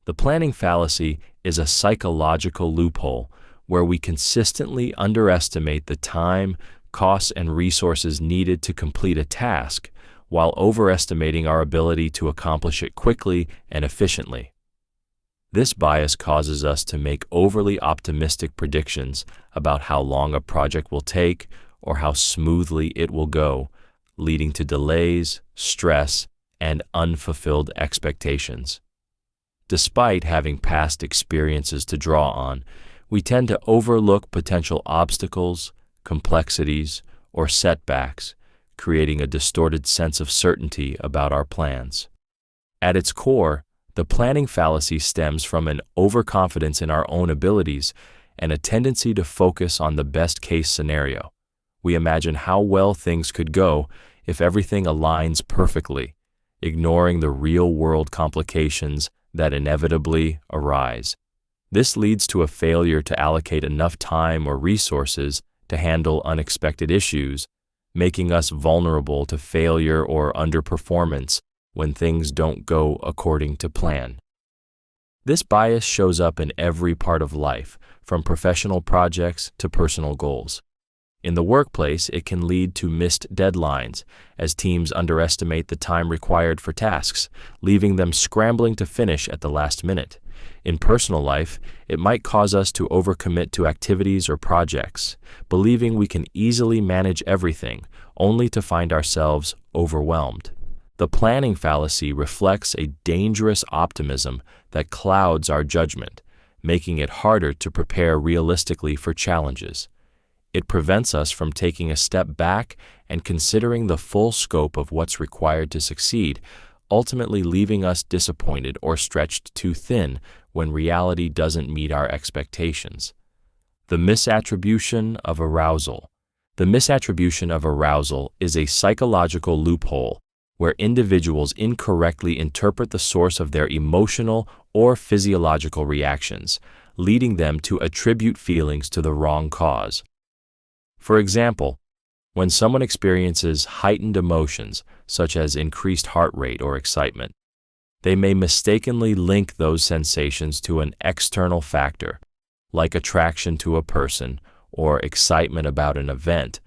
The planning fallacy is a psychological loophole where we consistently underestimate the time, costs, and resources needed to complete a task, while overestimating our ability to accomplish it quickly and efficiently. This bias causes us to make overly optimistic predictions about how long a project will take or how smoothly it will go, leading to delays, stress, and unfulfilled expectations. Despite having past experiences to draw on, we tend to overlook potential obstacles, complexities, or setbacks, creating a distorted sense of certainty about our plans. At its core, The planning fallacy stems from an overconfidence in our own abilities and a tendency to focus on the best-case scenario. We imagine how well things could go if everything aligns perfectly, ignoring the real-world complications that inevitably arise. This leads to a failure to allocate enough time or resources to handle unexpected issues, making us vulnerable to failure or underperformance when things don't go according to plan. This bias shows up in every part of life, from professional projects to personal goals. In the workplace, it can lead to missed deadlines, as teams underestimate the time required for tasks, leaving them scrambling to finish at the last minute. In personal life, it might cause us to overcommit to activities or projects, believing we can easily manage everything, only to find ourselves overwhelmed. The planning fallacy reflects a dangerous optimism that clouds our judgment, making it harder to prepare realistically for challenges. It prevents us from taking a step back and considering the full scope of what's required to succeed, ultimately leaving us disappointed or stretched too thin when reality doesn't meet our expectations. The misattribution of arousal. The misattribution of arousal is a psychological loophole where individuals incorrectly interpret the source of their emotional or physiological reactions, leading them to attribute feelings to the wrong cause. For example, when someone experiences heightened emotions, such as increased heart rate or excitement, they may mistakenly link those sensations to an external factor, like attraction to a person or excitement about an event,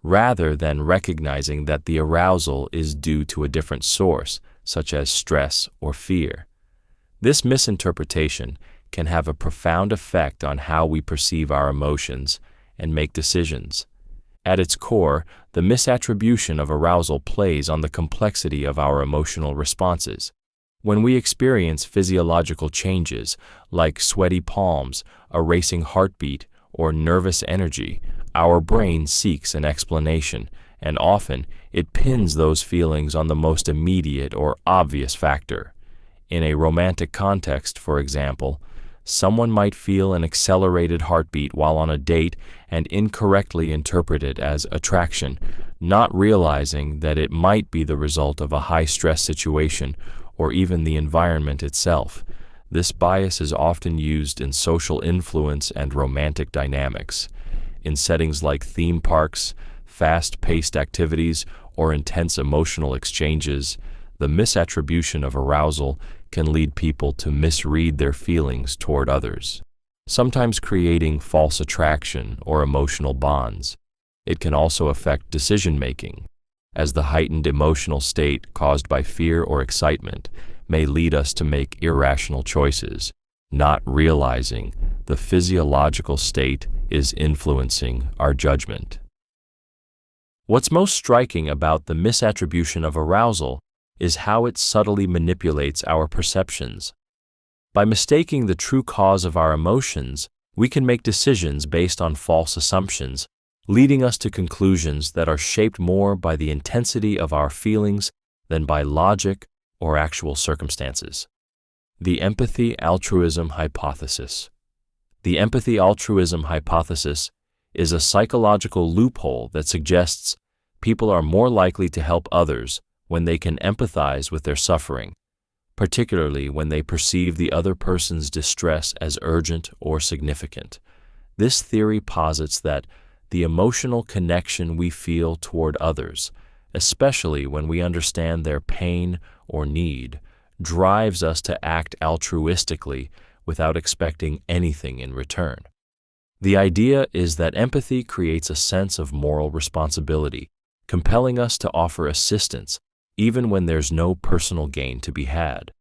rather than recognizing that the arousal is due to a different source, such as stress or fear. This misinterpretation can have a profound effect on how we perceive our emotions and make decisions. At its core, the misattribution of arousal plays on the complexity of our emotional responses. When we experience physiological changes like sweaty palms, a racing heartbeat, or nervous energy, our brain seeks an explanation, and often it pins those feelings on the most immediate or obvious factor. In a romantic context, for example, someone might feel an accelerated heartbeat while on a date and incorrectly interpret it as attraction, not realizing that it might be the result of a high-stress situation or even the environment itself. This bias is often used in social influence and romantic dynamics. In settings like theme parks, fast-paced activities, or intense emotional exchanges, the misattribution of arousal can lead people to misread their feelings toward others, sometimes creating false attraction or emotional bonds. It can also affect decision-making, as the heightened emotional state caused by fear or excitement may lead us to make irrational choices, not realizing the physiological state is influencing our judgment. What's most striking about the misattribution of arousal is how it subtly manipulates our perceptions. By mistaking the true cause of our emotions, we can make decisions based on false assumptions, leading us to conclusions that are shaped more by the intensity of our feelings than by logic or actual circumstances. The Empathy-Altruism Hypothesis. The Empathy-Altruism Hypothesis is a psychological loophole that suggests people are more likely to help others when they can empathize with their suffering, particularly when they perceive the other person's distress as urgent or significant. This theory posits that the emotional connection we feel toward others, especially when we understand their pain or need, drives us to act altruistically without expecting anything in return. The idea is that empathy creates a sense of moral responsibility, compelling us to offer assistance even when there's no personal gain to be had.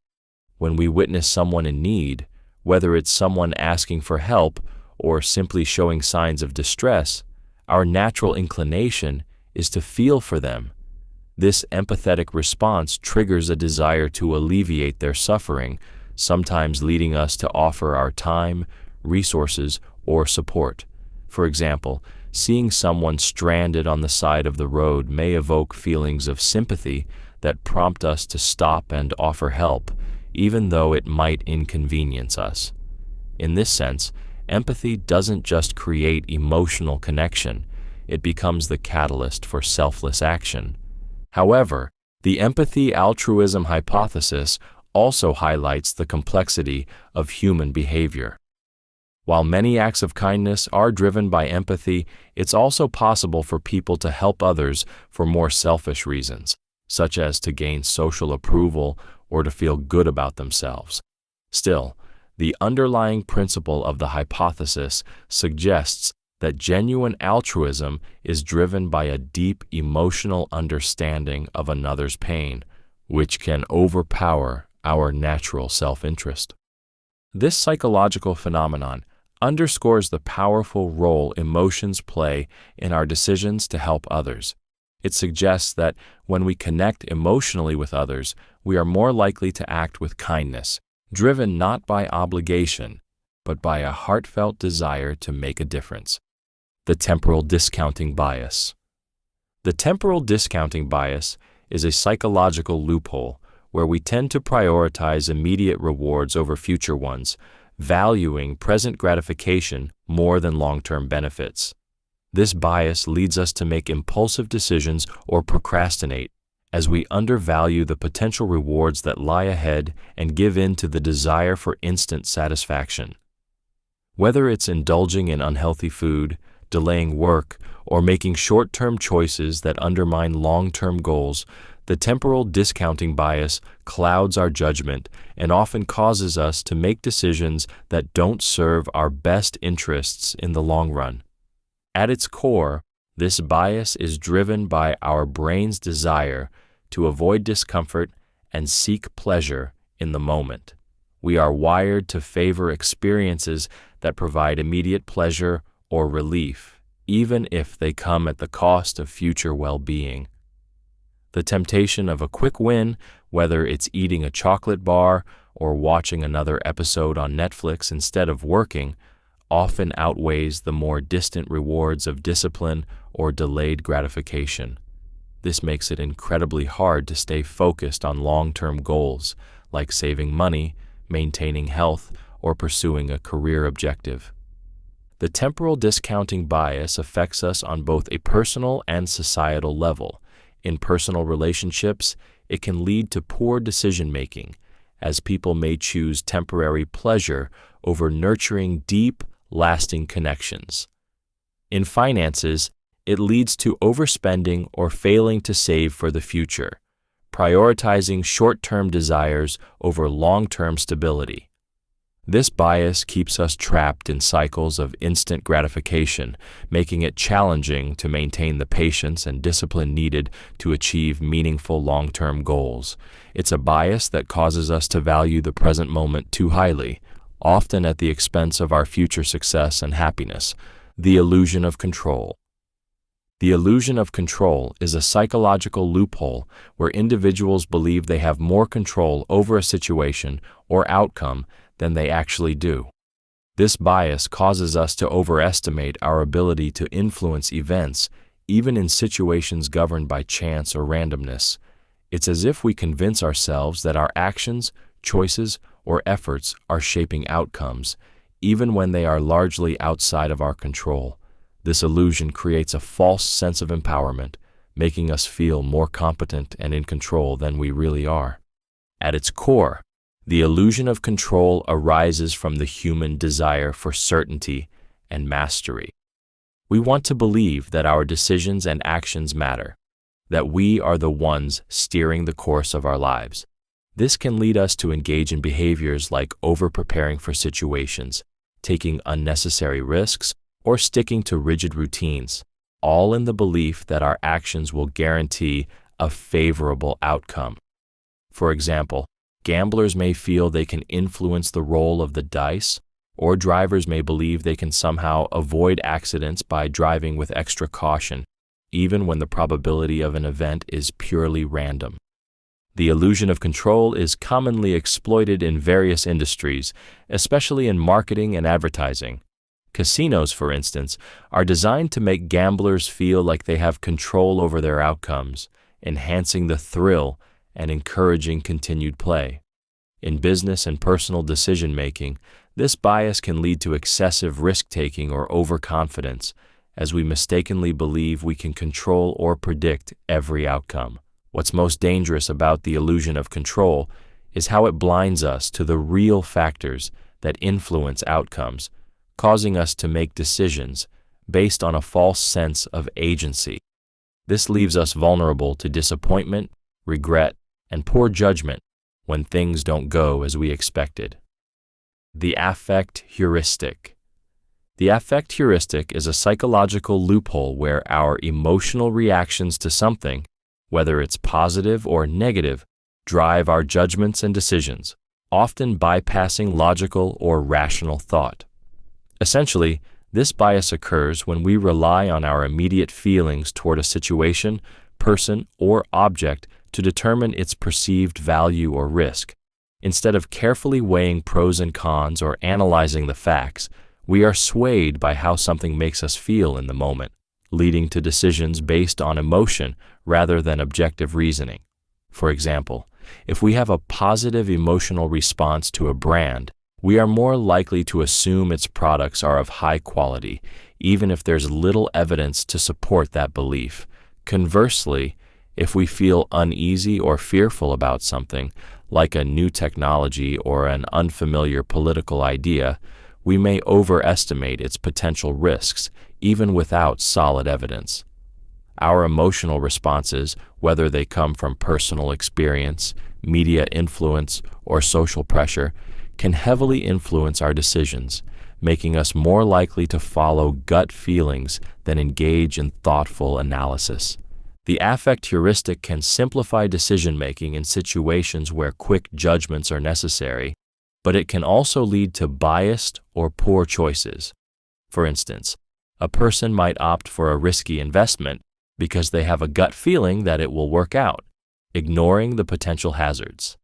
When we witness someone in need, whether it's someone asking for help or simply showing signs of distress, our natural inclination is to feel for them. This empathetic response triggers a desire to alleviate their suffering, sometimes leading us to offer our time, resources, or support. For example, seeing someone stranded on the side of the road may evoke feelings of sympathy that prompt us to stop and offer help, even though it might inconvenience us. In this sense, empathy doesn't just create emotional connection, it becomes the catalyst for selfless action. However, the Empathy-Altruism Hypothesis also highlights the complexity of human behavior. While many acts of kindness are driven by empathy, it's also possible for people to help others for more selfish reasons, such as to gain social approval or to feel good about themselves. Still, the underlying principle of the hypothesis suggests that genuine altruism is driven by a deep emotional understanding of another's pain, which can overpower our natural self-interest. This psychological phenomenon underscores the powerful role emotions play in our decisions to help others. It suggests that when we connect emotionally with others, we are more likely to act with kindness, driven not by obligation, but by a heartfelt desire to make a difference. The temporal discounting bias. The temporal discounting bias is a psychological loophole where we tend to prioritize immediate rewards over future ones, valuing present gratification more than long-term benefits. This bias leads us to make impulsive decisions or procrastinate, as we undervalue the potential rewards that lie ahead and give in to the desire for instant satisfaction. Whether it's indulging in unhealthy food, delaying work, or making short-term choices that undermine long-term goals, the temporal discounting bias clouds our judgment and often causes us to make decisions that don't serve our best interests in the long run. At its core, this bias is driven by our brain's desire to avoid discomfort and seek pleasure in the moment. We are wired to favor experiences that provide immediate pleasure or relief, even if they come at the cost of future well-being. The temptation of a quick win, whether it's eating a chocolate bar or watching another episode on Netflix instead of working, often outweighs the more distant rewards of discipline or delayed gratification. This makes it incredibly hard to stay focused on long-term goals, like saving money, maintaining health, or pursuing a career objective. The temporal discounting bias affects us on both a personal and societal level. In personal relationships, it can lead to poor decision-making, as people may choose temporary pleasure over nurturing deep, lasting connections. In finances, it leads to overspending or failing to save for the future, prioritizing short-term desires over long-term stability. This bias keeps us trapped in cycles of instant gratification, making it challenging to maintain the patience and discipline needed to achieve meaningful long-term goals. It's a bias that causes us to value the present moment too highly, often at the expense of our future success and happiness. The illusion of control. The illusion of control is a psychological loophole where individuals believe they have more control over a situation or outcome than they actually do. This bias causes us to overestimate our ability to influence events, even in situations governed by chance or randomness. It's as if we convince ourselves that our actions, choices, or efforts are shaping outcomes, even when they are largely outside of our control. This illusion creates a false sense of empowerment, making us feel more competent and in control than we really are. At its core, the illusion of control arises from the human desire for certainty and mastery. We want to believe that our decisions and actions matter, that we are the ones steering the course of our lives. This can lead us to engage in behaviors like over-preparing for situations, taking unnecessary risks, or sticking to rigid routines, all in the belief that our actions will guarantee a favorable outcome. For example, gamblers may feel they can influence the roll of the dice, or drivers may believe they can somehow avoid accidents by driving with extra caution, even when the probability of an event is purely random. The illusion of control is commonly exploited in various industries, especially in marketing and advertising. Casinos, for instance, are designed to make gamblers feel like they have control over their outcomes, enhancing the thrill and encouraging continued play. In business and personal decision-making, this bias can lead to excessive risk-taking or overconfidence, as we mistakenly believe we can control or predict every outcome. What's most dangerous about the illusion of control is how it blinds us to the real factors that influence outcomes, causing us to make decisions based on a false sense of agency. This leaves us vulnerable to disappointment, regret, and poor judgment when things don't go as we expected. The affect heuristic. The affect heuristic is a psychological loophole where our emotional reactions to something, whether it's positive or negative, drive our judgments and decisions, often bypassing logical or rational thought. Essentially, this bias occurs when we rely on our immediate feelings toward a situation, person, or object to determine its perceived value or risk. Instead of carefully weighing pros and cons or analyzing the facts, we are swayed by how something makes us feel in the moment, leading to decisions based on emotion rather than objective reasoning. For example, if we have a positive emotional response to a brand, we are more likely to assume its products are of high quality, even if there's little evidence to support that belief. Conversely, if we feel uneasy or fearful about something, like a new technology or an unfamiliar political idea, we may overestimate its potential risks, even without solid evidence. Our emotional responses, whether they come from personal experience, media influence, or social pressure, can heavily influence our decisions, making us more likely to follow gut feelings than engage in thoughtful analysis. The affect heuristic can simplify decision-making in situations where quick judgments are necessary, but it can also lead to biased or poor choices. For instance, a person might opt for a risky investment because they have a gut feeling that it will work out, ignoring the potential hazards.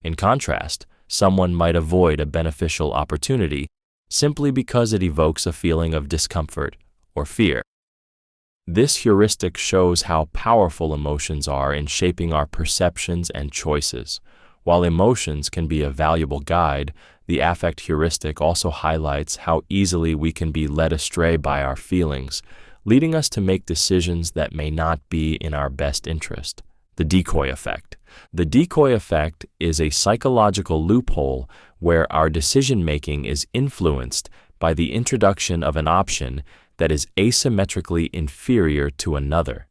In contrast, someone might avoid a beneficial opportunity simply because it evokes a feeling of discomfort or fear. This heuristic shows how powerful emotions are in shaping our perceptions and choices. While emotions can be a valuable guide, the affect heuristic also highlights how easily we can be led astray by our feelings, leading us to make decisions that may not be in our best interest. The decoy effect. The decoy effect is a psychological loophole where our decision-making is influenced by the introduction of an option that is asymmetrically inferior to another,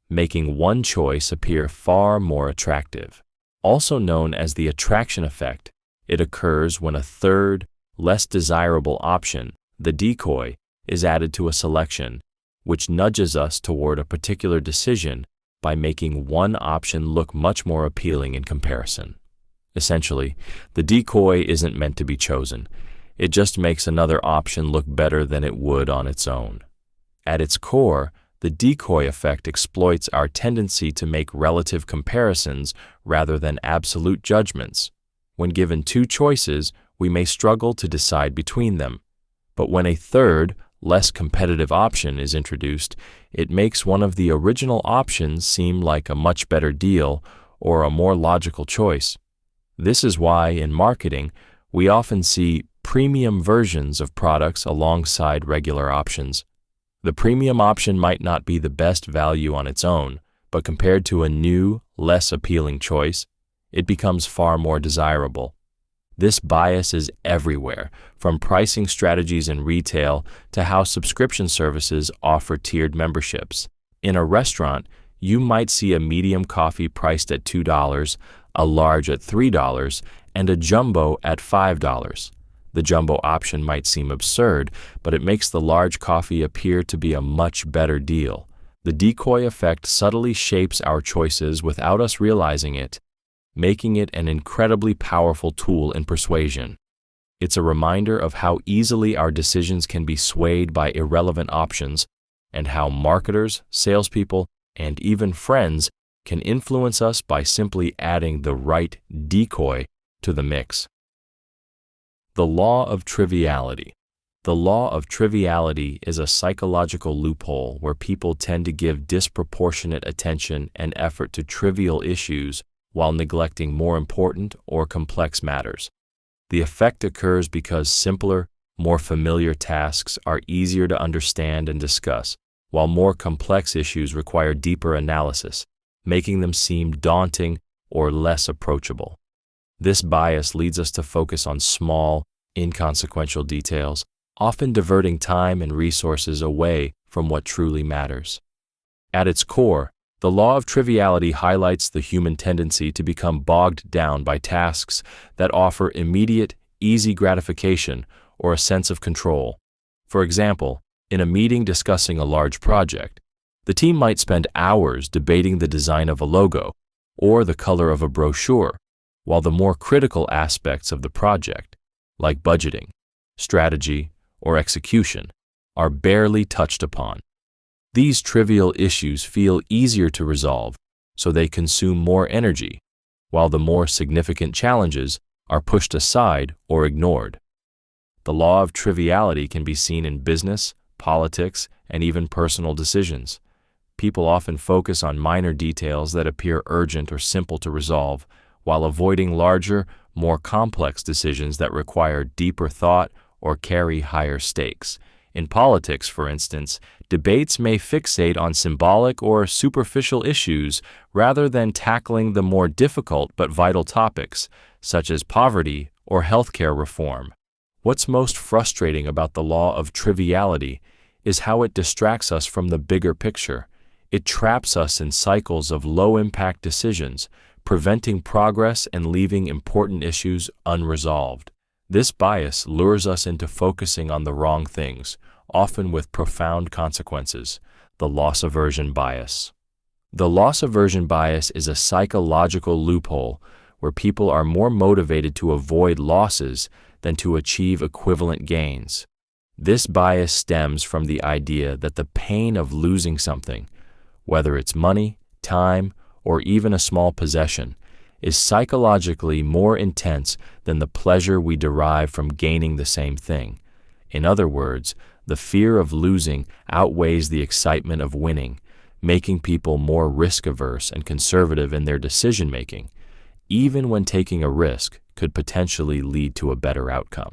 making one choice appear far more attractive. Also known as the attraction effect, it occurs when a third, less desirable option, the decoy, is added to a selection, which nudges us toward a particular decision by making one option look much more appealing in comparison. Essentially, the decoy isn't meant to be chosen. It just makes another option look better than it would on its own. At its core, the decoy effect exploits our tendency to make relative comparisons rather than absolute judgments. When given two choices, we may struggle to decide between them. But when a third, less competitive option is introduced, it makes one of the original options seem like a much better deal or a more logical choice. This is why, in marketing, we often see premium versions of products alongside regular options. The premium option might not be the best value on its own, but compared to a new, less appealing choice, it becomes far more desirable. This bias is everywhere, from pricing strategies in retail to how subscription services offer tiered memberships. In a restaurant, you might see a medium coffee priced at $2, a large at $3, and a jumbo at $5. The jumbo option might seem absurd, but it makes the large coffee appear to be a much better deal. The decoy effect subtly shapes our choices without us realizing it, making it an incredibly powerful tool in persuasion. It's a reminder of how easily our decisions can be swayed by irrelevant options and how marketers, salespeople, and even friends can influence us by simply adding the right decoy to the mix. The law of triviality. The law of triviality is a psychological loophole where people tend to give disproportionate attention and effort to trivial issues while neglecting more important or complex matters. The effect occurs because simpler, more familiar tasks are easier to understand and discuss, while more complex issues require deeper analysis, making them seem daunting or less approachable. This bias leads us to focus on small, inconsequential details, often diverting time and resources away from what truly matters. At its core, the law of triviality highlights the human tendency to become bogged down by tasks that offer immediate, easy gratification or a sense of control. For example, in a meeting discussing a large project, the team might spend hours debating the design of a logo or the color of a brochure, while the more critical aspects of the project, like budgeting, strategy, or execution, are barely touched upon. These trivial issues feel easier to resolve, so they consume more energy, while the more significant challenges are pushed aside or ignored. The law of triviality can be seen in business, politics, and even personal decisions. People often focus on minor details that appear urgent or simple to resolve, while avoiding larger, more complex decisions that require deeper thought or carry higher stakes. In politics, for instance, debates may fixate on symbolic or superficial issues rather than tackling the more difficult but vital topics, such as poverty or healthcare reform. What's most frustrating about the law of triviality is how it distracts us from the bigger picture. It traps us in cycles of low-impact decisions, preventing progress and leaving important issues unresolved. This bias lures us into focusing on the wrong things, often with profound consequences. The loss aversion bias. The loss aversion bias is a psychological loophole where people are more motivated to avoid losses than to achieve equivalent gains. This bias stems from the idea that the pain of losing something, whether it's money, time, or even a small possession, is psychologically more intense than the pleasure we derive from gaining the same thing. In other words, the fear of losing outweighs the excitement of winning, making people more risk-averse and conservative in their decision-making, even when taking a risk could potentially lead to a better outcome.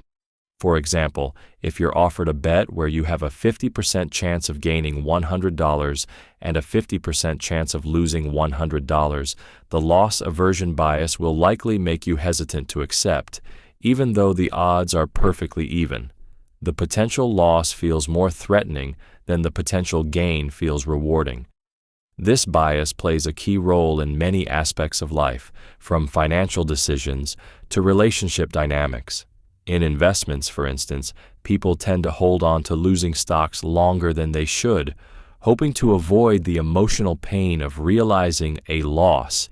For example, if you're offered a bet where you have a 50% chance of gaining $100 and a 50% chance of losing $100, the loss aversion bias will likely make you hesitant to accept, even though the odds are perfectly even. The potential loss feels more threatening than the potential gain feels rewarding. This bias plays a key role in many aspects of life, from financial decisions to relationship dynamics. In investments, for instance, people tend to hold on to losing stocks longer than they should, hoping to avoid the emotional pain of realizing a loss,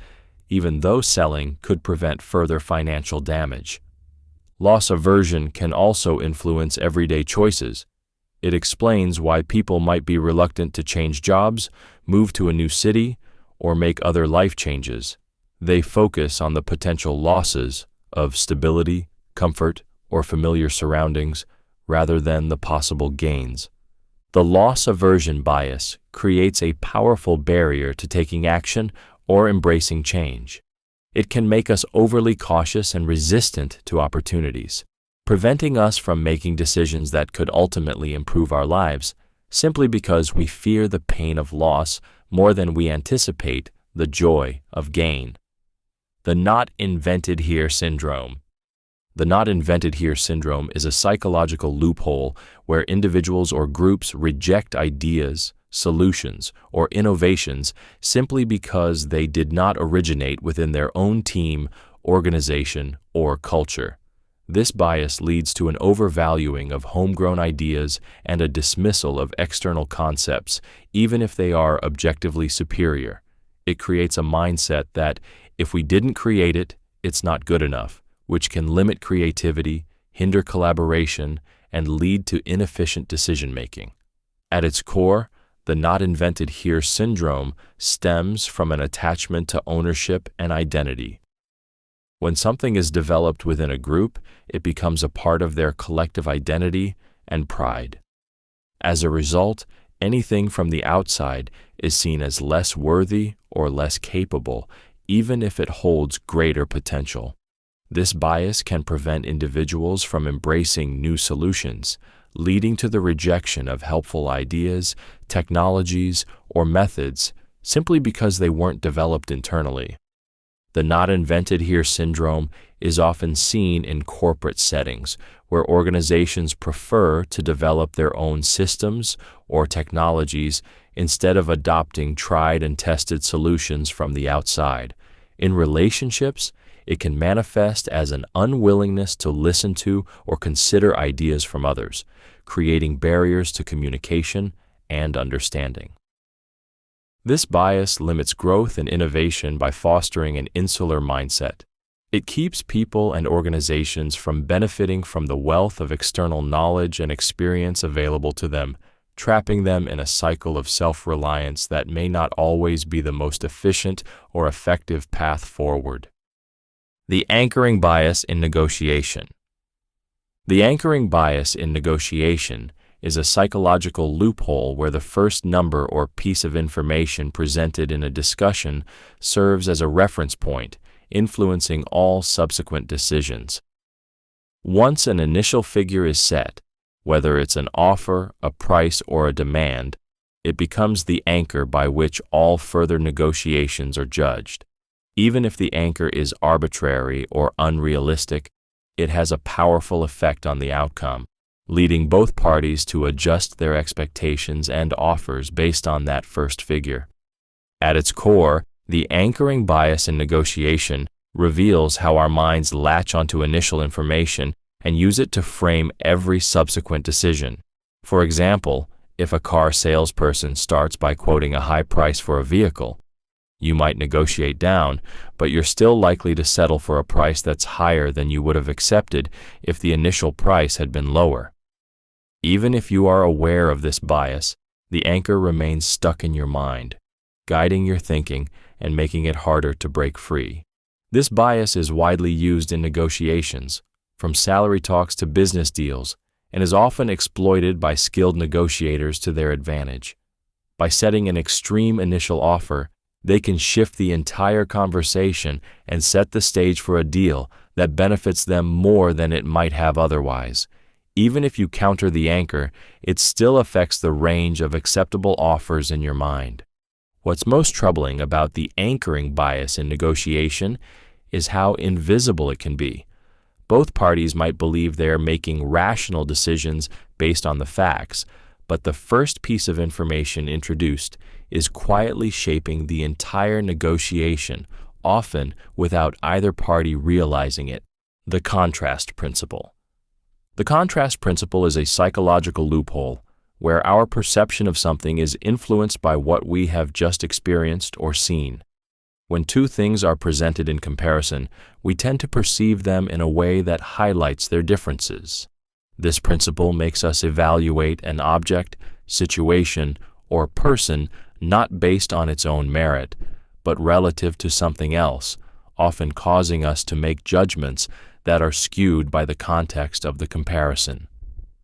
even though selling could prevent further financial damage. Loss aversion can also influence everyday choices. It explains why people might be reluctant to change jobs, move to a new city, or make other life changes. They focus on the potential losses of stability, comfort, or familiar surroundings rather than the possible gains. The loss aversion bias creates a powerful barrier to taking action or embracing change. It can make us overly cautious and resistant to opportunities, preventing us from making decisions that could ultimately improve our lives, simply because we fear the pain of loss more than we anticipate the joy of gain. The not invented here syndrome. The not invented here syndrome is a psychological loophole where individuals or groups reject ideas, solutions, or innovations simply because they did not originate within their own team, organization, or culture. This bias leads to an overvaluing of homegrown ideas and a dismissal of external concepts, even if they are objectively superior. It creates a mindset that, if we didn't create it, it's not good enough, which can limit creativity, hinder collaboration, and lead to inefficient decision-making. At its core, the not invented here syndrome stems from an attachment to ownership and identity. When something is developed within a group, it becomes a part of their collective identity and pride. As a result, anything from the outside is seen as less worthy or less capable, even if it holds greater potential. This bias can prevent individuals from embracing new solutions, leading to the rejection of helpful ideas, technologies, or methods simply because they weren't developed internally. The not invented here syndrome is often seen in corporate settings, where organizations prefer to develop their own systems or technologies instead of adopting tried and tested solutions from the outside. In relationships, it can manifest as an unwillingness to listen to or consider ideas from others, creating barriers to communication and understanding. This bias limits growth and innovation by fostering an insular mindset. It keeps people and organizations from benefiting from the wealth of external knowledge and experience available to them, trapping them in a cycle of self-reliance that may not always be the most efficient or effective path forward. The anchoring bias in negotiation. The anchoring bias in negotiation is a psychological loophole where the first number or piece of information presented in a discussion serves as a reference point, influencing all subsequent decisions. Once an initial figure is set, whether it's an offer, a price, or a demand, it becomes the anchor by which all further negotiations are judged. Even if the anchor is arbitrary or unrealistic, it has a powerful effect on the outcome, leading both parties to adjust their expectations and offers based on that first figure. At its core, the anchoring bias in negotiation reveals how our minds latch onto initial information and use it to frame every subsequent decision. For example, if a car salesperson starts by quoting a high price for a vehicle, you might negotiate down, but you're still likely to settle for a price that's higher than you would have accepted if the initial price had been lower. Even if you are aware of this bias, the anchor remains stuck in your mind, guiding your thinking and making it harder to break free. This bias is widely used in negotiations, from salary talks to business deals, and is often exploited by skilled negotiators to their advantage. By setting an extreme initial offer, they can shift the entire conversation and set the stage for a deal that benefits them more than it might have otherwise. Even if you counter the anchor, it still affects the range of acceptable offers in your mind. What's most troubling about the anchoring bias in negotiation is how invisible it can be. Both parties might believe they are making rational decisions based on the facts, but the first piece of information introduced is quietly shaping the entire negotiation, often without either party realizing it. The contrast principle. The contrast principle is a psychological loophole where our perception of something is influenced by what we have just experienced or seen. When two things are presented in comparison, we tend to perceive them in a way that highlights their differences. This principle makes us evaluate an object, situation, or person not based on its own merit, but relative to something else, often causing us to make judgments that are skewed by the context of the comparison.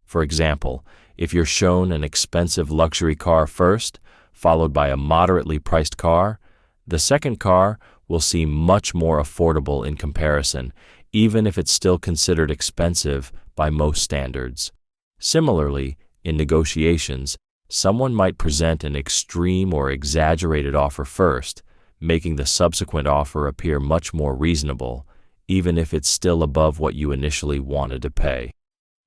For example, if you're shown an expensive luxury car first, followed by a moderately priced car, the second car will seem much more affordable in comparison, even if it's still considered expensive by most standards. Similarly, in negotiations, someone might present an extreme or exaggerated offer first, making the subsequent offer appear much more reasonable, even if it's still above what you initially wanted to pay.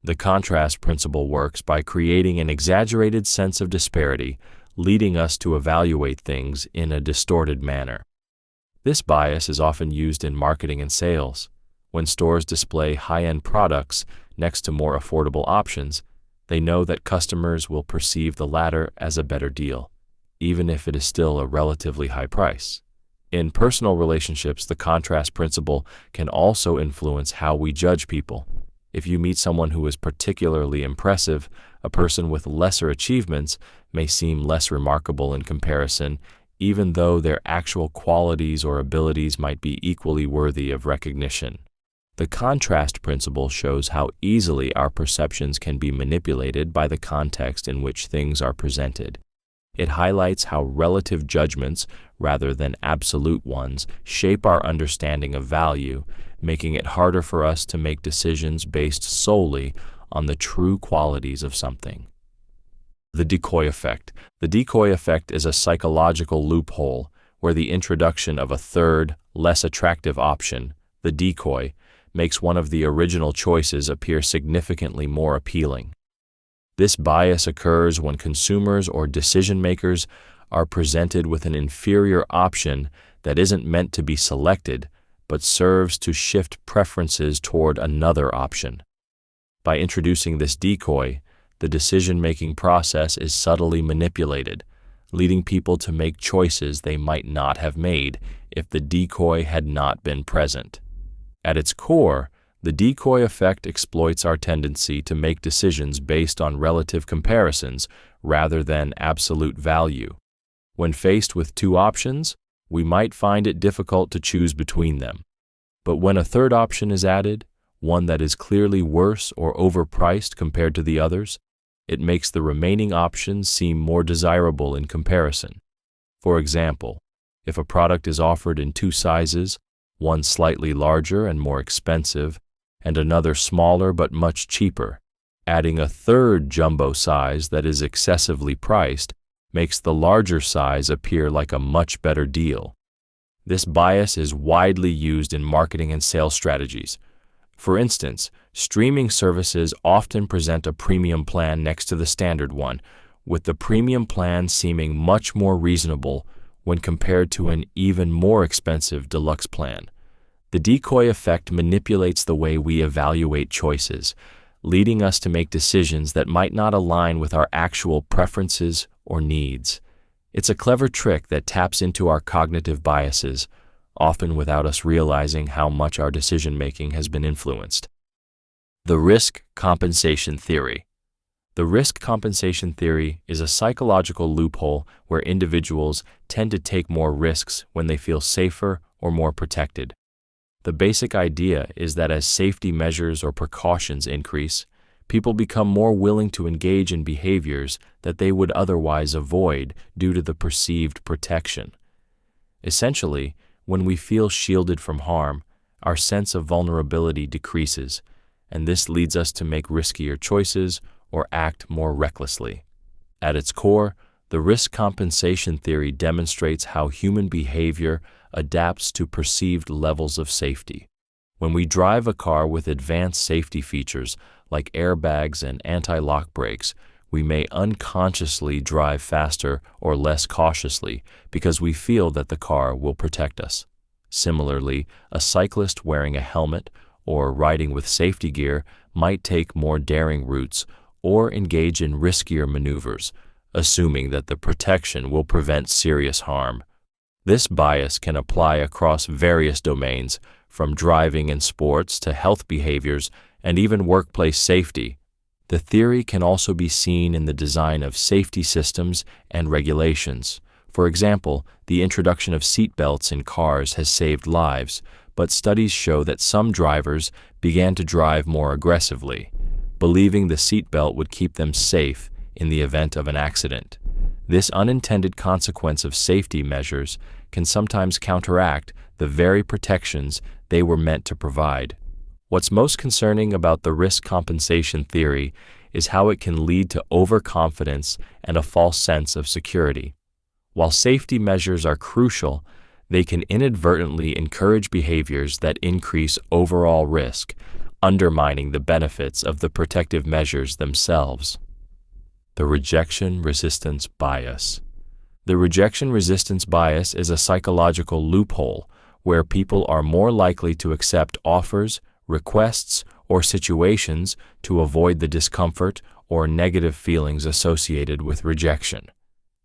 The contrast principle works by creating an exaggerated sense of disparity, leading us to evaluate things in a distorted manner. This bias is often used in marketing and sales. When stores display high-end products next to more affordable options, they know that customers will perceive the latter as a better deal, even if it is still a relatively high price. In personal relationships, the contrast principle can also influence how we judge people. If you meet someone who is particularly impressive, a person with lesser achievements may seem less remarkable in comparison, even though their actual qualities or abilities might be equally worthy of recognition. The contrast principle shows how easily our perceptions can be manipulated by the context in which things are presented. It highlights how relative judgments, rather than absolute ones, shape our understanding of value, making it harder for us to make decisions based solely on the true qualities of something. The decoy effect. The decoy effect is a psychological loophole where the introduction of a third, less attractive option, the decoy, makes one of the original choices appear significantly more appealing. This bias occurs when consumers or decision-makers are presented with an inferior option that isn't meant to be selected, but serves to shift preferences toward another option. By introducing this decoy, the decision-making process is subtly manipulated, leading people to make choices they might not have made if the decoy had not been present. At its core, the decoy effect exploits our tendency to make decisions based on relative comparisons rather than absolute value. When faced with two options, we might find it difficult to choose between them. But when a third option is added, one that is clearly worse or overpriced compared to the others, it makes the remaining options seem more desirable in comparison. For example, if a product is offered in two sizes, one slightly larger and more expensive, and another smaller but much cheaper, adding a third jumbo size that is excessively priced makes the larger size appear like a much better deal. This bias is widely used in marketing and sales strategies. For instance, streaming services often present a premium plan next to the standard one, with the premium plan seeming much more reasonable when compared to an even more expensive deluxe plan. The decoy effect manipulates the way we evaluate choices, leading us to make decisions that might not align with our actual preferences or needs. It's a clever trick that taps into our cognitive biases, often without us realizing how much our decision-making has been influenced. The risk compensation theory. The risk compensation theory is a psychological loophole where individuals tend to take more risks when they feel safer or more protected. The basic idea is that as safety measures or precautions increase, people become more willing to engage in behaviors that they would otherwise avoid due to the perceived protection. Essentially, when we feel shielded from harm, our sense of vulnerability decreases, and this leads us to make riskier choices or act more recklessly. At its core, the risk compensation theory demonstrates how human behavior adapts to perceived levels of safety. When we drive a car with advanced safety features like airbags and anti-lock brakes, we may unconsciously drive faster or less cautiously because we feel that the car will protect us. Similarly, a cyclist wearing a helmet or riding with safety gear might take more daring routes or engage in riskier maneuvers, assuming that the protection will prevent serious harm. This bias can apply across various domains, from driving in sports to health behaviors and even workplace safety. The theory can also be seen in the design of safety systems and regulations. For example, the introduction of seat belts in cars has saved lives, but studies show that some drivers began to drive more aggressively, believing the seat belt would keep them safe in the event of an accident. This unintended consequence of safety measures can sometimes counteract the very protections they were meant to provide. What's most concerning about the risk compensation theory is how it can lead to overconfidence and a false sense of security. While safety measures are crucial, they can inadvertently encourage behaviors that increase overall risk, undermining the benefits of the protective measures themselves. The rejection-resistance bias. The rejection-resistance bias is a psychological loophole where people are more likely to accept offers, requests, or situations to avoid the discomfort or negative feelings associated with rejection.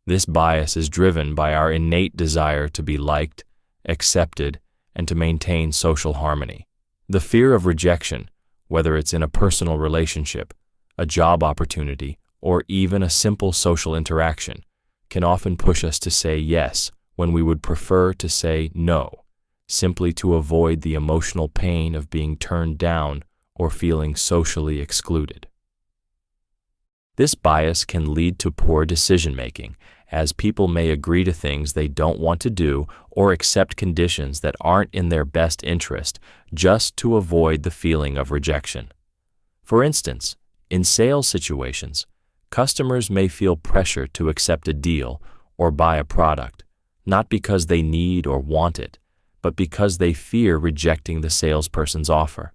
This bias is driven by our innate desire to be liked, accepted, and to maintain social harmony. The fear of rejection, whether it's in a personal relationship, a job opportunity, or even a simple social interaction, can often push us to say yes when we would prefer to say no, simply to avoid the emotional pain of being turned down or feeling socially excluded. This bias can lead to poor decision-making as people may agree to things they don't want to do or accept conditions that aren't in their best interest just to avoid the feeling of rejection. For instance, in sales situations, customers may feel pressure to accept a deal or buy a product, not because they need or want it, but because they fear rejecting the salesperson's offer.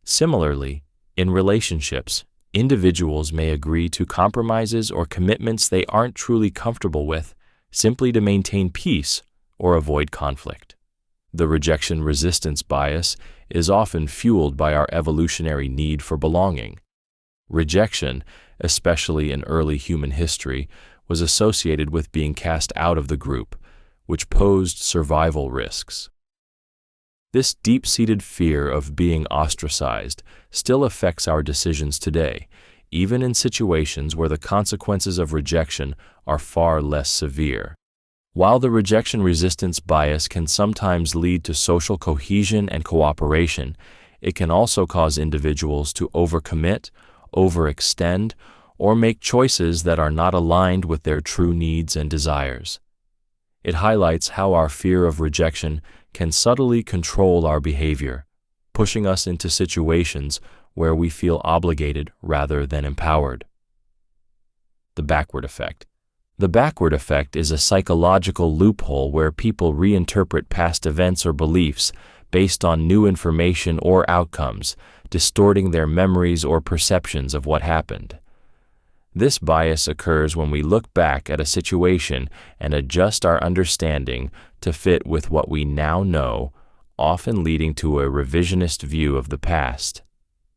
Similarly, in relationships, individuals may agree to compromises or commitments they aren't truly comfortable with simply to maintain peace or avoid conflict. The rejection resistance bias is often fueled by our evolutionary need for belonging. Rejection, especially in early human history, was associated with being cast out of the group, which posed survival risks. This deep-seated fear of being ostracized still affects our decisions today, even in situations where the consequences of rejection are far less severe. While the rejection resistance bias can sometimes lead to social cohesion and cooperation, it can also cause individuals to overcommit, overextend, or make choices that are not aligned with their true needs and desires. It highlights how our fear of rejection can subtly control our behavior, pushing us into situations where we feel obligated rather than empowered. The backward effect. The backward effect is a psychological loophole where people reinterpret past events or beliefs based on new information or outcomes, distorting their memories or perceptions of what happened. This bias occurs when we look back at a situation and adjust our understanding to fit with what we now know, often leading to a revisionist view of the past.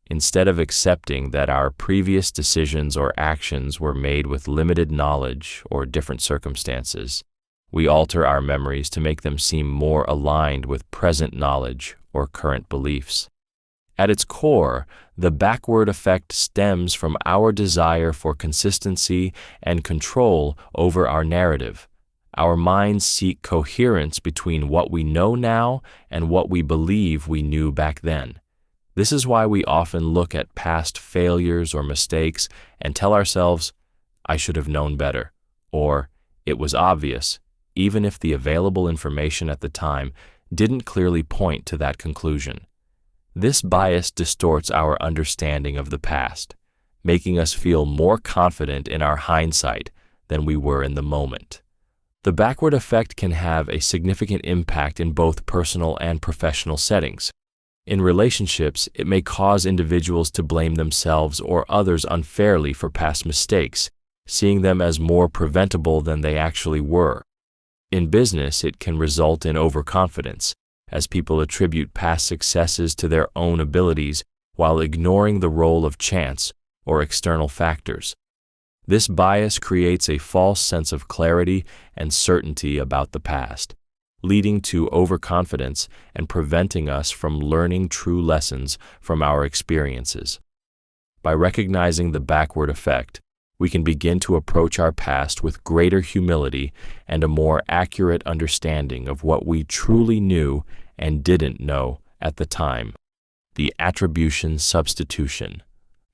Instead of accepting that our previous decisions or actions were made with limited knowledge or different circumstances, we alter our memories to make them seem more aligned with present knowledge or current beliefs. At its core, the backward effect stems from our desire for consistency and control over our narrative. Our minds seek coherence between what we know now and what we believe we knew back then. This is why we often look at past failures or mistakes and tell ourselves, "I should have known better," or "it was obvious," even if the available information at the time didn't clearly point to that conclusion. This bias distorts our understanding of the past, making us feel more confident in our hindsight than we were in the moment. The backward effect can have a significant impact in both personal and professional settings. In relationships, it may cause individuals to blame themselves or others unfairly for past mistakes, seeing them as more preventable than they actually were. In business, it can result in overconfidence, as people attribute past successes to their own abilities while ignoring the role of chance or external factors. This bias creates a false sense of clarity and certainty about the past, leading to overconfidence and preventing us from learning true lessons from our experiences. By recognizing the backward effect, we can begin to approach our past with greater humility and a more accurate understanding of what we truly knew and didn't know at the time. The attribution substitution.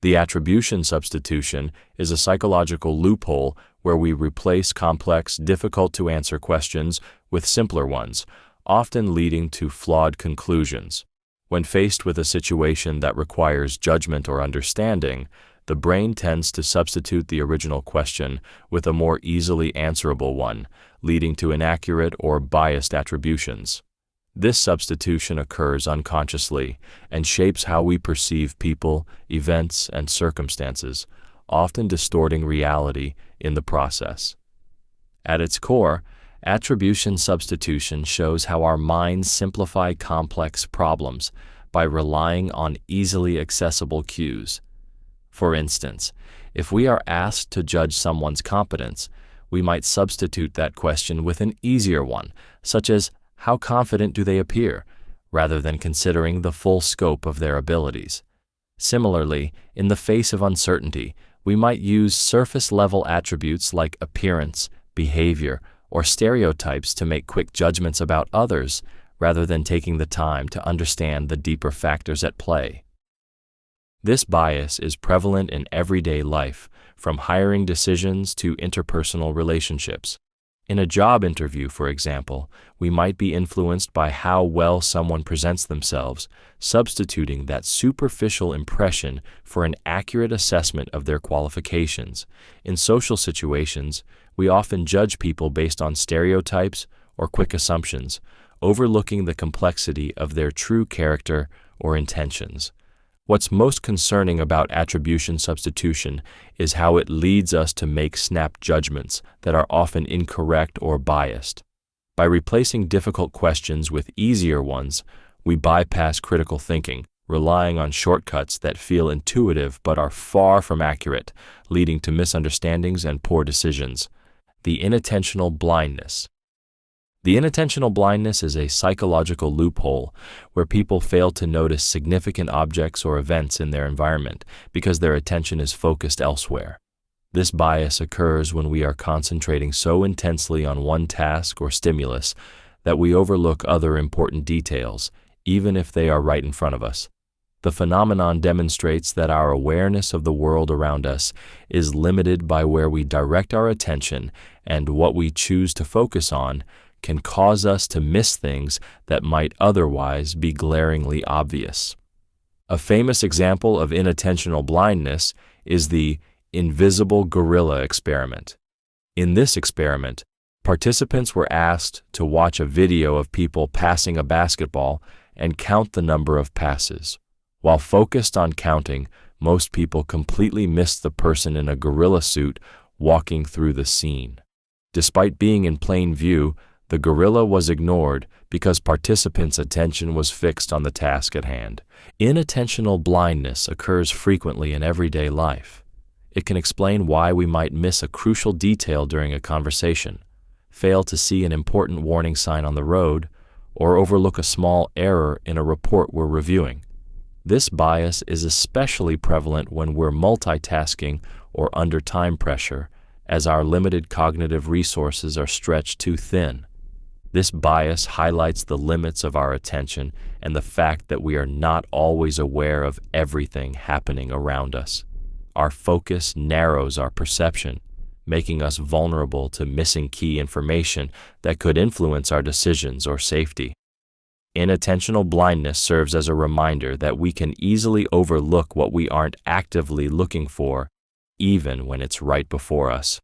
The attribution substitution is a psychological loophole where we replace complex, difficult-to-answer questions with simpler ones, often leading to flawed conclusions. When faced with a situation that requires judgment or understanding, the brain tends to substitute the original question with a more easily answerable one, leading to inaccurate or biased attributions. This substitution occurs unconsciously and shapes how we perceive people, events, and circumstances, often distorting reality in the process. At its core, attribution substitution shows how our minds simplify complex problems by relying on easily accessible cues. For instance, if we are asked to judge someone's competence, we might substitute that question with an easier one, such as, "How confident do they appear?" rather than considering the full scope of their abilities. Similarly, in the face of uncertainty, we might use surface-level attributes like appearance, behavior, or stereotypes to make quick judgments about others, rather than taking the time to understand the deeper factors at play. This bias is prevalent in everyday life, from hiring decisions to interpersonal relationships. In a job interview, for example, we might be influenced by how well someone presents themselves, substituting that superficial impression for an accurate assessment of their qualifications. In social situations, we often judge people based on stereotypes or quick assumptions, overlooking the complexity of their true character or intentions. What's most concerning about attribution substitution is how it leads us to make snap judgments that are often incorrect or biased. By replacing difficult questions with easier ones, we bypass critical thinking, relying on shortcuts that feel intuitive but are far from accurate, leading to misunderstandings and poor decisions. The inattentional blindness. The inattentional blindness is a psychological loophole where people fail to notice significant objects or events in their environment because their attention is focused elsewhere. This bias occurs when we are concentrating so intensely on one task or stimulus that we overlook other important details, even if they are right in front of us. The phenomenon demonstrates that our awareness of the world around us is limited by where we direct our attention, and what we choose to focus on can cause us to miss things that might otherwise be glaringly obvious. A famous example of inattentional blindness is the invisible gorilla experiment. In this experiment, participants were asked to watch a video of people passing a basketball and count the number of passes. While focused on counting, most people completely missed the person in a gorilla suit walking through the scene. Despite being in plain view, the gorilla was ignored because participants' attention was fixed on the task at hand. Inattentional blindness occurs frequently in everyday life. It can explain why we might miss a crucial detail during a conversation, fail to see an important warning sign on the road, or overlook a small error in a report we're reviewing. This bias is especially prevalent when we're multitasking or under time pressure, as our limited cognitive resources are stretched too thin. This bias highlights the limits of our attention and the fact that we are not always aware of everything happening around us. Our focus narrows our perception, making us vulnerable to missing key information that could influence our decisions or safety. Inattentional blindness serves as a reminder that we can easily overlook what we aren't actively looking for, even when it's right before us.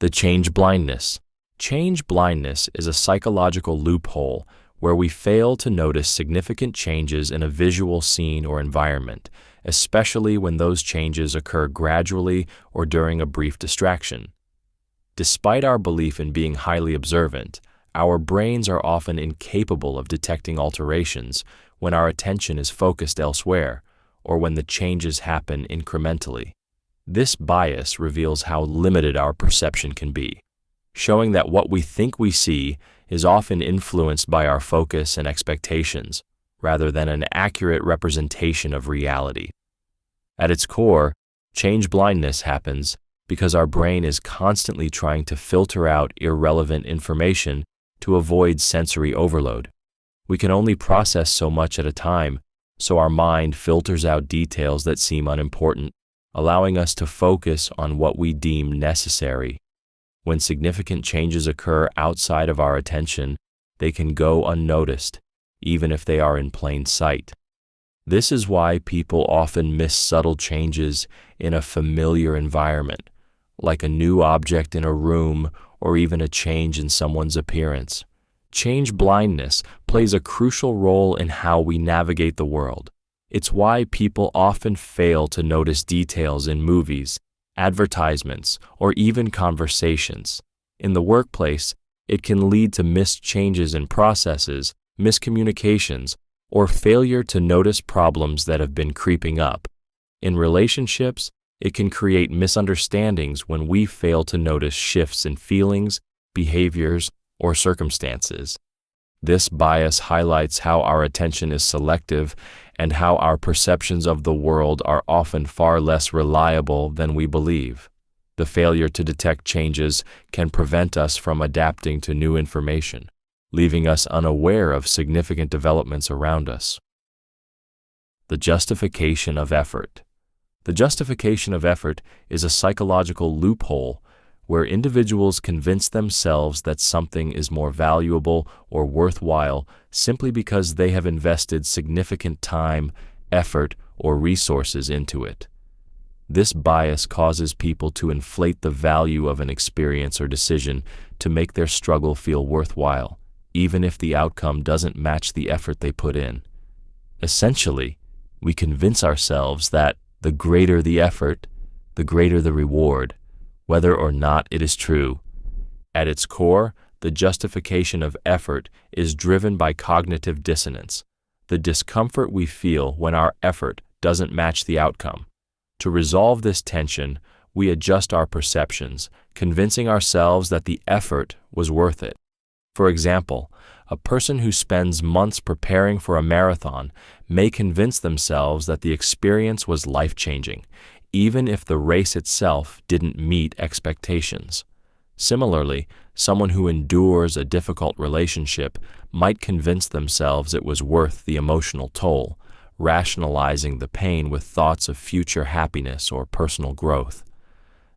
The change blindness. Change blindness is a psychological loophole where we fail to notice significant changes in a visual scene or environment, especially when those changes occur gradually or during a brief distraction. Despite our belief in being highly observant, our brains are often incapable of detecting alterations when our attention is focused elsewhere or when the changes happen incrementally. This bias reveals how limited our perception can be, showing that what we think we see is often influenced by our focus and expectations, rather than an accurate representation of reality. At its core, change blindness happens because our brain is constantly trying to filter out irrelevant information to avoid sensory overload. We can only process so much at a time, so our mind filters out details that seem unimportant, allowing us to focus on what we deem necessary. When significant changes occur outside of our attention, they can go unnoticed, even if they are in plain sight. This is why people often miss subtle changes in a familiar environment, like a new object in a room or even a change in someone's appearance. Change blindness plays a crucial role in how we navigate the world. It's why people often fail to notice details in movies, advertisements, or even conversations. In the workplace, it can lead to missed changes in processes, miscommunications, or failure to notice problems that have been creeping up. In relationships, it can create misunderstandings when we fail to notice shifts in feelings, behaviors, or circumstances. This bias highlights how our attention is selective and how our perceptions of the world are often far less reliable than we believe. The failure to detect changes can prevent us from adapting to new information, leaving us unaware of significant developments around us. The justification of effort. The justification of effort is a psychological loophole where individuals convince themselves that something is more valuable or worthwhile simply because they have invested significant time, effort, or resources into it. This bias causes people to inflate the value of an experience or decision to make their struggle feel worthwhile, even if the outcome doesn't match the effort they put in. Essentially, we convince ourselves that the greater the effort, the greater the reward, whether or not it is true. At its core, the justification of effort is driven by cognitive dissonance, the discomfort we feel when our effort doesn't match the outcome. To resolve this tension, we adjust our perceptions, convincing ourselves that the effort was worth it. For example, a person who spends months preparing for a marathon may convince themselves that the experience was life-changing, even if the race itself didn't meet expectations. Similarly, someone who endures a difficult relationship might convince themselves it was worth the emotional toll, rationalizing the pain with thoughts of future happiness or personal growth.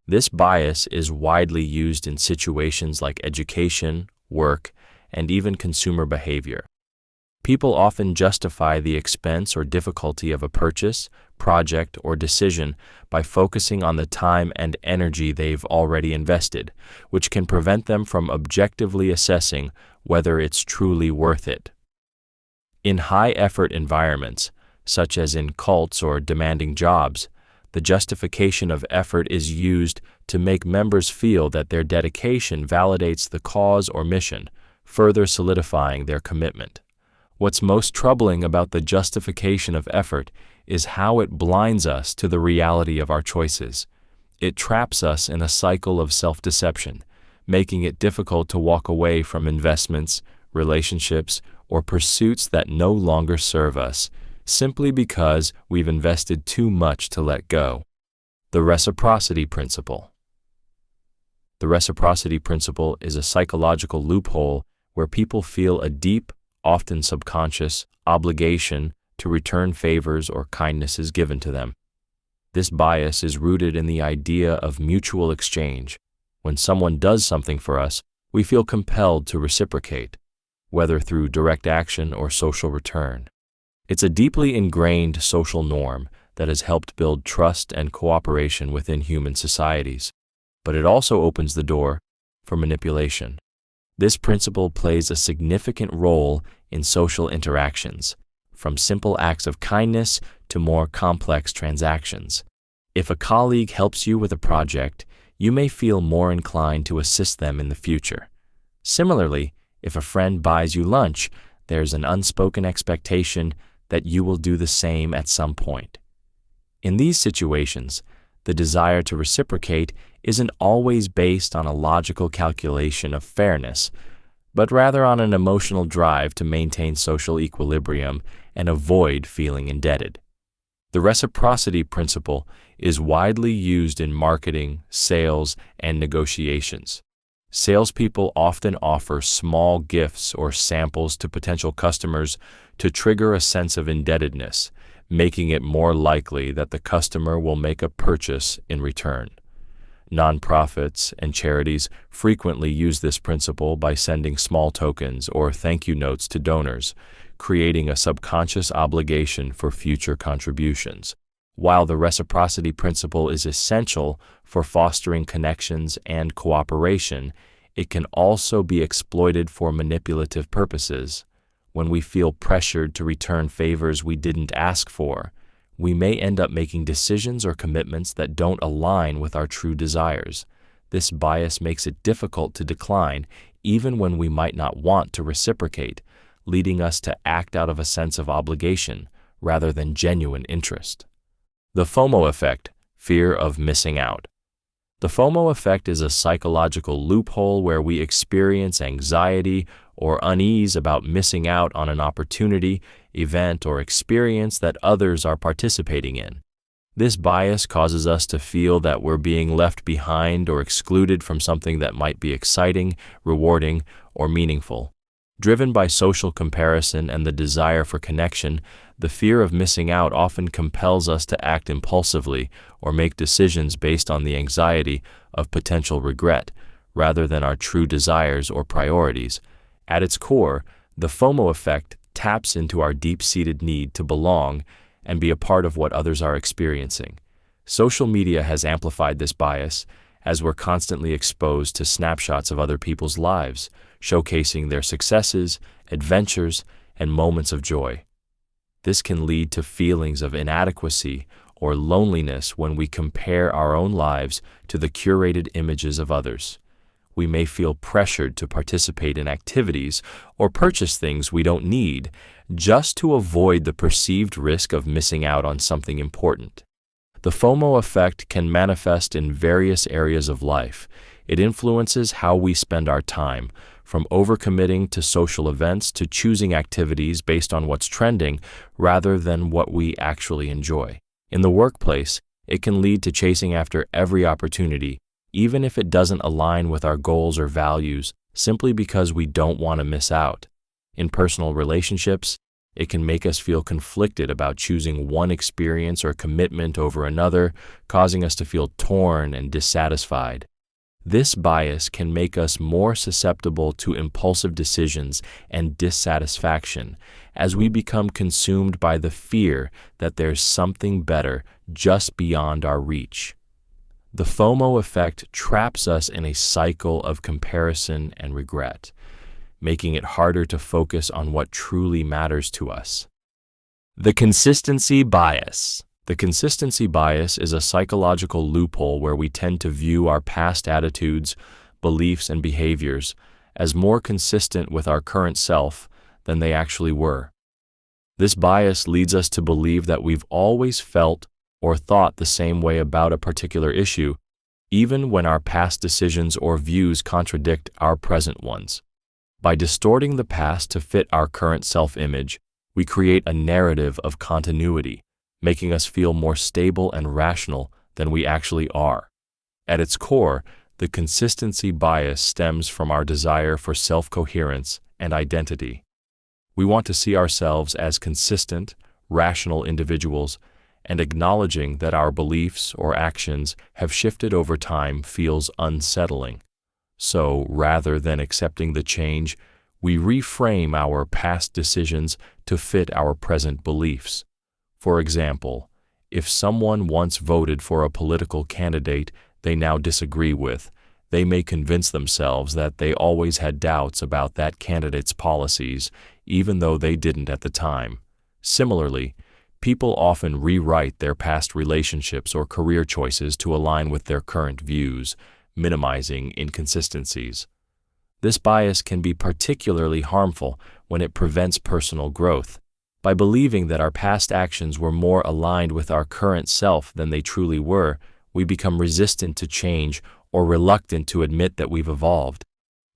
This bias is widely used in situations like education, work, and even consumer behavior. People often justify the expense or difficulty of a purchase, project, or decision by focusing on the time and energy they've already invested, which can prevent them from objectively assessing whether it's truly worth it. In high-effort environments, such as in cults or demanding jobs, the justification of effort is used to make members feel that their dedication validates the cause or mission, further solidifying their commitment. What's most troubling about the justification of effort is how it blinds us to the reality of our choices. It traps us in a cycle of self-deception, making it difficult to walk away from investments, relationships, or pursuits that no longer serve us, simply because we've invested too much to let go. The Reciprocity Principle. The Reciprocity Principle is a psychological loophole where people feel a deep, often subconscious, obligation to return favors or kindnesses given to them. This bias is rooted in the idea of mutual exchange. When someone does something for us, we feel compelled to reciprocate, whether through direct action or social return. It's a deeply ingrained social norm that has helped build trust and cooperation within human societies, but it also opens the door for manipulation. This principle plays a significant role in social interactions, from simple acts of kindness to more complex transactions. If a colleague helps you with a project, you may feel more inclined to assist them in the future. Similarly, if a friend buys you lunch, there's an unspoken expectation that you will do the same at some point. In these situations, the desire to reciprocate isn't always based on a logical calculation of fairness, but rather on an emotional drive to maintain social equilibrium and avoid feeling indebted. The reciprocity principle is widely used in marketing, sales, and negotiations. Salespeople often offer small gifts or samples to potential customers to trigger a sense of indebtedness, making it more likely that the customer will make a purchase in return. Nonprofits and charities frequently use this principle by sending small tokens or thank you notes to donors, creating a subconscious obligation for future contributions. While the reciprocity principle is essential for fostering connections and cooperation, it can also be exploited for manipulative purposes. When we feel pressured to return favors we didn't ask for, we may end up making decisions or commitments that don't align with our true desires. This bias makes it difficult to decline even when we might not want to reciprocate, leading us to act out of a sense of obligation rather than genuine interest. The FOMO effect, fear of missing out. The FOMO effect is a psychological loophole where we experience anxiety or unease about missing out on an opportunity, event, or experience that others are participating in. This bias causes us to feel that we're being left behind or excluded from something that might be exciting, rewarding, or meaningful. Driven by social comparison and the desire for connection, the fear of missing out often compels us to act impulsively or make decisions based on the anxiety of potential regret, rather than our true desires or priorities. At its core, the FOMO effect taps into our deep-seated need to belong and be a part of what others are experiencing. Social media has amplified this bias, as we're constantly exposed to snapshots of other people's lives, showcasing their successes, adventures, and moments of joy. This can lead to feelings of inadequacy or loneliness when we compare our own lives to the curated images of others. We may feel pressured to participate in activities or purchase things we don't need just to avoid the perceived risk of missing out on something important. The FOMO effect can manifest in various areas of life. It influences how we spend our time, from overcommitting to social events to choosing activities based on what's trending rather than what we actually enjoy. In the workplace, it can lead to chasing after every opportunity, even if it doesn't align with our goals or values, simply because we don't want to miss out. In personal relationships, it can make us feel conflicted about choosing one experience or commitment over another, causing us to feel torn and dissatisfied. This bias can make us more susceptible to impulsive decisions and dissatisfaction as we become consumed by the fear that there's something better just beyond our reach. The FOMO effect traps us in a cycle of comparison and regret, making it harder to focus on what truly matters to us. The consistency bias. The consistency bias is a psychological loophole where we tend to view our past attitudes, beliefs, and behaviors as more consistent with our current self than they actually were. This bias leads us to believe that we've always felt or thought the same way about a particular issue, even when our past decisions or views contradict our present ones. By distorting the past to fit our current self-image, we create a narrative of continuity, making us feel more stable and rational than we actually are. At its core, the consistency bias stems from our desire for self-coherence and identity. We want to see ourselves as consistent, rational individuals, and acknowledging that our beliefs or actions have shifted over time feels unsettling. So, rather than accepting the change, we reframe our past decisions to fit our present beliefs. For example, if someone once voted for a political candidate they now disagree with, they may convince themselves that they always had doubts about that candidate's policies, even though they didn't at the time. Similarly, people often rewrite their past relationships or career choices to align with their current views, minimizing inconsistencies. This bias can be particularly harmful when it prevents personal growth. By believing that our past actions were more aligned with our current self than they truly were, we become resistant to change or reluctant to admit that we've evolved.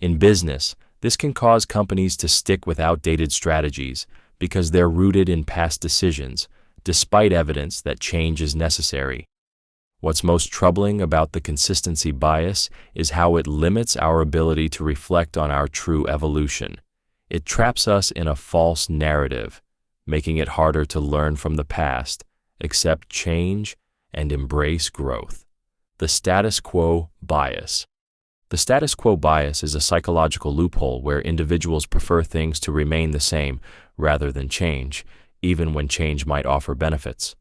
In business, this can cause companies to stick with outdated strategies because they're rooted in past decisions, despite evidence that change is necessary. What's most troubling about the consistency bias is how it limits our ability to reflect on our true evolution. It traps us in a false narrative, making it harder to learn from the past, accept change, and embrace growth. The status quo bias. The status quo bias is a psychological loophole where individuals prefer things to remain the same rather than change, even when change might offer benefits.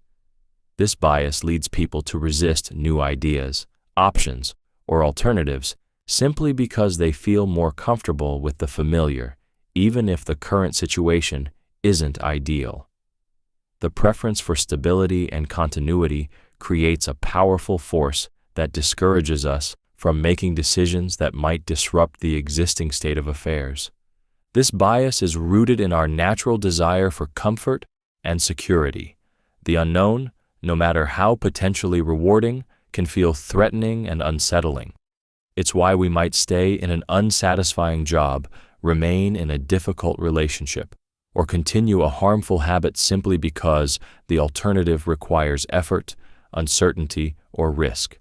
This bias leads people to resist new ideas, options, or alternatives simply because they feel more comfortable with the familiar, even if the current situation isn't ideal. The preference for stability and continuity creates a powerful force that discourages us from making decisions that might disrupt the existing state of affairs. This bias is rooted in our natural desire for comfort and security. The unknown, no matter how potentially rewarding, can feel threatening and unsettling. It's why we might stay in an unsatisfying job, remain in a difficult relationship, or continue a harmful habit simply because the alternative requires effort, uncertainty, or risk.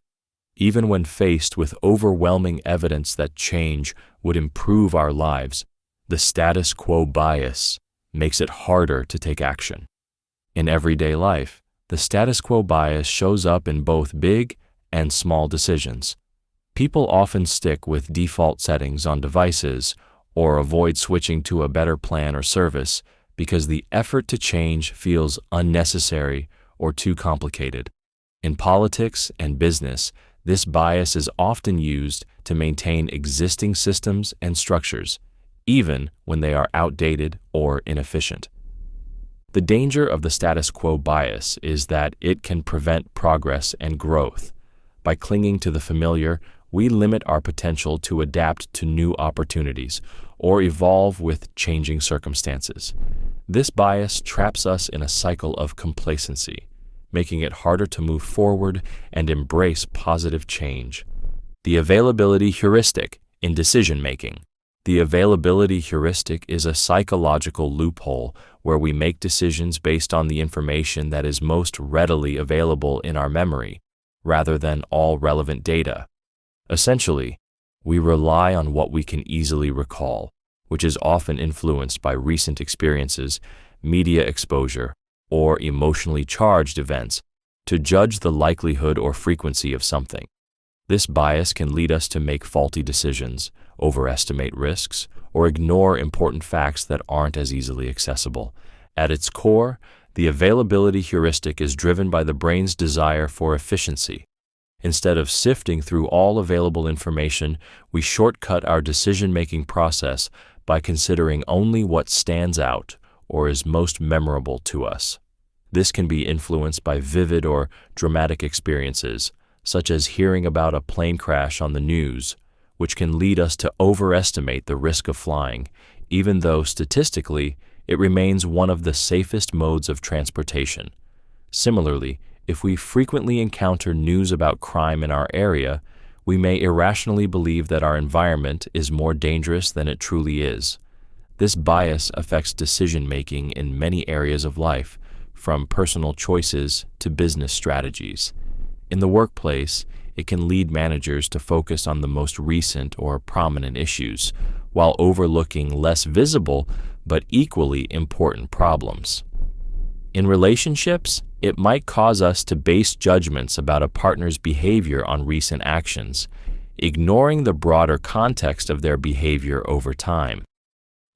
Even when faced with overwhelming evidence that change would improve our lives, the status quo bias makes it harder to take action. In everyday life, the status quo bias shows up in both big and small decisions. People often stick with default settings on devices or avoid switching to a better plan or service because the effort to change feels unnecessary or too complicated. In politics and business, this bias is often used to maintain existing systems and structures, even when they are outdated or inefficient. The danger of the status quo bias is that it can prevent progress and growth. By clinging to the familiar, we limit our potential to adapt to new opportunities or evolve with changing circumstances. This bias traps us in a cycle of complacency, making it harder to move forward and embrace positive change. The availability heuristic in decision-making. The availability heuristic is a psychological loophole where we make decisions based on the information that is most readily available in our memory, rather than all relevant data. Essentially, we rely on what we can easily recall, which is often influenced by recent experiences, media exposure, or emotionally charged events, to judge the likelihood or frequency of something. This bias can lead us to make faulty decisions, overestimate risks, or ignore important facts that aren't as easily accessible. At its core, the availability heuristic is driven by the brain's desire for efficiency. Instead of sifting through all available information, we shortcut our decision-making process by considering only what stands out or is most memorable to us. This can be influenced by vivid or dramatic experiences, such as hearing about a plane crash on the news, which can lead us to overestimate the risk of flying, even though statistically it remains one of the safest modes of transportation. Similarly, if we frequently encounter news about crime in our area, we may irrationally believe that our environment is more dangerous than it truly is. This bias affects decision-making in many areas of life, from personal choices to business strategies. In the workplace, it can lead managers to focus on the most recent or prominent issues, while overlooking less visible but equally important problems. In relationships, it might cause us to base judgments about a partner's behavior on recent actions, ignoring the broader context of their behavior over time.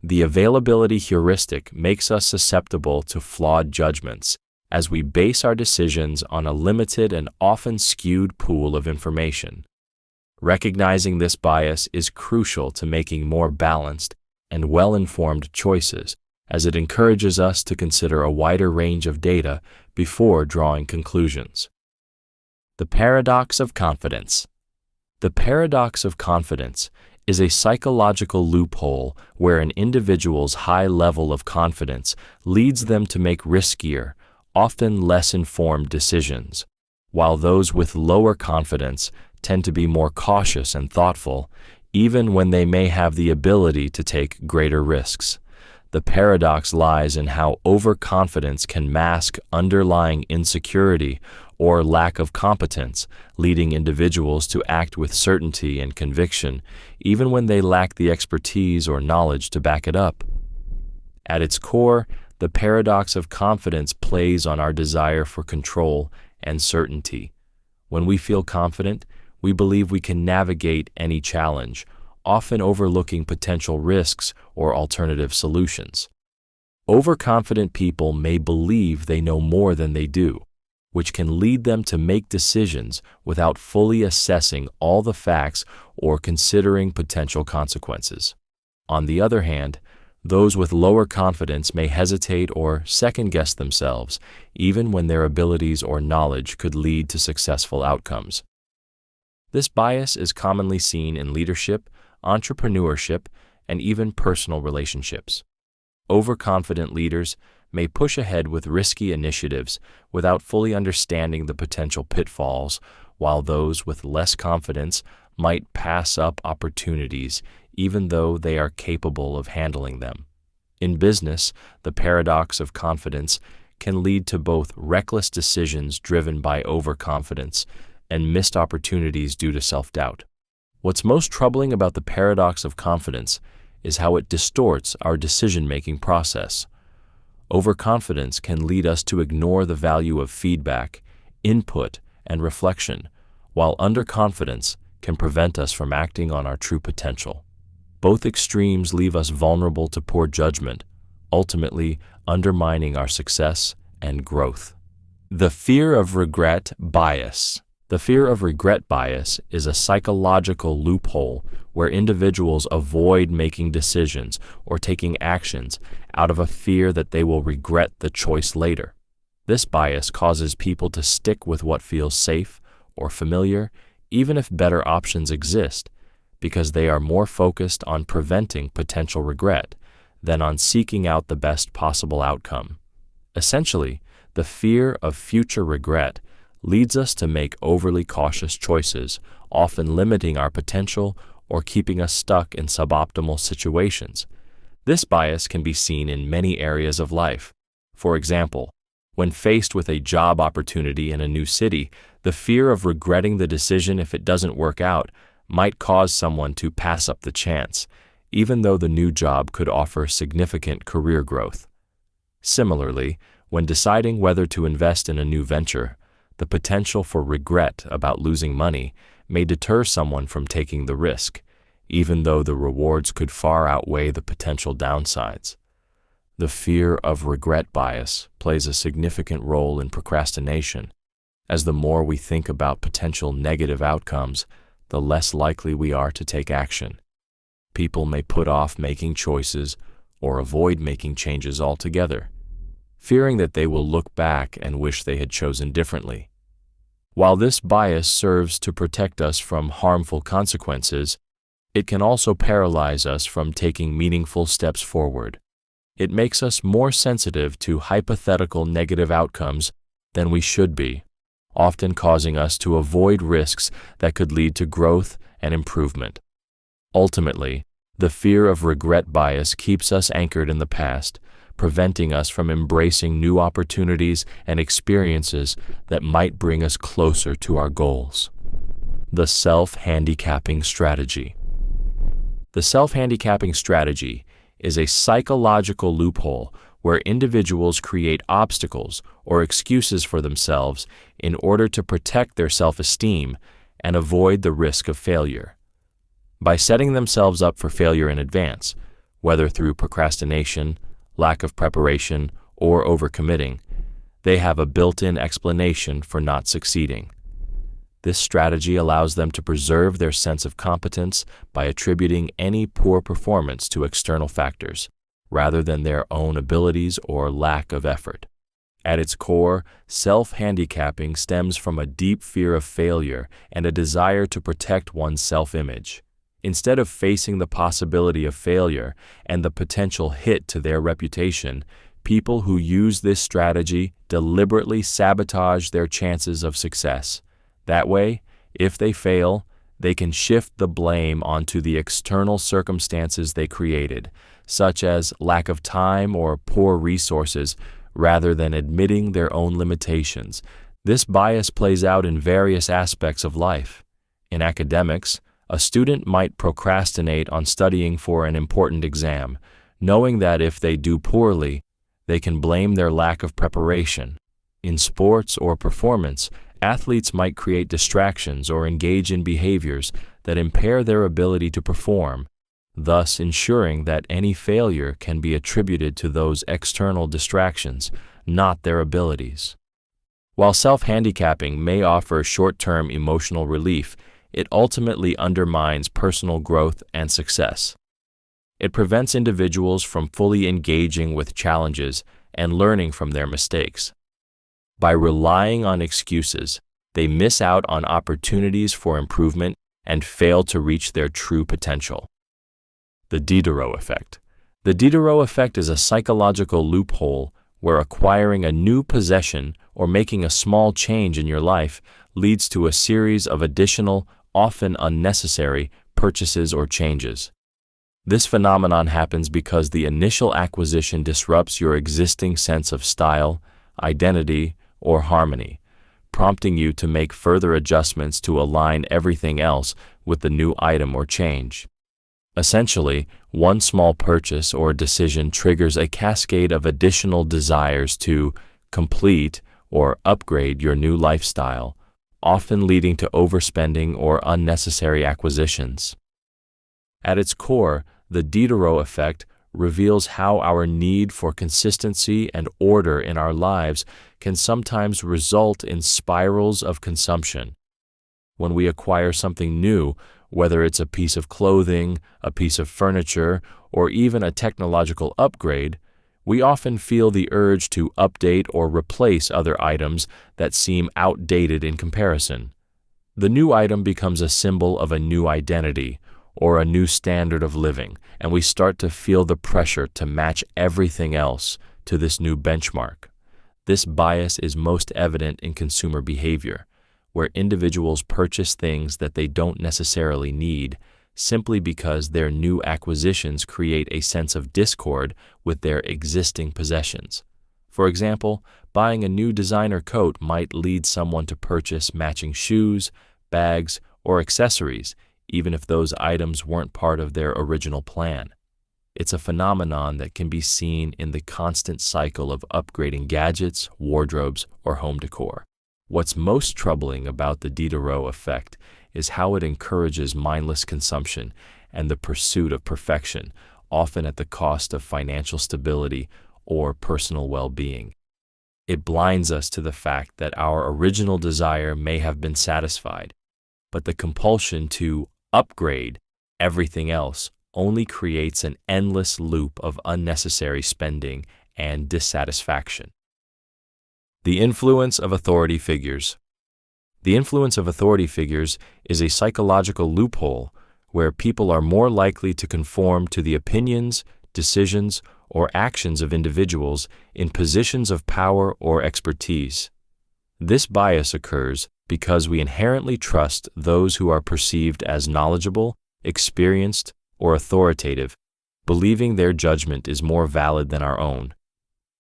The availability heuristic makes us susceptible to flawed judgments, as we base our decisions on a limited and often skewed pool of information. Recognizing this bias is crucial to making more balanced and well-informed choices, as it encourages us to consider a wider range of data before drawing conclusions. The paradox of confidence. The paradox of confidence is a psychological loophole where an individual's high level of confidence leads them to make riskier, often less informed decisions, while those with lower confidence tend to be more cautious and thoughtful, even when they may have the ability to take greater risks. The paradox lies in how overconfidence can mask underlying insecurity or lack of competence, leading individuals to act with certainty and conviction, even when they lack the expertise or knowledge to back it up. At its core, the paradox of confidence plays on our desire for control and certainty. When we feel confident, we believe we can navigate any challenge, often overlooking potential risks or alternative solutions. Overconfident people may believe they know more than they do, which can lead them to make decisions without fully assessing all the facts or considering potential consequences. On the other hand, those with lower confidence may hesitate or second-guess themselves, even when their abilities or knowledge could lead to successful outcomes. This bias is commonly seen in leadership, entrepreneurship, and even personal relationships. Overconfident leaders may push ahead with risky initiatives without fully understanding the potential pitfalls, while those with less confidence might pass up opportunities even though they are capable of handling them. In business, the paradox of confidence can lead to both reckless decisions driven by overconfidence and missed opportunities due to self-doubt. What's most troubling about the paradox of confidence is how it distorts our decision-making process. Overconfidence can lead us to ignore the value of feedback, input, and reflection, while underconfidence can prevent us from acting on our true potential. Both extremes leave us vulnerable to poor judgment, ultimately undermining our success and growth. The fear of regret bias. The fear of regret bias is a psychological loophole where individuals avoid making decisions or taking actions out of a fear that they will regret the choice later. This bias causes people to stick with what feels safe or familiar, even if better options exist, because they are more focused on preventing potential regret than on seeking out the best possible outcome. Essentially, the fear of future regret leads us to make overly cautious choices, often limiting our potential or keeping us stuck in suboptimal situations. This bias can be seen in many areas of life. For example, when faced with a job opportunity in a new city, the fear of regretting the decision if it doesn't work out might cause someone to pass up the chance, even though the new job could offer significant career growth. Similarly, when deciding whether to invest in a new venture, the potential for regret about losing money may deter someone from taking the risk, even though the rewards could far outweigh the potential downsides. The fear of regret bias plays a significant role in procrastination, as the more we think about potential negative outcomes, the less likely we are to take action. People may put off making choices or avoid making changes altogether, fearing that they will look back and wish they had chosen differently. While this bias serves to protect us from harmful consequences, it can also paralyze us from taking meaningful steps forward. It makes us more sensitive to hypothetical negative outcomes than we should be, often causing us to avoid risks that could lead to growth and improvement. Ultimately, the fear of regret bias keeps us anchored in the past, preventing us from embracing new opportunities and experiences that might bring us closer to our goals. The self-handicapping strategy. The self-handicapping strategy is a psychological loophole where individuals create obstacles or excuses for themselves in order to protect their self-esteem and avoid the risk of failure. By setting themselves up for failure in advance, whether through procrastination, lack of preparation, or overcommitting, they have a built-in explanation for not succeeding. This strategy allows them to preserve their sense of competence by attributing any poor performance to external factors, rather than their own abilities or lack of effort. At its core, self-handicapping stems from a deep fear of failure and a desire to protect one's self-image. Instead of facing the possibility of failure and the potential hit to their reputation, people who use this strategy deliberately sabotage their chances of success. That way, if they fail, they can shift the blame onto the external circumstances they created, such as lack of time or poor resources, rather than admitting their own limitations. This bias plays out in various aspects of life. In academics, a student might procrastinate on studying for an important exam, knowing that if they do poorly, they can blame their lack of preparation. In sports or performance, athletes might create distractions or engage in behaviors that impair their ability to perform, thus ensuring that any failure can be attributed to those external distractions, not their abilities. While self-handicapping may offer short-term emotional relief, it ultimately undermines personal growth and success. It prevents individuals from fully engaging with challenges and learning from their mistakes. By relying on excuses, they miss out on opportunities for improvement and fail to reach their true potential. The Diderot Effect. The Diderot Effect is a psychological loophole where acquiring a new possession or making a small change in your life leads to a series of additional, often unnecessary, purchases or changes. This phenomenon happens because the initial acquisition disrupts your existing sense of style, identity, or harmony, prompting you to make further adjustments to align everything else with the new item or change. Essentially, one small purchase or decision triggers a cascade of additional desires to complete or upgrade your new lifestyle, often leading to overspending or unnecessary acquisitions. At its core, the Diderot effect reveals how our need for consistency and order in our lives can sometimes result in spirals of consumption. When we acquire something new, whether it's a piece of clothing, a piece of furniture, or even a technological upgrade, we often feel the urge to update or replace other items that seem outdated in comparison. The new item becomes a symbol of a new identity or a new standard of living, and we start to feel the pressure to match everything else to this new benchmark. This bias is most evident in consumer behavior, where individuals purchase things that they don't necessarily need simply because their new acquisitions create a sense of discord with their existing possessions. For example, buying a new designer coat might lead someone to purchase matching shoes, bags, or accessories, even if those items weren't part of their original plan. It's a phenomenon that can be seen in the constant cycle of upgrading gadgets, wardrobes, or home decor. What's most troubling about the Diderot effect is how it encourages mindless consumption and the pursuit of perfection, often at the cost of financial stability or personal well-being. It blinds us to the fact that our original desire may have been satisfied, but the compulsion to upgrade everything else only creates an endless loop of unnecessary spending and dissatisfaction. The influence of authority figures. The influence of authority figures is a psychological loophole where people are more likely to conform to the opinions, decisions, or actions of individuals in positions of power or expertise. This bias occurs because we inherently trust those who are perceived as knowledgeable, experienced, or authoritative, believing their judgment is more valid than our own.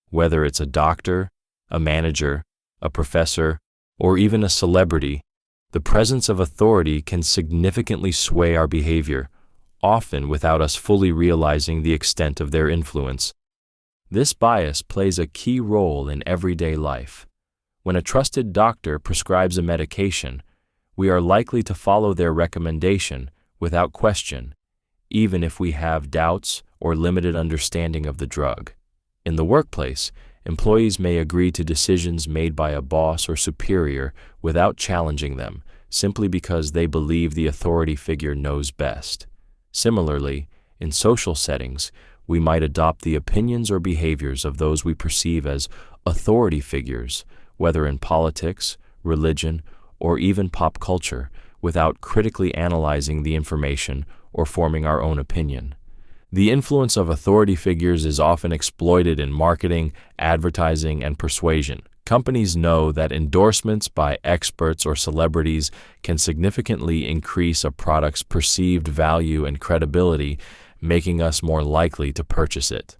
Whether it's a doctor, a manager, a professor, or even a celebrity, the presence of authority can significantly sway our behavior, often without us fully realizing the extent of their influence. This bias plays a key role in everyday life. When a trusted doctor prescribes a medication, we are likely to follow their recommendation without question, even if we have doubts or limited understanding of the drug. In the workplace, employees may agree to decisions made by a boss or superior without challenging them, simply because they believe the authority figure knows best. Similarly, in social settings, we might adopt the opinions or behaviors of those we perceive as authority figures, whether in politics, religion, or even pop culture, without critically analyzing the information or forming our own opinion. The influence of authority figures is often exploited in marketing, advertising, and persuasion. Companies know that endorsements by experts or celebrities can significantly increase a product's perceived value and credibility, making us more likely to purchase it.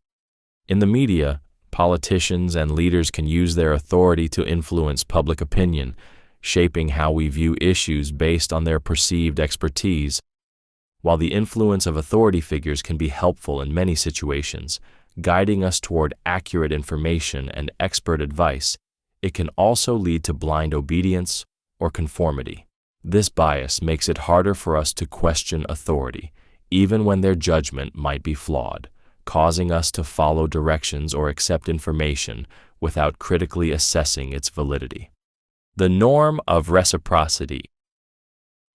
In the media, politicians and leaders can use their authority to influence public opinion, shaping how we view issues based on their perceived expertise. While the influence of authority figures can be helpful in many situations, guiding us toward accurate information and expert advice, it can also lead to blind obedience or conformity. This bias makes it harder for us to question authority, even when their judgment might be flawed, causing us to follow directions or accept information without critically assessing its validity. The norm of reciprocity.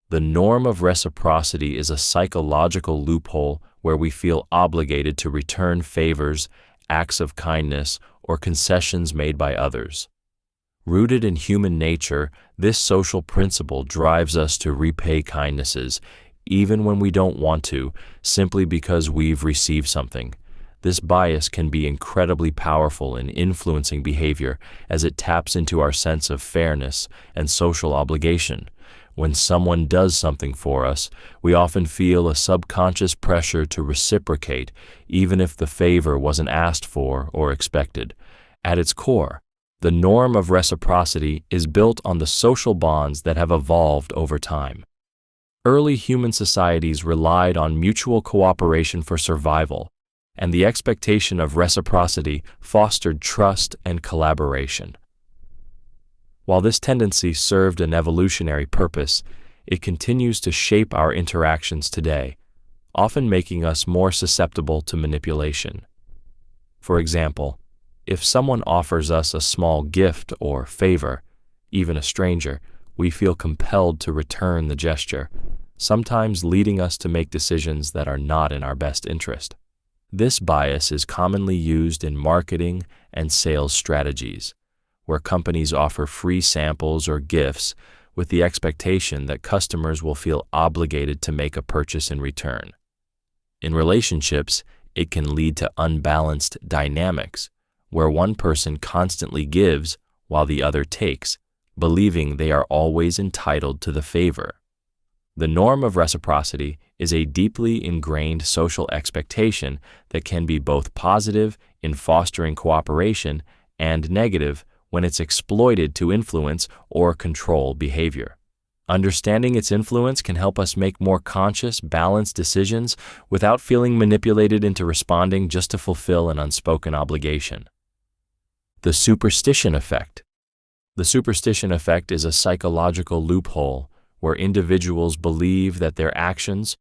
The norm of reciprocity is a psychological loophole where we feel obligated to return favors, acts of kindness, or concessions made by others. Rooted in human nature, this social principle drives us to repay kindnesses, even when we don't want to, simply because we've received something. This bias can be incredibly powerful in influencing behavior as it taps into our sense of fairness and social obligation. When someone does something for us, we often feel a subconscious pressure to reciprocate, even if the favor wasn't asked for or expected. At its core, the norm of reciprocity is built on the social bonds that have evolved over time. Early human societies relied on mutual cooperation for survival, and the expectation of reciprocity fostered trust and collaboration. While this tendency served an evolutionary purpose, it continues to shape our interactions today, often making us more susceptible to manipulation. For example, if someone offers us a small gift or favor, even a stranger, we feel compelled to return the gesture, sometimes leading us to make decisions that are not in our best interest. This bias is commonly used in marketing and sales strategies, where companies offer free samples or gifts with the expectation that customers will feel obligated to make a purchase in return. In relationships, it can lead to unbalanced dynamics, where one person constantly gives while the other takes, believing they are always entitled to the favor. The norm of reciprocity is a deeply ingrained social expectation that can be both positive in fostering cooperation and negative when it's exploited to influence or control behavior. Understanding its influence can help us make more conscious, balanced decisions without feeling manipulated into responding just to fulfill an unspoken obligation. The Superstition Effect. The Superstition Effect is a psychological loophole where individuals believe that their actions,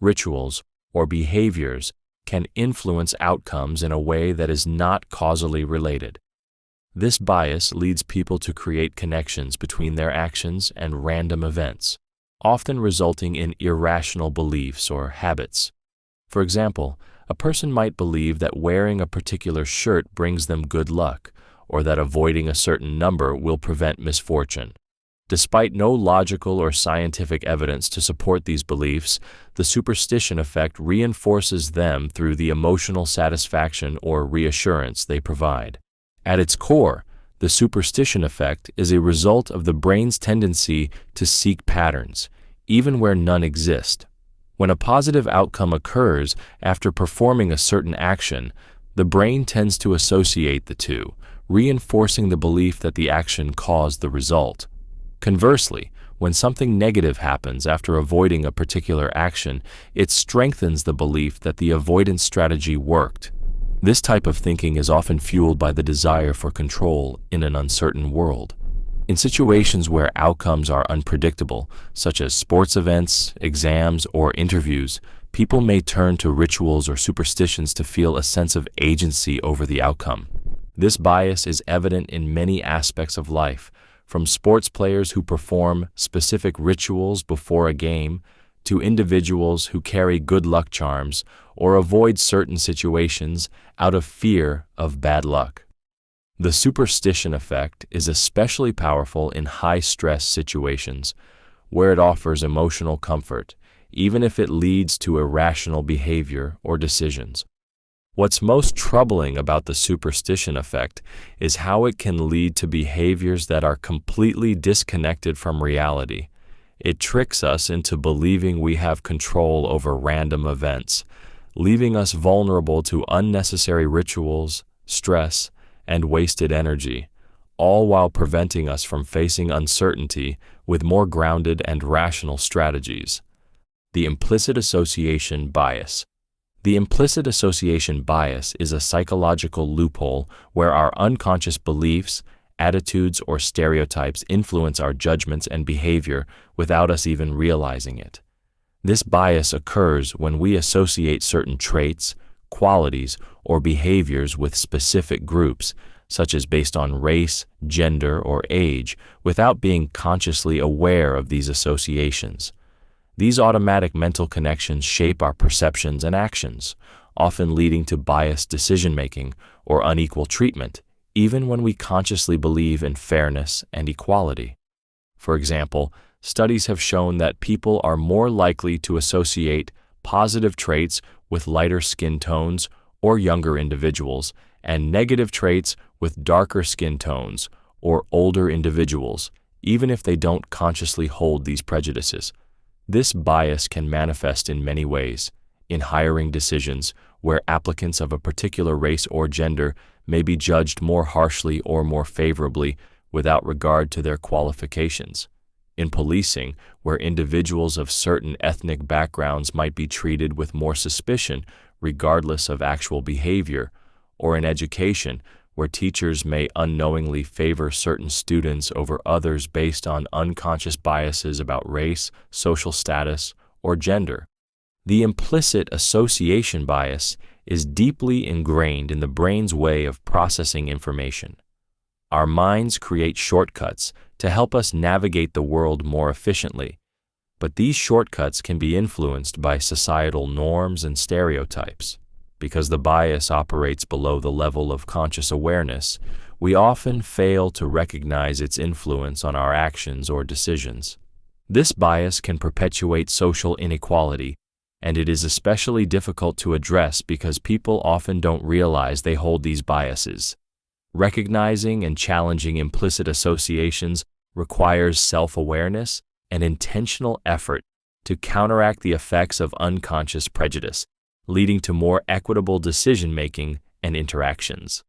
rituals, or behaviors can influence outcomes in a way that is not causally related. This bias leads people to create connections between their actions and random events, often resulting in irrational beliefs or habits. For example, a person might believe that wearing a particular shirt brings them good luck, or that avoiding a certain number will prevent misfortune. Despite no logical or scientific evidence to support these beliefs, the superstition effect reinforces them through the emotional satisfaction or reassurance they provide. At its core, the superstition effect is a result of the brain's tendency to seek patterns, even where none exist. When a positive outcome occurs after performing a certain action, the brain tends to associate the two, reinforcing the belief that the action caused the result. Conversely, when something negative happens after avoiding a particular action, it strengthens the belief that the avoidance strategy worked. This type of thinking is often fueled by the desire for control in an uncertain world. In situations where outcomes are unpredictable, such as sports events, exams, or interviews, people may turn to rituals or superstitions to feel a sense of agency over the outcome. This bias is evident in many aspects of life, from sports players who perform specific rituals before a game, to individuals who carry good luck charms or avoid certain situations out of fear of bad luck. The superstition effect is especially powerful in high-stress situations, where it offers emotional comfort, even if it leads to irrational behavior or decisions. What's most troubling about the superstition effect is how it can lead to behaviors that are completely disconnected from reality. It tricks us into believing we have control over random events, leaving us vulnerable to unnecessary rituals, stress, and wasted energy, all while preventing us from facing uncertainty with more grounded and rational strategies. The implicit association bias. The implicit association bias is a psychological loophole where our unconscious beliefs, attitudes, or stereotypes influence our judgments and behavior without us even realizing it. This bias occurs when we associate certain traits, qualities, or behaviors with specific groups, such as based on race, gender, or age, without being consciously aware of these associations. These automatic mental connections shape our perceptions and actions, often leading to biased decision-making or unequal treatment, even when we consciously believe in fairness and equality. For example, studies have shown that people are more likely to associate positive traits with lighter skin tones or younger individuals, and negative traits with darker skin tones or older individuals, even if they don't consciously hold these prejudices. This bias can manifest in many ways: in hiring decisions, where applicants of a particular race or gender may be judged more harshly or more favorably without regard to their qualifications; In policing, where individuals of certain ethnic backgrounds might be treated with more suspicion regardless of actual behavior, or in education, where teachers may unknowingly favor certain students over others based on unconscious biases about race, social status, or gender. The implicit association bias is deeply ingrained in the brain's way of processing information. Our minds create shortcuts to help us navigate the world more efficiently, but these shortcuts can be influenced by societal norms and stereotypes. Because the bias operates below the level of conscious awareness, we often fail to recognize its influence on our actions or decisions. This bias can perpetuate social inequality, and it is especially difficult to address because people often don't realize they hold these biases. Recognizing and challenging implicit associations requires self-awareness and intentional effort to counteract the effects of unconscious prejudice, leading to more equitable decision-making and interactions.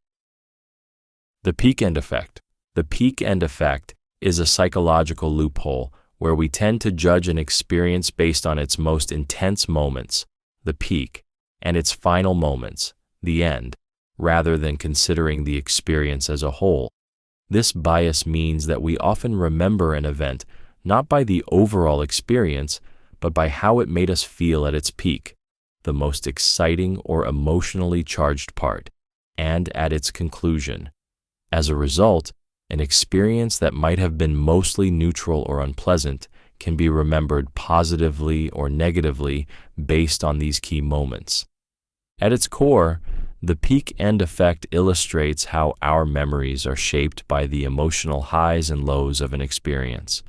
The peak-end effect. The peak-end effect is a psychological loophole where we tend to judge an experience based on its most intense moments, the peak, and its final moments, the end, rather than considering the experience as a whole. This bias means that we often remember an event not by the overall experience, but by how it made us feel at its peak, the most exciting or emotionally charged part, and at its conclusion. As a result, an experience that might have been mostly neutral or unpleasant can be remembered positively or negatively based on these key moments. At its core, the peak-end effect illustrates how our memories are shaped by the emotional highs and lows of an experience.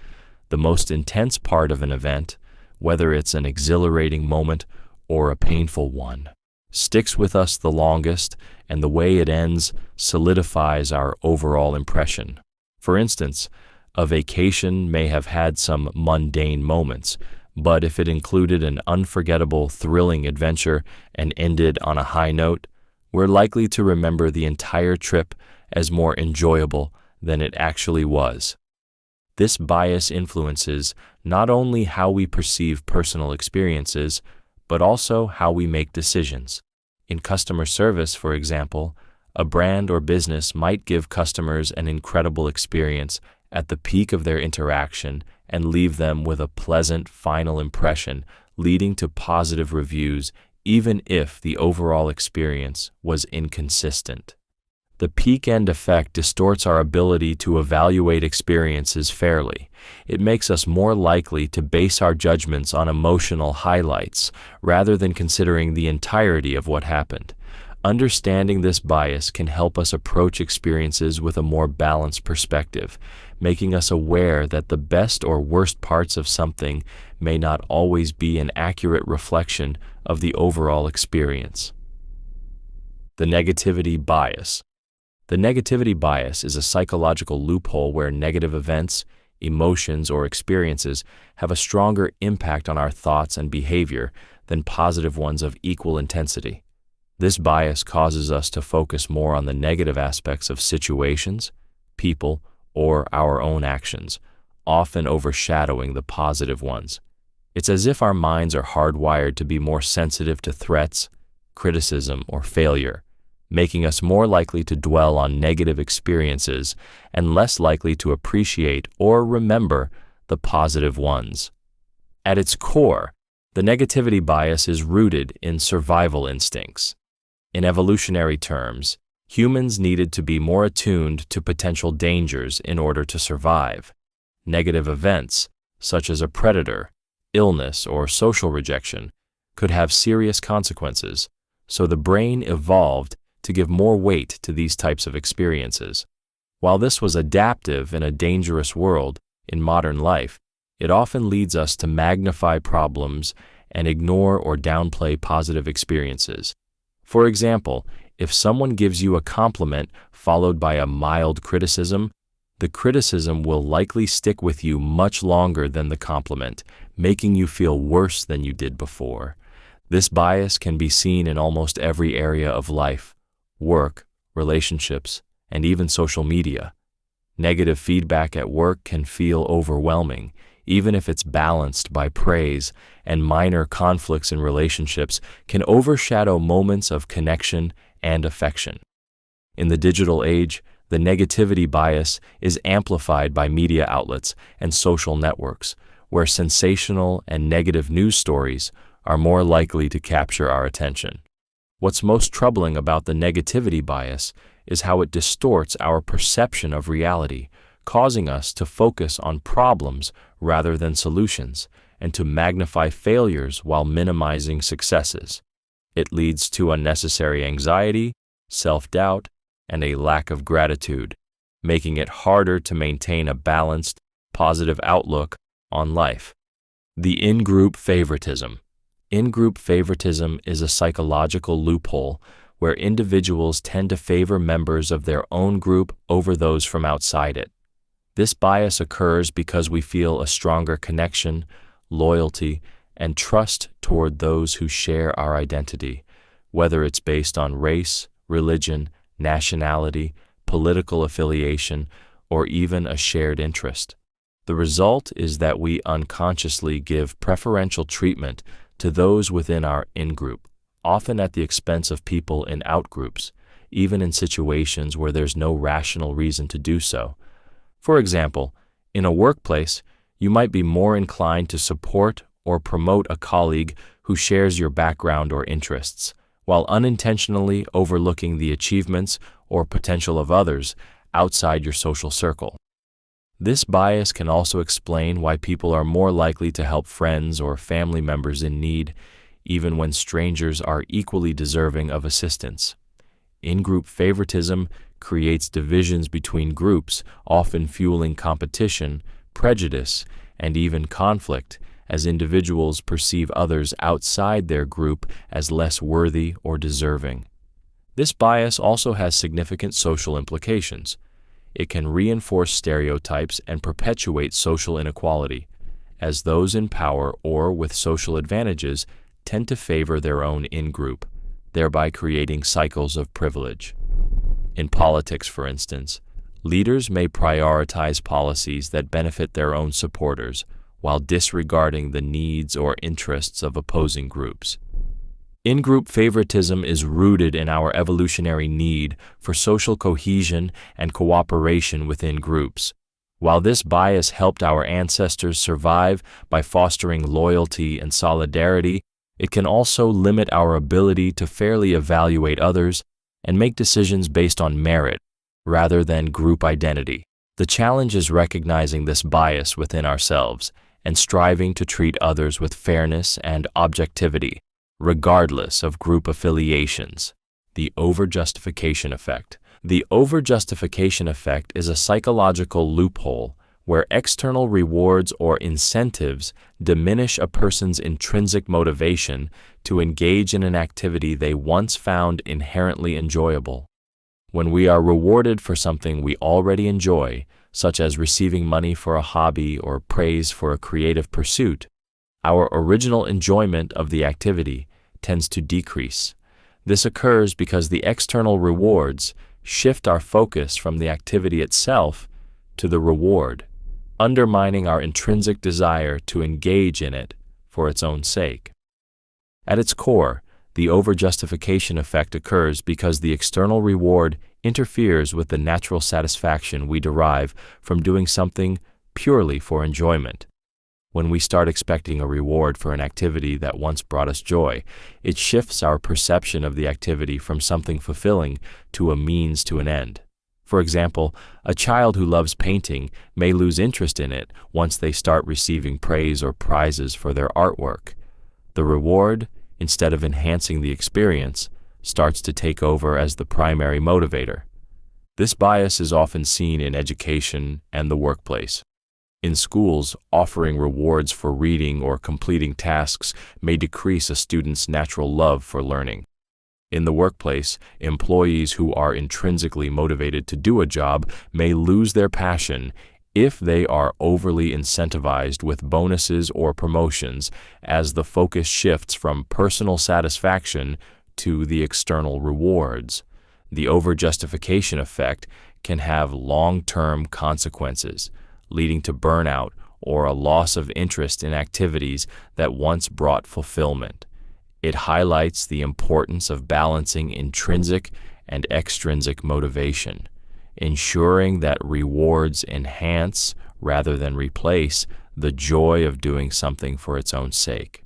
The most intense part of an event, whether it's an exhilarating moment or a painful one, sticks with us the longest, and the way it ends solidifies our overall impression. For instance, a vacation may have had some mundane moments, but if it included an unforgettable, thrilling adventure and ended on a high note, we're likely to remember the entire trip as more enjoyable than it actually was. This bias influences not only how we perceive personal experiences, but also how we make decisions. In customer service, for example, a brand or business might give customers an incredible experience at the peak of their interaction and leave them with a pleasant final impression, leading to positive reviews even if the overall experience was inconsistent. The peak-end effect distorts our ability to evaluate experiences fairly. It makes us more likely to base our judgments on emotional highlights rather than considering the entirety of what happened. Understanding this bias can help us approach experiences with a more balanced perspective, making us aware that the best or worst parts of something may not always be an accurate reflection of the overall experience. The negativity bias. The negativity bias is a psychological loophole where negative events, emotions, or experiences have a stronger impact on our thoughts and behavior than positive ones of equal intensity. This bias causes us to focus more on the negative aspects of situations, people, or our own actions, often overshadowing the positive ones. It's as if our minds are hardwired to be more sensitive to threats, criticism, or failure, making us more likely to dwell on negative experiences and less likely to appreciate or remember the positive ones. At its core, the negativity bias is rooted in survival instincts. In evolutionary terms, humans needed to be more attuned to potential dangers in order to survive. Negative events, such as a predator, illness, or social rejection, could have serious consequences, so the brain evolved to give more weight to these types of experiences. While this was adaptive in a dangerous world, in modern life, it often leads us to magnify problems and ignore or downplay positive experiences. For example, if someone gives you a compliment followed by a mild criticism, the criticism will likely stick with you much longer than the compliment, making you feel worse than you did before. This bias can be seen in almost every area of life: work, relationships, and even social media. Negative feedback at work can feel overwhelming, even if it's balanced by praise, and minor conflicts in relationships can overshadow moments of connection and affection. In the digital age, the negativity bias is amplified by media outlets and social networks, where sensational and negative news stories are more likely to capture our attention. What's most troubling about the negativity bias is how it distorts our perception of reality, causing us to focus on problems rather than solutions, and to magnify failures while minimizing successes. It leads to unnecessary anxiety, self-doubt, and a lack of gratitude, making it harder to maintain a balanced, positive outlook on life. The in-group favoritism. In-group favoritism is a psychological loophole where individuals tend to favor members of their own group over those from outside it. This bias occurs because we feel a stronger connection, loyalty, and trust toward those who share our identity, whether it's based on race, religion, nationality, political affiliation, or even a shared interest. The result is that we unconsciously give preferential treatment to those within our in-group, often at the expense of people in outgroups, even in situations where there's no rational reason to do so. For example, in a workplace, you might be more inclined to support or promote a colleague who shares your background or interests, while unintentionally overlooking the achievements or potential of others outside your social circle. This bias can also explain why people are more likely to help friends or family members in need, even when strangers are equally deserving of assistance. In-group favoritism creates divisions between groups, often fueling competition, prejudice, and even conflict, as individuals perceive others outside their group as less worthy or deserving. This bias also has significant social implications. It can reinforce stereotypes and perpetuate social inequality, as those in power or with social advantages tend to favor their own in-group, thereby creating cycles of privilege. In politics, for instance, leaders may prioritize policies that benefit their own supporters while disregarding the needs or interests of opposing groups. In-group favoritism is rooted in our evolutionary need for social cohesion and cooperation within groups. While this bias helped our ancestors survive by fostering loyalty and solidarity, it can also limit our ability to fairly evaluate others and make decisions based on merit rather than group identity. The challenge is recognizing this bias within ourselves and striving to treat others with fairness and objectivity, regardless of group affiliations. The Overjustification Effect. The Overjustification Effect is a psychological loophole where external rewards or incentives diminish a person's intrinsic motivation to engage in an activity they once found inherently enjoyable. When we are rewarded for something we already enjoy, such as receiving money for a hobby or praise for a creative pursuit, our original enjoyment of the activity tends to decrease. This occurs because the external rewards shift our focus from the activity itself to the reward, undermining our intrinsic desire to engage in it for its own sake. At its core, the overjustification effect occurs because the external reward interferes with the natural satisfaction we derive from doing something purely for enjoyment. When we start expecting a reward for an activity that once brought us joy, it shifts our perception of the activity from something fulfilling to a means to an end. For example, a child who loves painting may lose interest in it once they start receiving praise or prizes for their artwork. The reward, instead of enhancing the experience, starts to take over as the primary motivator. This bias is often seen in education and the workplace. In schools, offering rewards for reading or completing tasks may decrease a student's natural love for learning. In the workplace, employees who are intrinsically motivated to do a job may lose their passion if they are overly incentivized with bonuses or promotions, as the focus shifts from personal satisfaction to the external rewards. The overjustification effect can have long-term consequences, leading to burnout or a loss of interest in activities that once brought fulfillment. It highlights the importance of balancing intrinsic and extrinsic motivation, ensuring that rewards enhance rather than replace the joy of doing something for its own sake.